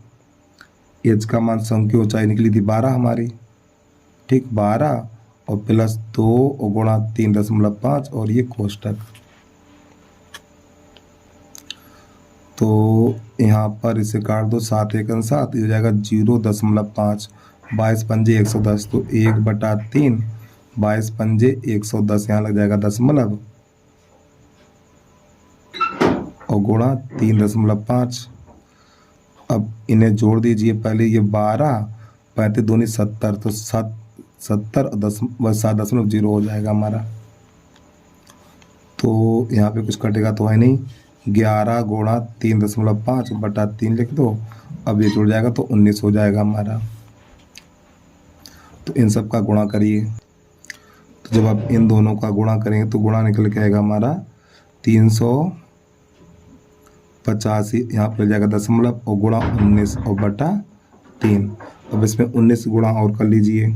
Speaker 1: शंकु की ऊंचाई निकली थी 12 हमारी, ठीक 12 और प्लस 2 और गुणा 3.5 और ये कोष्टक। तो यहाँ पर इसे काट दो, 7 एकन 7, ये हो जाएगा 0.5, 22 पंजे 110, तो 1/3, 22 पंजे 110, यहाँ लग जाएगा दशमलव और गुणा 3.5। अब इन्हें जोड़ दीजिए, पहले ये 12, 35 दूनी 70, तो 70 और 7.0 हो जाएगा हमारा। तो यहाँ पे कुछ कटेगा तो है नहीं, 11 गुणा 3.5/3 लिख दो। अब ये जुड़ जाएगा तो 19 हो जाएगा हमारा। तो इन सब का गुणा करिए, तो जब आप इन दोनों का गुणा करेंगे तो गुणा निकल के आएगा हमारा 385, यहाँ पर जाएगा दशमलव और गुणा 19 और बटा 3। अब इसमें 19 गुणा और कर लीजिए,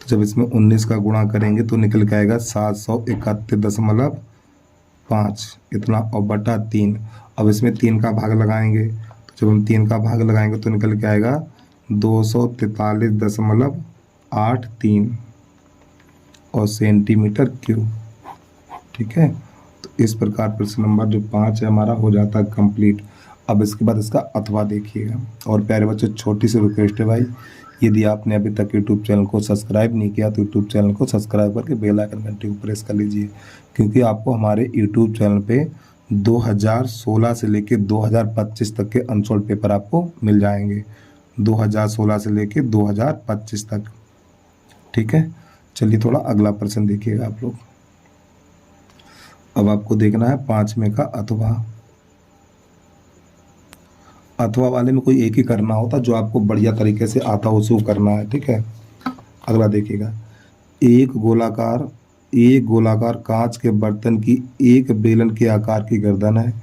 Speaker 1: तो जब इसमें 19 का गुणा करेंगे तो निकल के आएगा 731.5 इतना और बटा 3। अब इसमें 3 का भाग लगाएंगे, तो जब हम 3 का भाग लगाएंगे तो निकल के आएगा 243.83 और सेंटीमीटर क्यूब। ठीक है, तो इस प्रकार प्रश्न नंबर जो 5 है हमारा हो जाता है कंप्लीट। अब इसके बाद इसका अथवा देखिएगा। और प्यारे बच्चों, छोटी सी रिक्वेस्ट है भाई, यदि आपने अभी तक यूट्यूब चैनल को सब्सक्राइब नहीं किया तो यूट्यूब चैनल को सब्सक्राइब करके बेल आइकन घंटी को प्रेस कर लीजिए, क्योंकि आपको हमारे यूट्यूब चैनल पे 2016 से लेके 2025 तक के अनसॉल्व पेपर आपको मिल जाएंगे, 2016 से लेके 2025 तक। ठीक है, चलिए थोड़ा अगला प्रश्न देखिएगा आप लोग। अब आपको देखना है 5वें का अथवा। अथवा वाले में कोई एक ही करना होता, जो आपको बढ़िया तरीके से आता हो उसको करना है। ठीक है, अगला देखिएगा। एक गोलाकार कांच के बर्तन की एक बेलन के आकार की गर्दन है,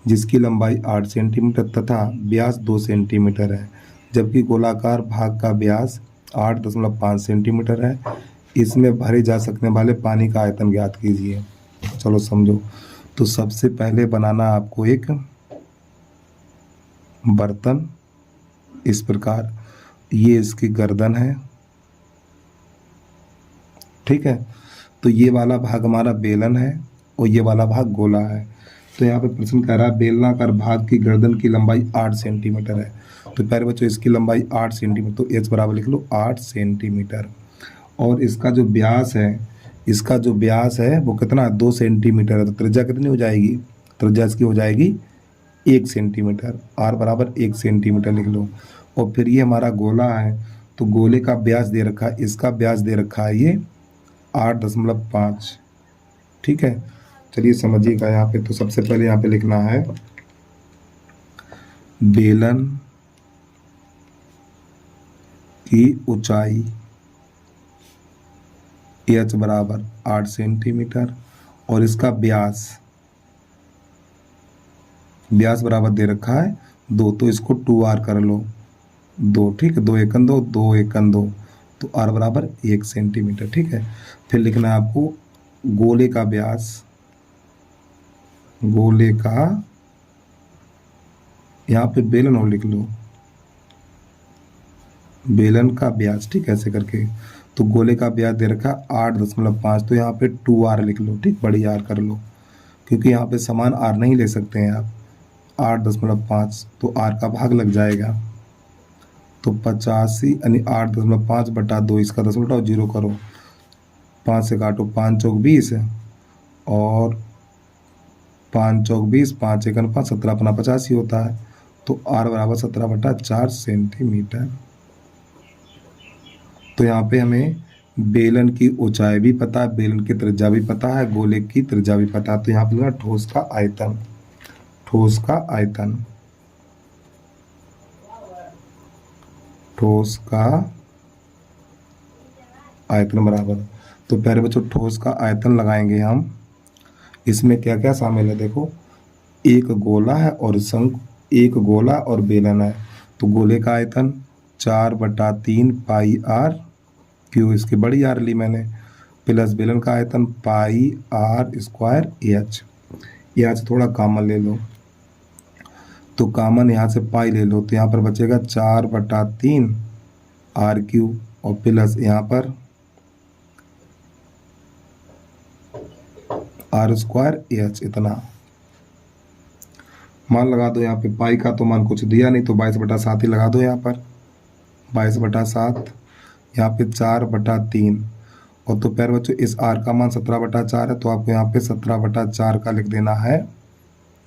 Speaker 1: जिसकी लंबाई 8 सेंटीमीटर तथा व्यास 2 सेंटीमीटर है, जबकि गोलाकार भाग का व्यास 8.5 सेंटीमीटर है। इसमें भरे जा सकने वाले पानी का आयतन ज्ञात कीजिए। चलो समझो। तो सबसे पहले बनाना आपको एक बर्तन, इस प्रकार, ये इसकी गर्दन है। ठीक है, तो ये वाला भाग हमारा बेलन है और ये वाला भाग गोला है। तो यहाँ पे प्रश्न कह रहा है बेलनाकार भाग की गर्दन की लंबाई 8 सेंटीमीटर है। तो प्यारे बच्चों, इसकी लंबाई 8 सेंटीमीटर, तो एच बराबर लिख लो 8 सेंटीमीटर। और इसका जो व्यास है वो कितना है, 2 सेंटीमीटर है। तो त्रिज्या कितनी हो जाएगी, त्रिज्या इसकी हो जाएगी 1 सेंटीमीटर, आर बराबर 1 सेंटीमीटर लिख लो। और फिर ये हमारा गोला है, तो गोले का व्यास दे रखा है, इसका व्यास दे रखा है ये 8.5। ठीक है, चलिए समझिएगा यहाँ पे। तो सबसे पहले यहाँ पे लिखना है बेलन की ऊंचाई एच बराबर 8 सेंटीमीटर और इसका व्यास बराबर दे रखा है 2, तो इसको 2r कर लो, 2। ठीक है, 2 एकन 2, 2 एकन 2, तो r बराबर 1 सेंटीमीटर। ठीक है, फिर लिखना है आपको गोले का व्यास, यहाँ पे बेलन और लिख लो, बेलन का व्यास। ठीक है, ऐसे करके। तो गोले का व्यास दे रखा 8.5, तो यहाँ पे 2r लिख लो। ठीक, बड़ी r कर लो, क्योंकि यहाँ पे समान r नहीं ले सकते हैं आप। 8.5, तो r का भाग लग जाएगा, तो 85 यानी 8.5/2, इसका 10 उल्टा 0 करो, 5 से काटो, 5 चौक 20 और 5 चौक 20, 5 एकन 5, 17 अपना 85 होता है। तो r बराबर 17/4 सेंटीमीटर। तो यहाँ पे हमें बेलन की ऊंचाई भी पता है, बेलन की त्रिज्या भी पता है, गोले की त्रिज्या भी पता है। तो यहाँ पे ठोस का आयतन, ठोस का आयतन बराबर। तो प्यारे बच्चों, ठोस का आयतन लगाएंगे हम। इसमें क्या क्या शामिल है देखो, एक गोला है और एक गोला और बेलन है। तो गोले का आयतन 4/3 पाई r क्यू, इसकी बड़ी r ली मैंने, प्लस बेलन का आयतन पाई r² h। यहाँ से थोड़ा कॉमन ले लो, तो कॉमन यहाँ से पाई ले लो, तो यहाँ पर बचेगा 4/3 r³ और प्लस यहाँ पर r² h इतना। मान लगा दो यहाँ पे, पाई का तो मान कुछ दिया नहीं तो 22/7 ही लगा दो यहाँ पर, 22/7। यहाँ पे 4/3, और तो प्यारे बच्चों इस आर का मान 17/4 है, तो आपको यहाँ पे 17/4 का लिख देना है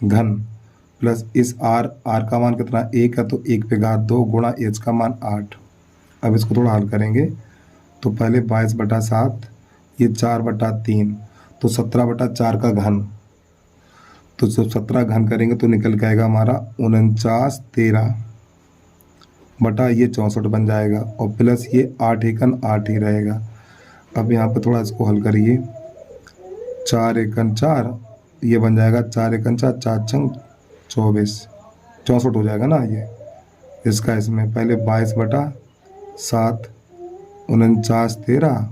Speaker 1: घन, प्लस इस आर का मान कितना 1 है, तो 1/2 गुणा एच का मान 8। अब इसको थोड़ा हल करेंगे, तो पहले 22/7, ये 4/3, तो 17/4 का घन, तो जब 17 घन करेंगे तो निकल के आएगा हमारा 49/13 बटा ये 64 बन जाएगा, और प्लस ये 8 एकन 8 ही रहेगा। अब यहाँ पे थोड़ा इसको हल करिए, 4 एकन 4, ये बन जाएगा 4 एकन 4, 4 छंग 24, 64 हो जाएगा ना ये इसका। इसमें पहले 22/7, 49/13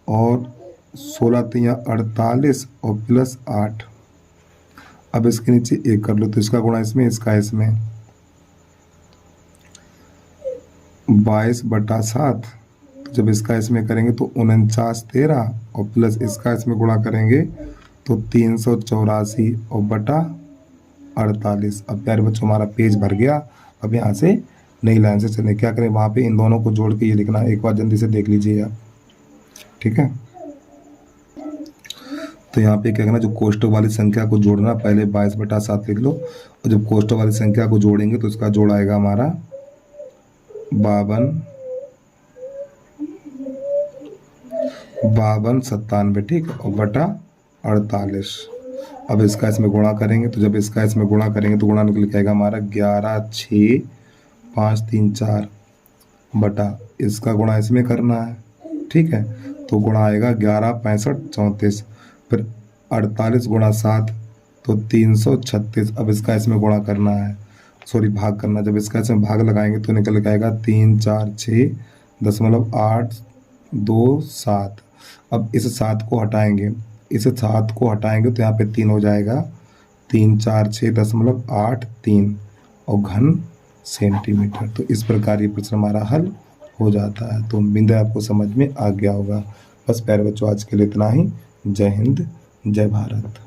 Speaker 1: और 16×3 = 48 और प्लस 8। अब इसके नीचे 1 कर लो, तो इसका गुणा इसमें, इसका इसमें, 22/7, तो जब इसका इसमें करेंगे तो 49/13 और प्लस इसका इसमें गुणा करेंगे तो 384 और बटा 48। अब प्यारे बच्चों हमारा पेज भर गया। अब यहाँ से नई लाइन से चलें, क्या करें वहाँ पे इन दोनों को जोड़ के ये लिखना है, एक बार जल्दी से देख लीजिए आप, ठीक है। तो यहाँ पे क्या करना, जो कोष्टक वाली संख्या को जोड़ना, पहले 22/7 लिख लो, और जब कोष्टक वाली संख्या को जोड़ेंगे तो इसका जोड़ आएगा हमारा 52 97, ठीक है, और बटा 48। अब इसका इसमें गुणा करेंगे, तो जब इसका इसमें गुणा करेंगे तो गुणा निकल के आएगा हमारा 11 6 5 3 4 बटा इसका गुणा इसमें करना है, ठीक है, तो गुणा आएगा 11 65 34, फिर 48 गुणा 7 तो 336। अब इसका इसमें गुणा करना है, सॉरी भाग करना, जब इसका इसमें भाग लगाएंगे तो निकल के आएगा 3 4 6.8 2 7। अब इस 7 को हटाएंगे, इस 7 को हटाएंगे तो यहाँ पे 3 हो जाएगा, 3 4 6.8 3 और घन सेंटीमीटर। तो इस प्रकार ये प्रश्न हमारा हल हो जाता है। तो उम्मीद है आपको समझ में आ गया होगा। बस प्यारे बच्चों आज के लिए इतना ही। जय हिंद, जय भारत।